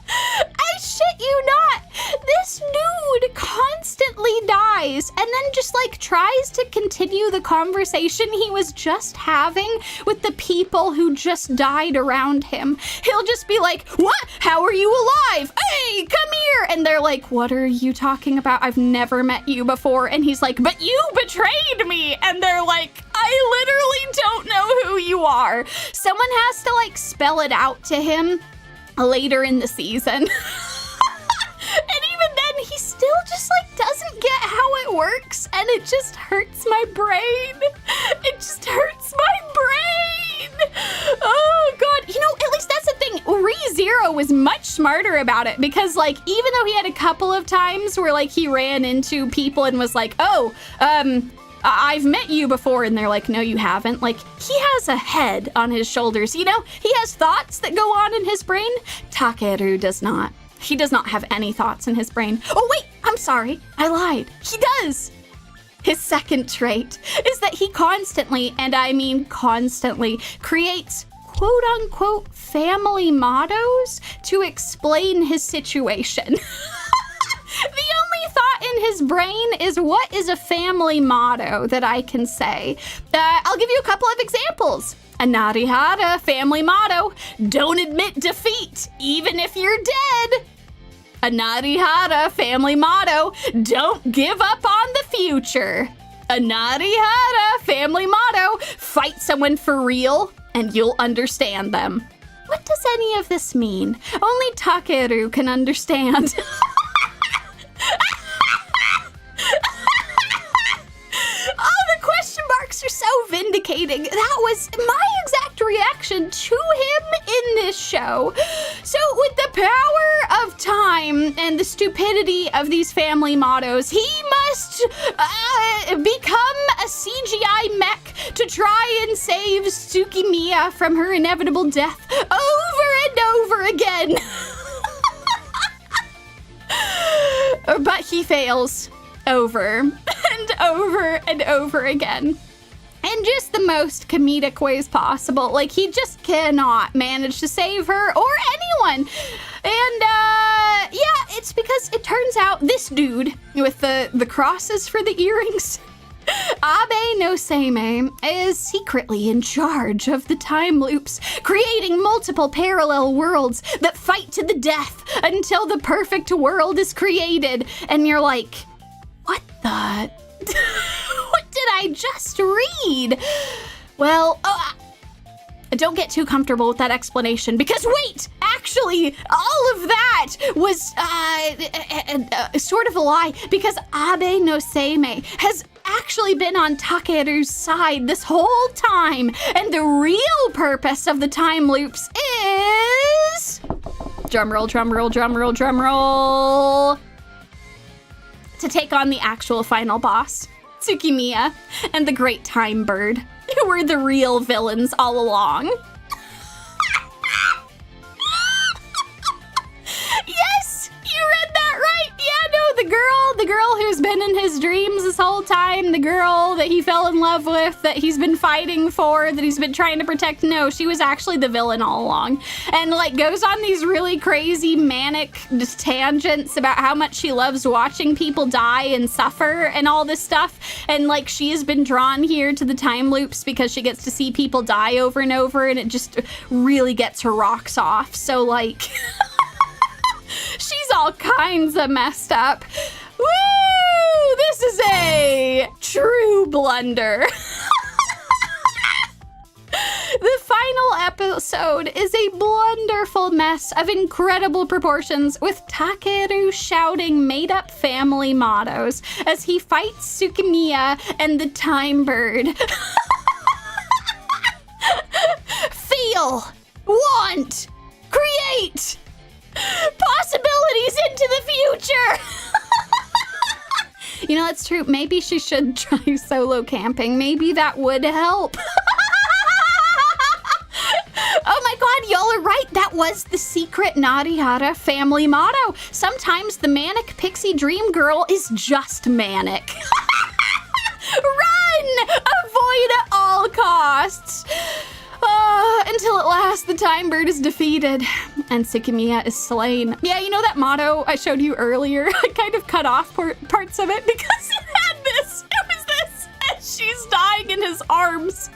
S1: I shit you not. This dude constantly dies and then just tries to continue the conversation he was just having with the people who just died around him. He'll just be like, what? How are you alive? Hey, come here. And they're like, what are you talking about? I've never met you before. And he's like, but you betrayed me. And they're like, I literally don't know who you are. Someone has to spell it out to him later in the season. And even then, he still just doesn't get how it works, and it just hurts my brain. Oh god, at least that's the thing. ReZero was much smarter about it, because even though he had a couple of times where he ran into people and was like, I've met you before, and they're like, no, you haven't. He has a head on his shoulders, he has thoughts that go on in his brain. Takeru does not. He does not have any thoughts in his brain. Oh, wait, I'm sorry. I lied. He does. His second trait is that he constantly, and I mean constantly, creates quote-unquote family mottos to explain his situation. The only thought in his brain is, what is a family motto that I can say? I'll give you a couple of examples. A Narihara family motto, don't admit defeat, even if you're dead. A Narihara family motto, don't give up on the future. A Narihara family motto, fight someone for real and you'll understand them. What does any of this mean? Only Takeru can understand. Oh, the question marks are so vindicating. That was my exact reaction to him in this show. So with the power of time and the stupidity of these family mottos, he must become a CGI mech to try and save Tsukimiya from her inevitable death over and over again. But he fails over and over and over again. In just the most comedic ways possible. Like, he just cannot manage to save her or anyone. And, yeah, it's because it turns out this dude with the crosses for the earrings, Abe no Seimei, is secretly in charge of the time loops, creating multiple parallel worlds that fight to the death until the perfect world is created. And you're like, what the? What did I just read? Well, don't get too comfortable with that explanation, because wait, actually, all of that was sort of a lie, because Abe no Seimei has actually been on Takeru's side this whole time, and the real purpose of the time loops is... drumroll, drumroll, drumroll, drumroll... to take on the actual final boss, Tsukimiya, and the Great Time Bird, who were the real villains all along. Yes, you read that right. Yeah, no, the girl who's been in his dreams this whole time, the girl that he fell in love with, that he's been fighting for, that he's been trying to protect. No, she was actually the villain all along. And like goes on these really crazy manic just tangents about how much she loves watching people die and suffer and all this stuff. And like she has been drawn here to the time loops because she gets to see people die over and over, and it just really gets her rocks off. So like she's all kinds of messed up. Woo! This is a true blunder. The final episode is a blunderful mess of incredible proportions, with Takeru shouting made-up family mottos as he fights Tsukimiya and the Time Bird. Feel, want, create, possibilities into the future. You know, that's true. Maybe she should try solo camping. Maybe that would help. Oh my god, y'all are right. That was the secret Narihara family motto. Sometimes the manic pixie dream girl is just manic. Run! Avoid at all costs. Until at last the Time Bird is defeated and Tsukimiya is slain. Yeah, you know that motto I showed you earlier? I kind of cut off parts of it because it had this. It was this as she's dying in his arms.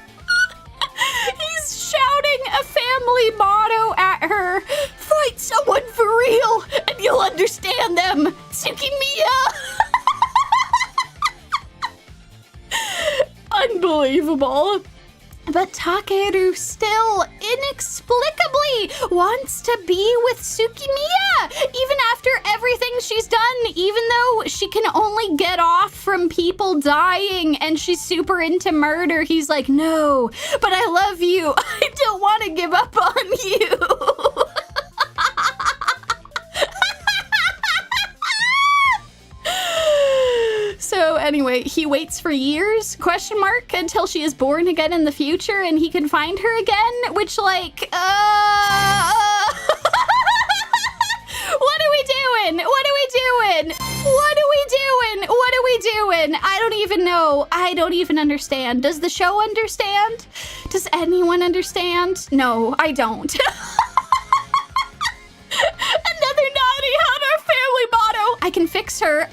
S1: He's shouting a family motto at her. Fight someone for real and you'll understand them, Tsukimiya. Unbelievable. But Takeru still inexplicably wants to be with Tsukimiya, even after everything she's done, even though she can only get off from people dying and she's super into murder. He's like, no, but I love you. I don't want to give up on you. So anyway, he waits for years, question mark, until she is born again in the future and he can find her again, which like, what are we doing? What are we doing? What are we doing? What are we doing? I don't even know. I don't even understand. Does the show understand? Does anyone understand? No, I don't. Another Narihara family motto. I can fix her.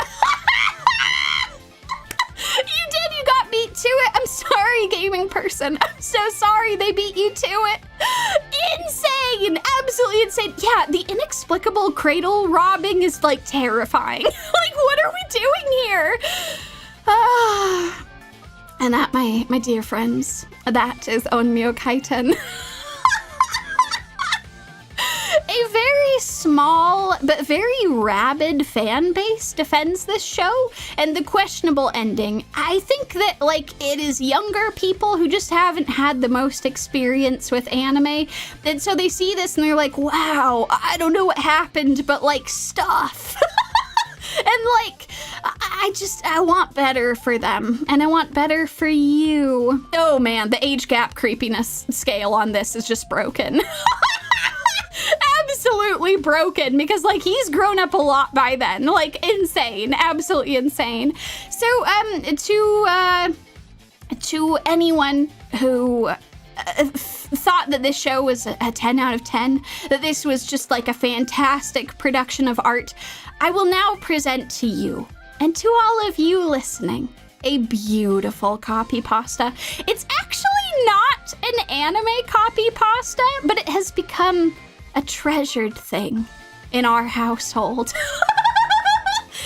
S1: You got me to it. I'm sorry, gaming person. I'm so sorry they beat you to it. Insane. Absolutely insane. Yeah, the inexplicable cradle robbing is like terrifying. Like, what are we doing here? And that, my dear friends, that is Onmyo Kaiten. A very small but very rabid fan base defends this show and the questionable ending. I think that, like, it is younger people who just haven't had the most experience with anime, and so they see this and they're like, wow, I don't know what happened, but, like, stuff. And, like, I want better for them, and I want better for you. Oh man, the age gap creepiness scale on this is just broken. Absolutely broken, because, like, he's grown up a lot by then. Like, insane, absolutely insane. So, to anyone who thought that this show was a 10 out of 10, that this was just like a fantastic production of art, I will now present to you, and to all of you listening, a beautiful copy pasta. It's actually not an anime copy pasta, but it has become a treasured thing in our household.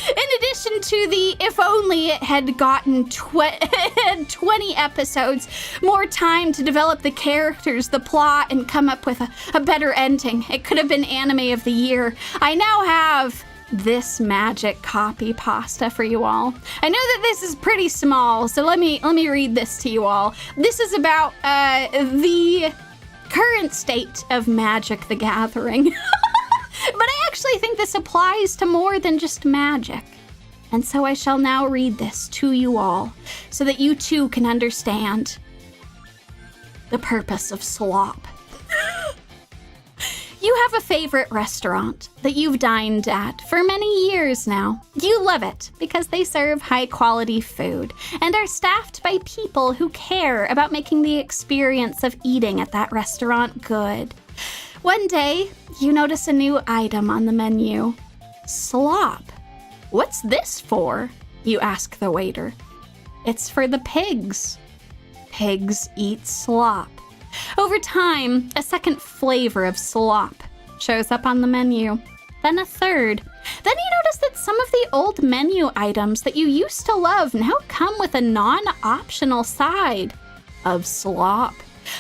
S1: In addition to the, if only it had gotten 20 episodes, more time to develop the characters, the plot, and come up with a better ending. It could have been anime of the year. I now have this magic copy pasta for you all. I know that this is pretty small, so let me read this to you all. This is about the current state of Magic the Gathering. But I actually think this applies to more than just magic. And so I shall now read this to you all, so that you too can understand the purpose of slop. You have a favorite restaurant that you've dined at for many years now. You love it because they serve high-quality food and are staffed by people who care about making the experience of eating at that restaurant good. One day, you notice a new item on the menu. Slop. What's this for? You ask the waiter. It's for the pigs. Pigs eat slop. Over time, a second flavor of slop shows up on the menu, then a third. Then you notice that some of the old menu items that you used to love now come with a non-optional side of slop.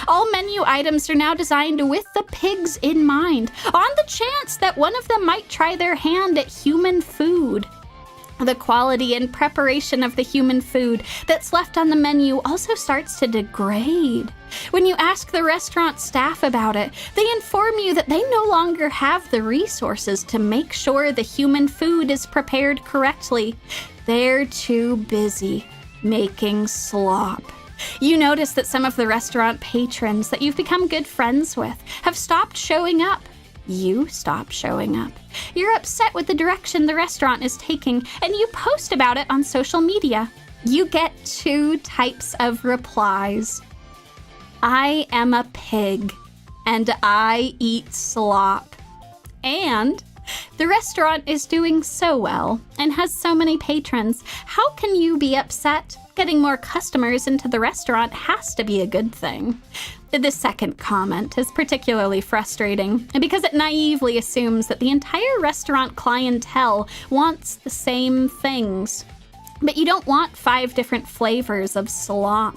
S1: All menu items are now designed with the pigs in mind, on the chance that one of them might try their hand at human food. The quality and preparation of the human food that's left on the menu also starts to degrade. When you ask the restaurant staff about it, they inform you that they no longer have the resources to make sure the human food is prepared correctly. They're too busy making slop. You notice that some of the restaurant patrons that you've become good friends with have stopped showing up. You stop showing up. You're upset with the direction the restaurant is taking, and you post about it on social media. You get 2 types of replies. I am a pig, and I eat slop. And the restaurant is doing so well and has so many patrons. How can you be upset? Getting more customers into the restaurant has to be a good thing. The second comment is particularly frustrating because it naively assumes that the entire restaurant clientele wants the same things. But you don't want 5 different flavors of slop.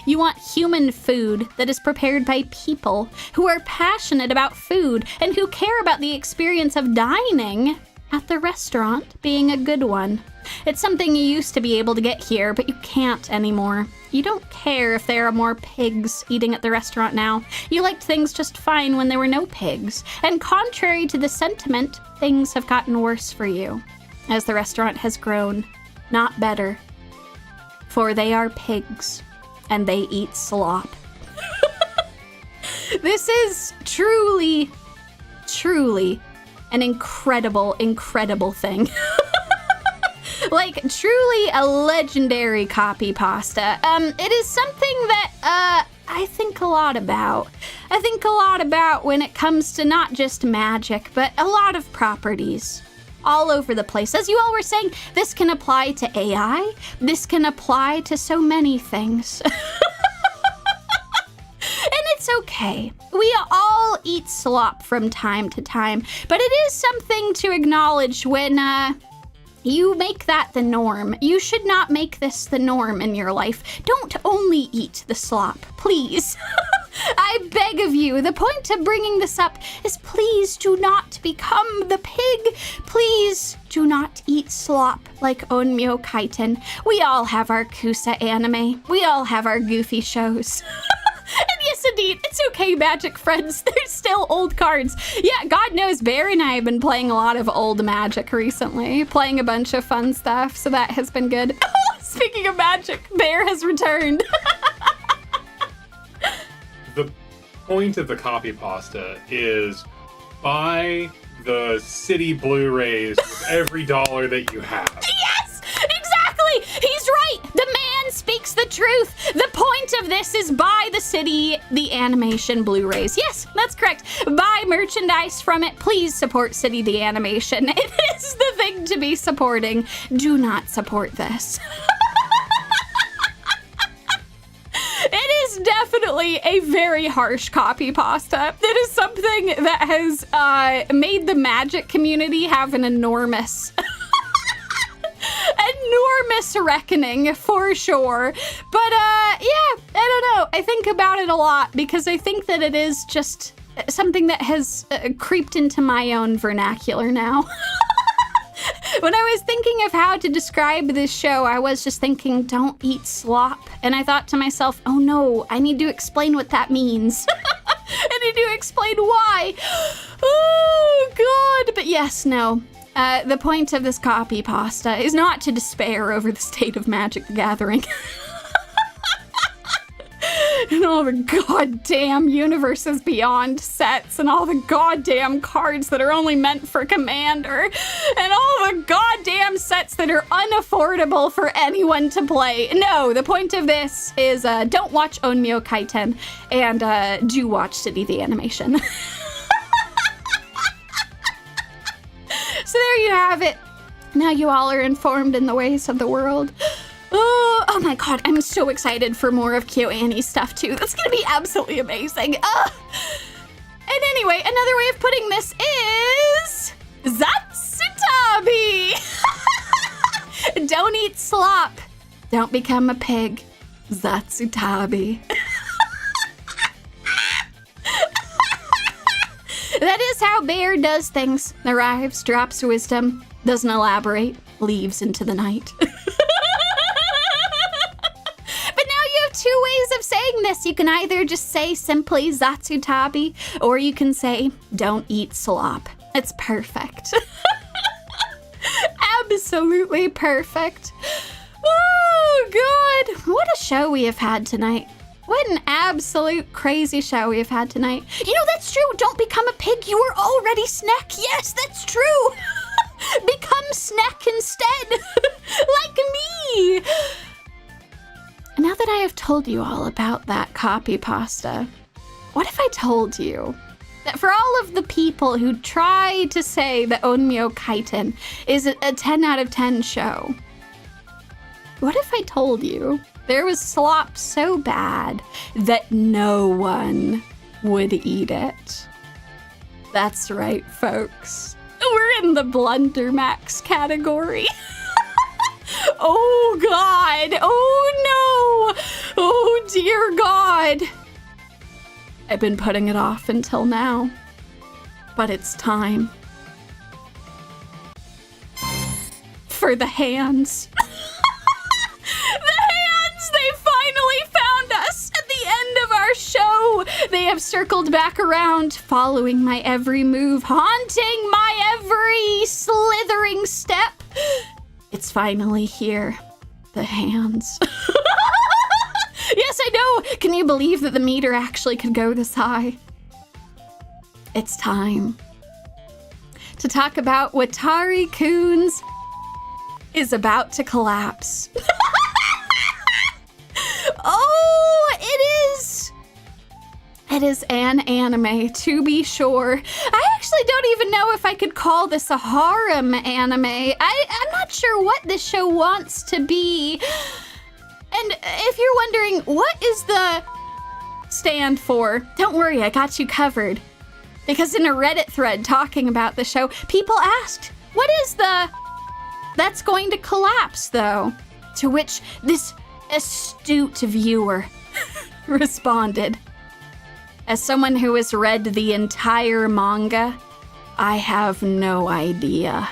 S1: You want human food that is prepared by people who are passionate about food and who care about the experience of dining at the restaurant being a good one. It's something you used to be able to get here, but you can't anymore. You don't care if there are more pigs eating at the restaurant now. You liked things just fine when there were no pigs. And contrary to the sentiment, things have gotten worse for you as the restaurant has grown, not better. For they are pigs, and they eat slop. This is truly, truly an incredible, incredible thing. Like, truly a legendary copy pasta. It is something that, I think a lot about. I think a lot about when it comes to not just magic, but a lot of properties. all over the place. As you all were saying, this can apply to AI. This can apply to so many things. And it's okay. We all eat slop from time to time, but it is something to acknowledge when you make that the norm. You should not make this the norm in your life. Don't only eat the slop, please. I beg of you, the point of bringing this up is please do not become the pig. Please do not eat slop like Onmyo Kaiten. We all have our Kuso-Anime. We all have our goofy shows. And yes, indeed, it's okay, magic friends. There's still old cards. Yeah, God knows Bear and I have been playing a lot of old magic recently, playing a bunch of fun stuff, so that has been good. Speaking of magic, Bear has returned.
S2: The point of the copy pasta is buy the city Blu-rays with every dollar that you have.
S1: Yes, exactly. He's right. The man speaks the truth. The point of this is buy the city, the animation Blu-rays. Yes, that's correct. Buy merchandise from it. Please support City the Animation. It is the thing to be supporting. Do not support this. It is definitely a very harsh copy pasta. It is something that has made the magic community have an enormous reckoning for sure. But yeah, I don't know. I think about it a lot because I think that it is just something that has creeped into my own vernacular now. When I was thinking of how to describe this show, I was just thinking, don't eat slop. And I thought to myself, oh no, I need to explain what that means. I need to explain why. Oh, God. But yes, no. The point of this copy pasta is not to despair over the state of Magic the Gathering. And all the goddamn Universes Beyond sets and all the goddamn cards that are only meant for Commander and all the goddamn sets that are unaffordable for anyone to play. No, the point of this is don't watch Onmyo Kaiten and do watch City the Animation. So there you have it. Now you all are informed in the ways of the world. Oh my god, I'm so excited for more of KyoAni's stuff too. That's gonna be absolutely amazing. And anyway, another way of putting this is Zatsutabi. Don't eat slop. Don't become a pig. Zatsutabi. That is how Bear does things. Arrives, drops wisdom, doesn't elaborate, leaves into the night. Two ways of saying this. You can either just say simply Zatsutabi, or you can say don't eat slop. It's perfect. Absolutely perfect. Oh, God. What a show we have had tonight. What an absolute crazy show we have had tonight. You know, that's true. Don't become a pig. You were already Snack. Yes, that's true. Become Snack instead. Like me. Now that I have told you all about that copy pasta, what if I told you that for all of the people who try to say that Onmyo Kaiten is a 10 out of 10 show, what if I told you there was slop so bad that no one would eat it? That's right, folks. We're in the Blundermax category. Oh, God. Oh, no. Oh, dear God. I've been putting it off until now, but it's time for the hands. The hands! They finally found us at the end of our show. They have circled back around, following my every move, haunting my every slithering step. It's finally here. The hands. Yes, I know. Can you believe that the meter actually could go this high? It's time to talk about Watari-Kun's is about to collapse. Oh, it is an anime, to be sure. I actually really don't even know if I could call this a harem anime. I'm not sure what this show wants to be. And if you're wondering, what is the stand for? Don't worry, I got you covered. Because in a Reddit thread talking about the show, people asked, what is the that's going to collapse, though? To which this astute viewer responded, as someone who has read the entire manga, I have no idea.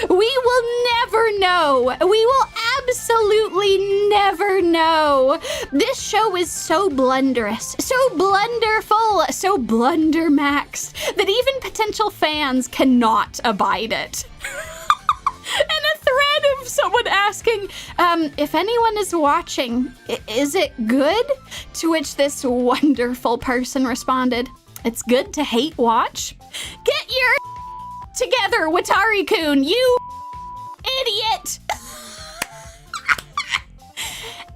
S1: We will never know. We will absolutely never know. This show is so blunderous, so blunderful, so blundermaxed that even potential fans cannot abide it. And a thread of someone asking, if anyone is watching, is it good? To which this wonderful person responded, it's good to hate watch. Get your together, Watari-Kun, you idiot!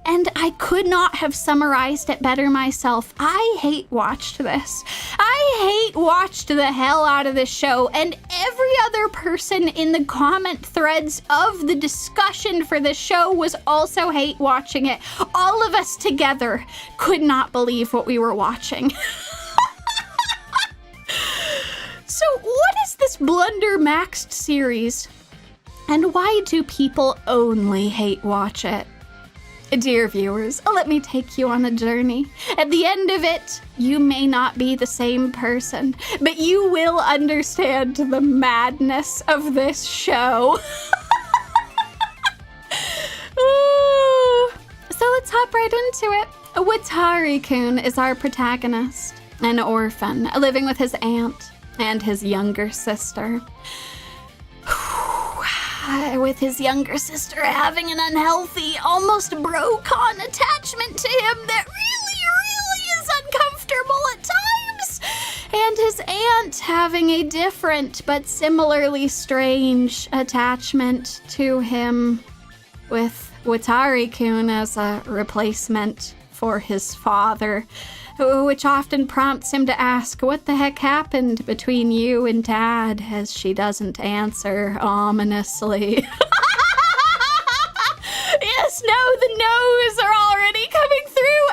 S1: And I could not have summarized it better myself. I hate watched this. I hate watched the hell out of this show, and every other person in the comment threads of the discussion for this show was also hate watching it. All of us together could not believe what we were watching. So what is this Blunder Maxed series? And why do people only hate watch it? Dear viewers, let me take you on a journey. At the end of it, you may not be the same person, but you will understand the madness of this show. Ooh. So let's hop right into it. Watari-Kun is our protagonist, an orphan living with his aunt and his younger sister. With his younger sister having an unhealthy, almost bro-con attachment to him that really is uncomfortable at times. And his aunt having a different but similarly strange attachment to him, with Watari-Kun as a replacement for his father, which often prompts him to ask, what the heck happened between you and Dad, as she doesn't answer ominously. Yes, no, the no's are already coming through.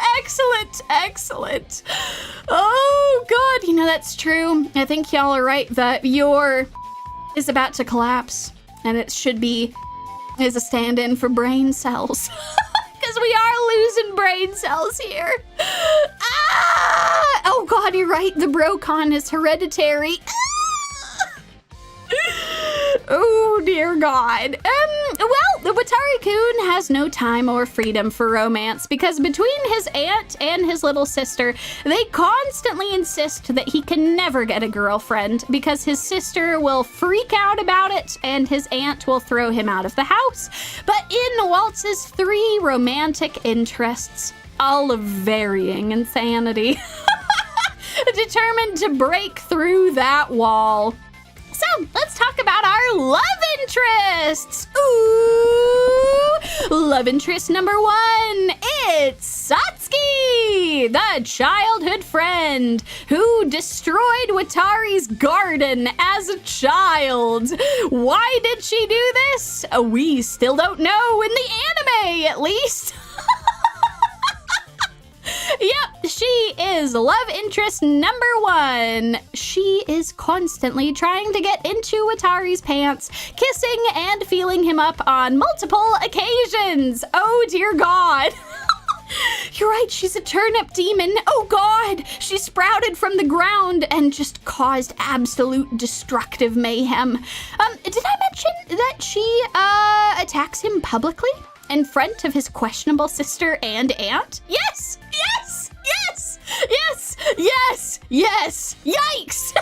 S1: Excellent. Oh, God, you know, that's true. I think y'all are right. The viewer is about to collapse, and it should be as a stand-in for brain cells. Because we are losing brain cells here. Ah! Oh God, you're right. The Brocon is hereditary. Oh dear God. Well, the Watari-Kun has no time or freedom for romance because between his aunt and his little sister, they constantly insist that he can never get a girlfriend because his sister will freak out about it and his aunt will throw him out of the house. But in waltzes 3 romantic interests, all of varying insanity, determined to break through that wall. So, let's talk about our love interests. Ooh! Love interest number 1, it's Satsuki, the childhood friend who destroyed Watari's garden as a child. Why did she do this? We still don't know in the anime, at least. Yep, she is love interest number 1. She is constantly trying to get into Watari's pants, kissing and feeling him up on multiple occasions. Oh dear God. You're right, she's a turnip demon. Oh God, she sprouted from the ground and just caused absolute destructive mayhem. Did I mention that she attacks him publicly in front of his questionable sister and aunt? Yes! Yikes!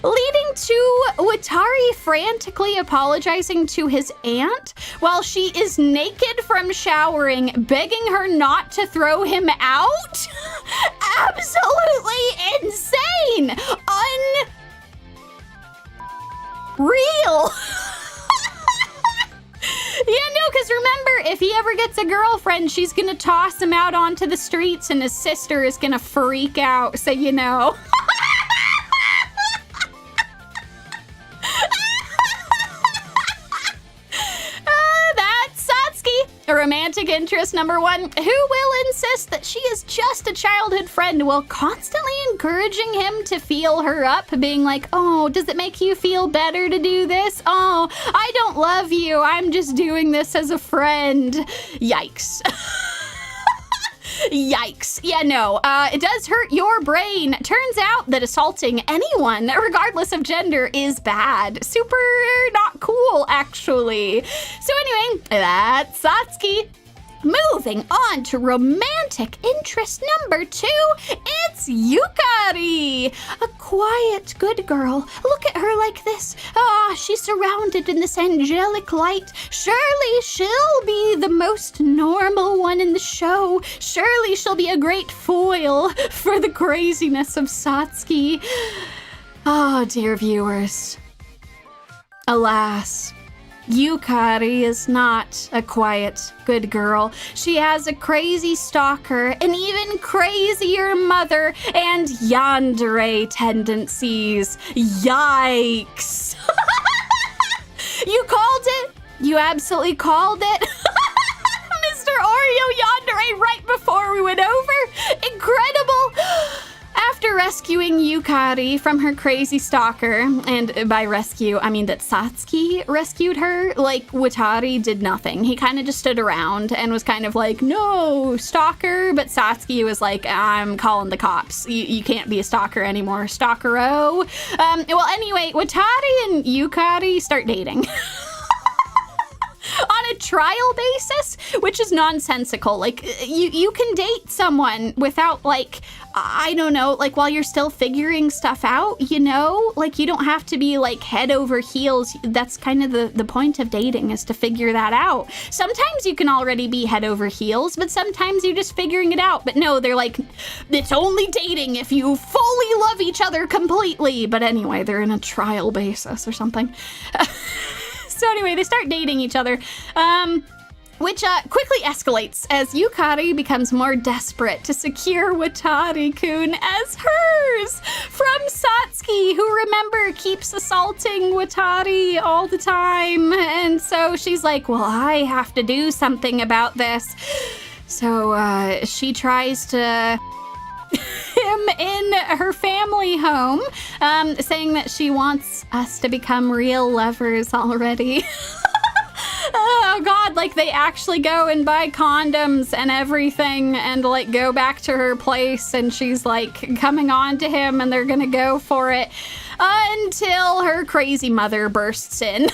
S1: Leading to Watari frantically apologizing to his aunt while she is naked from showering, begging her not to throw him out? Absolutely insane! Unreal! Yeah, no, because remember, if he ever gets gets a girlfriend, she's gonna toss him out onto the streets and his sister is gonna freak out, so you know. That's Satsuki. Romantic interest number 1, who will insist that she is just a childhood friend while constantly encouraging him to feel her up, being like, oh, does it make you feel better to do this? Oh, I don't love you. I'm just doing this as a friend. Yikes. Yikes. Yeah, no, it does hurt your brain. Turns out that assaulting anyone, regardless of gender, is bad. Super not cool, actually. So anyway, that's Satsuki. Moving on to romantic interest number 2, it's Yukari. A quiet, good girl. Look at her like this. Ah, she's surrounded in this angelic light. Surely she'll be the most normal one in the show. Surely she'll be a great foil for the craziness of Satsuki. Oh, dear viewers. Alas, Yukari is not a quiet, good girl. She has a crazy stalker, an even crazier mother, and yandere tendencies. Yikes. You called it. You absolutely called it. Mr. Oreo yandere right before we went over. Incredible. After rescuing Yukari from her crazy stalker, and by rescue, I mean that Satsuki rescued her, like, Watari did nothing. He kind of just stood around and was kind of like, no, stalker, but Satsuki was like, I'm calling the cops. You can't be a stalker anymore, stalker-o. Well, anyway, Watari and Yukari start dating. On a trial basis, which is nonsensical. Like, you can date someone without, like, I don't know, like, while you're still figuring stuff out, you know? Like, you don't have to be, like, head over heels. That's kind of the point of dating, is to figure that out. Sometimes you can already be head over heels, but sometimes you're just figuring it out. But no, they're like, it's only dating if you fully love each other completely. But anyway, they're in a trial basis or something. So anyway, they start dating each other, which quickly escalates as Yukari becomes more desperate to secure Watari-Kun as hers from Satsuki, who, remember, keeps assaulting Watari all the time. And so she's like, well, I have to do something about this. So she tries to him in her family home, saying that she wants us to become real lovers already. Oh god, like they actually go and buy condoms and everything and like go back to her place, and she's like coming on to him and they're gonna go for it until her crazy mother bursts in.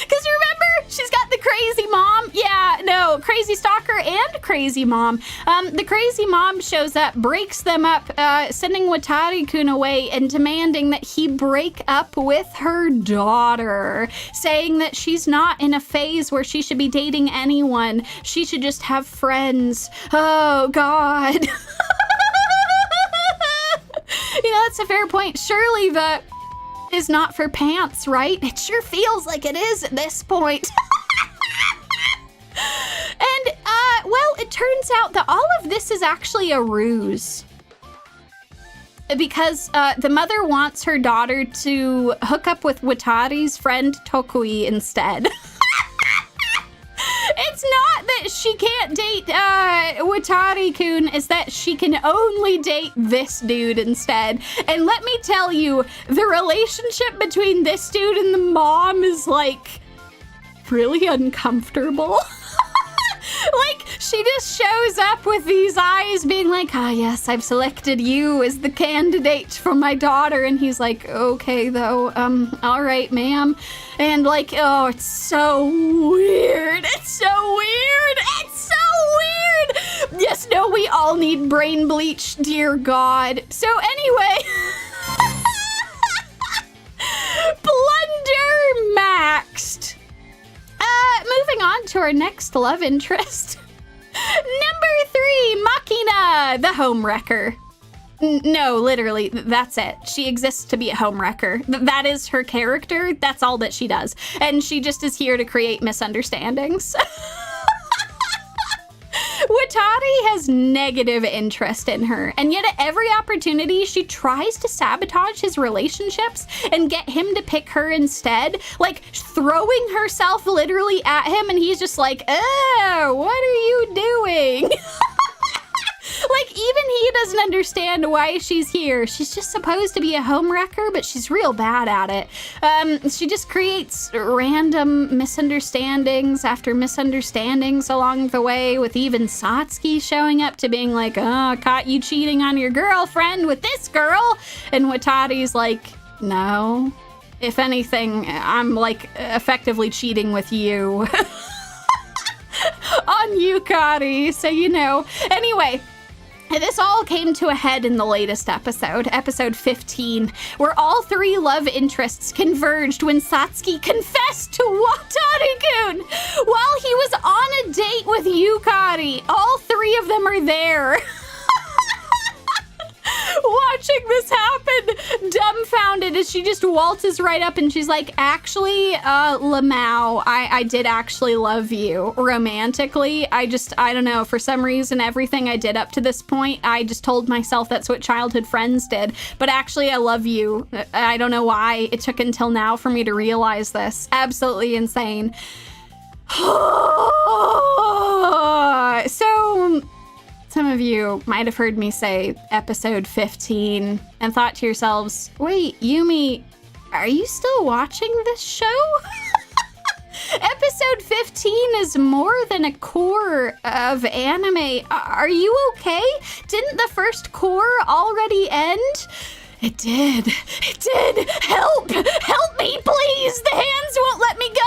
S1: Because remember, she's got the crazy mom. Yeah, no, crazy stalker and crazy mom. The crazy mom shows up, breaks them up, sending Watari-Kun away and demanding that he break up with her daughter, saying that she's not in a phase where she should be dating anyone. She should just have friends. Oh, God. You know, that's a fair point. Surely the is not for pants, right? It sure feels like it is at this point. And, well, it turns out that all of this is actually a ruse. Because the mother wants her daughter to hook up with Watari's friend Tokui instead. It's not that she can't date Watari-Kun, it's that she can only date this dude instead. And let me tell you, the relationship between this dude and the mom is, like, really uncomfortable. Like, she just shows up with these eyes being like, ah, yes, I've selected you as the candidate for my daughter. And he's like, okay, though, all right, ma'am. And like, oh, it's so weird. It's so weird. It's so weird. Yes, no, we all need brain bleach, dear God. So anyway, Blunder maxed. Moving on to our next love interest. Number 3, Makina, the homewrecker. No, literally, that's it. She exists to be a homewrecker. That is her character. That's all that she does. And she just is here to create misunderstandings. Watari has negative interest in her, and yet at every opportunity, she tries to sabotage his relationships and get him to pick her instead, like throwing herself literally at him, and he's just like, oh, what are you doing? Like, even he doesn't understand why she's here. She's just supposed to be a homewrecker, but she's real bad at it. She just creates random misunderstandings after misunderstandings along the way, with even Satsuki showing up to being like, oh, caught you cheating on your girlfriend with this girl. And Watari's like, no. If anything, I'm like effectively cheating with you. On Yukari, so you know. Anyway, this all came to a head in the latest episode, episode 15, where all three love interests converged when Satsuki confessed to Watari-Kun while he was on a date with Yukari. All three of them are there. Watching this happen, dumbfounded, as she just waltzes right up and she's like, actually, Lamau, I did actually love you romantically. I don't know, for some reason, everything I did up to this point, I just told myself that's what childhood friends did. But actually, I love you. I don't know why it took until now for me to realize this. Absolutely insane. So, some of you might have heard me say episode 15 and thought to yourselves, wait, Yumi, are you still watching this show? Episode 15 is more than a core of anime. Are you okay? Didn't the first core already end? It did. It did. Help! Help me, please! The hands won't let me go!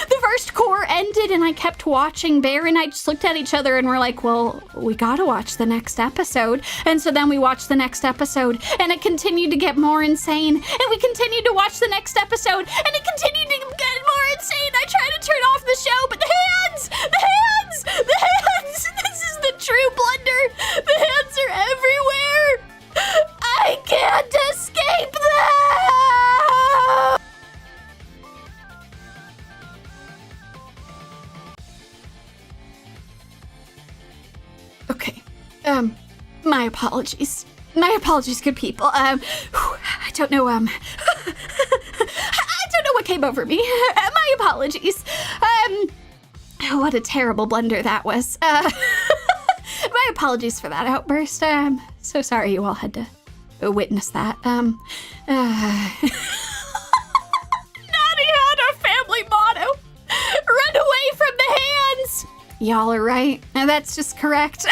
S1: The first core ended and I kept watching. Bear and I just looked at each other and we're like, well, we gotta watch the next episode. And so then we watched the next episode and it continued to get more insane. And we continued to watch the next episode and it continued to get more insane. I tried to turn off the show, but the hands! The hands! The hands! This is the true blunder. The hands are everywhere. I can't escape them! Okay, my apologies. My apologies, good people. I don't know, I don't know what came over me. My apologies. What a terrible blunder that was. My apologies for that outburst. So sorry you all had to witness that. Naughty had a family motto. Run away from the hands. Y'all are right. Now that's just correct.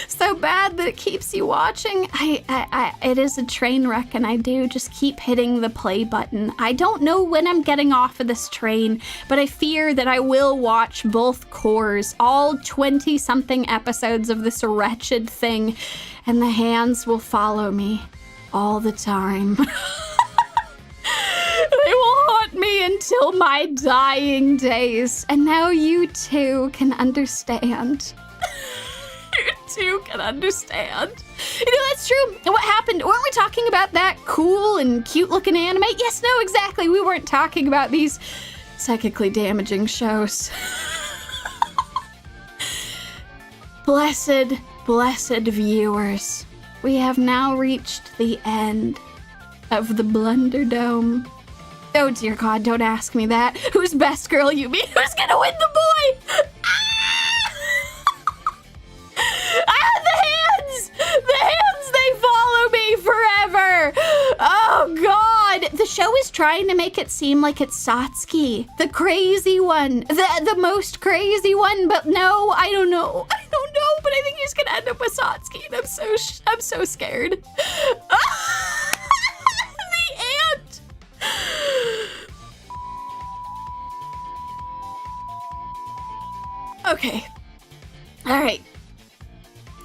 S1: So bad that it keeps you watching. It is a train wreck and I do just keep hitting the play button. I don't know when I'm getting off of this train, but I fear that I will watch both cores, all 20-something episodes of this wretched thing, and the hands will follow me all the time. They will haunt me until my dying days. And now you too can understand. You too can understand. You know, that's true. What happened? Weren't we talking about that cool and cute looking anime? Yes, no, exactly. We weren't talking about these psychically damaging shows. Blessed, blessed viewers. We have now reached the end of the BLUNDERDOME. Oh dear God, don't ask me that. Who's best girl, Yumi? Who's gonna win the boy? The hands, they follow me forever. Oh God. The show is trying to make it seem like it's Satsuki, the crazy one, the most crazy one, but no, I don't know, but I think he's gonna end up with Satsuki, and I'm so scared. The ant. Okay. All right.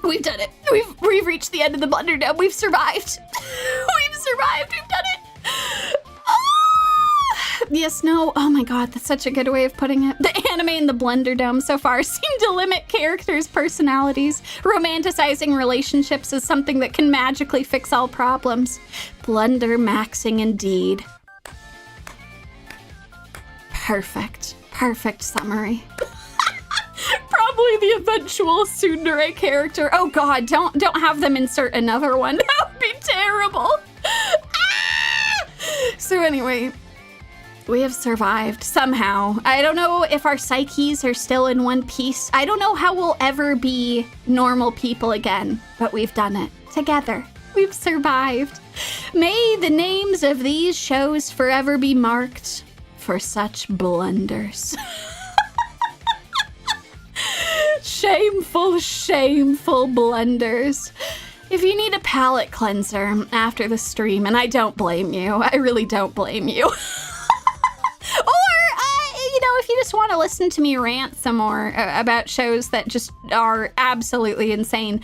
S1: We've done it. We've reached the end of the BLUNDERDOME. We've survived. We've survived. We've done it. Oh! Yes, no. Oh my God, that's such a good way of putting it. The anime in the BLUNDERDOME so far seem to limit characters' personalities. Romanticizing relationships is something that can magically fix all problems. Blunder maxing indeed. Perfect. Perfect summary. probably the eventual tsundere character. Oh god, don't have them insert another one. That would be terrible. Ah! So anyway, we have survived somehow. I don't know if our psyches are still in one piece. I don't know how we'll ever be normal people again, but we've done it together. We've survived. May the names of these shows forever be marked for such blunders. Shameful, shameful blunders. If you need a palate cleanser after the stream, and I don't blame you, I really don't blame you. If you just want to listen to me rant some more about shows that just are absolutely insane.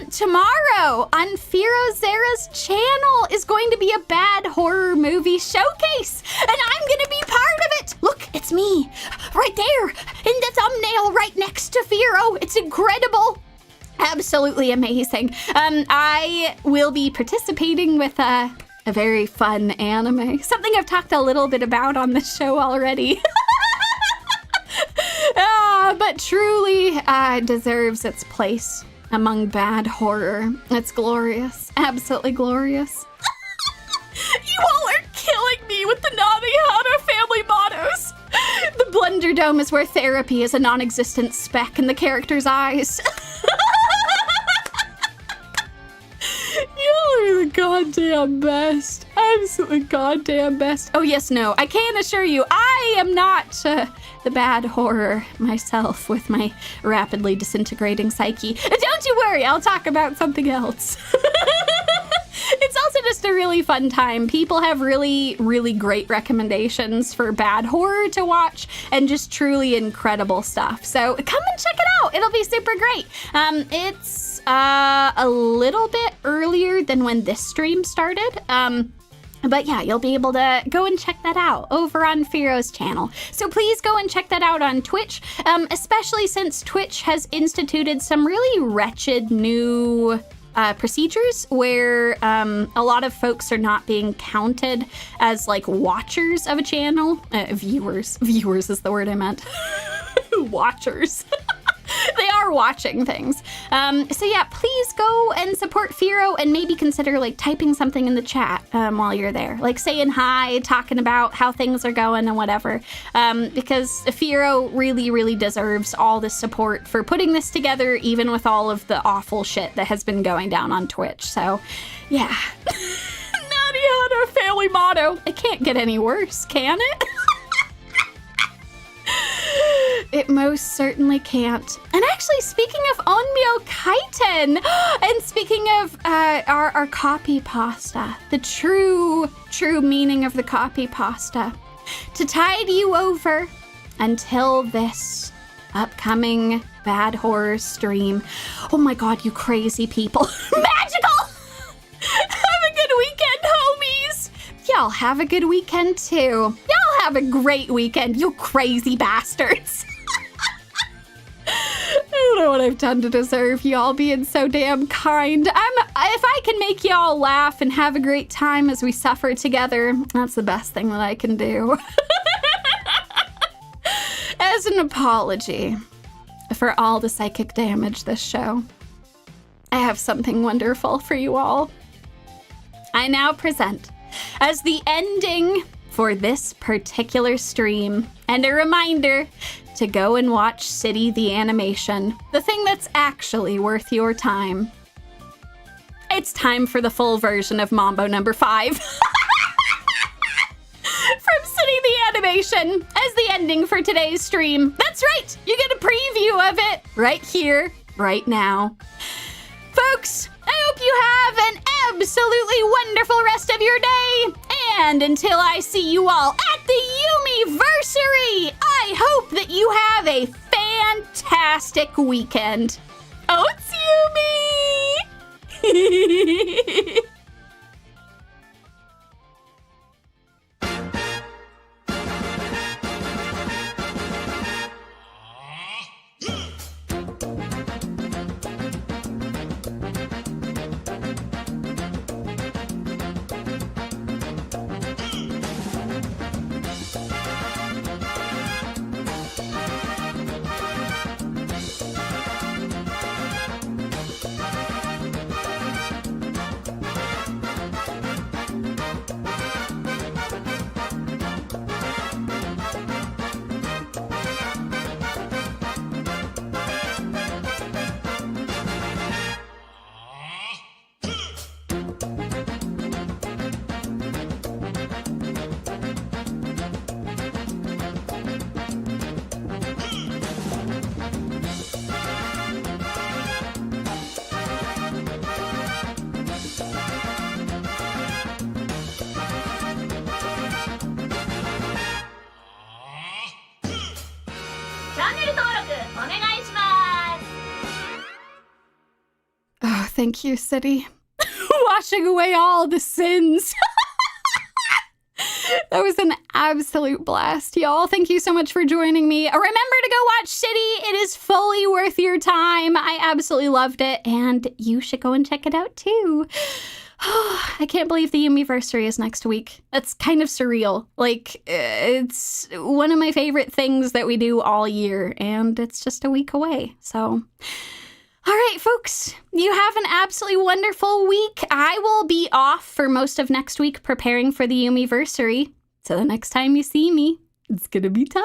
S1: Tomorrow on Zera's channel is going to be a bad horror movie showcase, and I'm going to be part of it. Look, it's me right there in the thumbnail right next to Firo. It's incredible. Absolutely amazing. I will be participating with a very fun anime, something I've talked a little bit about on this show already. But truly deserves its place among bad horror. It's glorious. Absolutely glorious. You all are killing me with the Narihara family mottos. The Blunderdome is where therapy is a non-existent speck in the character's eyes. Y'all are the goddamn best. Absolutely goddamn best. Oh yes, no, I can assure you, I am not the bad horror myself with my rapidly disintegrating psyche. Don't you worry, I'll talk about something else. It's also just a really fun time. People have really, really great recommendations for bad horror to watch and just truly incredible stuff. So come and check it out. It'll be super great. It's a little bit earlier than when this stream started. But yeah, you'll be able to go and check that out over on Firo's channel. So please go and check that out on Twitch, especially since Twitch has instituted some really wretched new procedures where a lot of folks are not being counted as like watchers of a channel. Viewers is the word I meant. Watchers. They are watching things. So yeah, please go and support Firo and maybe consider like typing something in the chat while you're there. Like saying hi, talking about how things are going and whatever. Because Firo really, really deserves all the support for putting this together, even with all of the awful shit that has been going down on Twitch. So yeah. Narihara family motto. It can't get any worse, can it? It most certainly can't. And actually, speaking of Onmyo Kaiten, and speaking of our copy pasta, the true meaning of the copy pasta, to tide you over until this upcoming bad horror stream. Oh my god, you crazy people. Magical! Have a good weekend, homies! Y'all have a good weekend too. Y'all have a great weekend, you crazy bastards. I don't know what I've done to deserve y'all being so damn kind. If I can make y'all laugh and have a great time as we suffer together, that's the best thing that I can do. As an apology for all the psychic damage this show, I have something wonderful for you all. I now present as the ending for this particular stream, and a reminder to go and watch City the Animation, the thing that's actually worth your time. It's time for the full version of Mambo number 5. From City the Animation as the ending for today's stream. That's right, you get a preview of it right here, right now. Folks, I hope you have an absolutely wonderful rest of your day. And until I see you all at the Yumiversary, I hope that you have a fantastic weekend. Oh, it's Yumi! thank you, City. Washing away all the sins. That was an absolute blast, y'all. Thank you so much for joining me. Remember to go watch City. It is fully worth your time. I absolutely loved it, and you should go and check it out too. I can't believe the Yumiversary is next week. That's kind of surreal. Like, it's one of my favorite things that we do all year, and it's just a week away. So, all right, folks, you have an absolutely wonderful week. I will be off for most of next week preparing for the Yumiversary. So the next time you see me, it's gonna be time.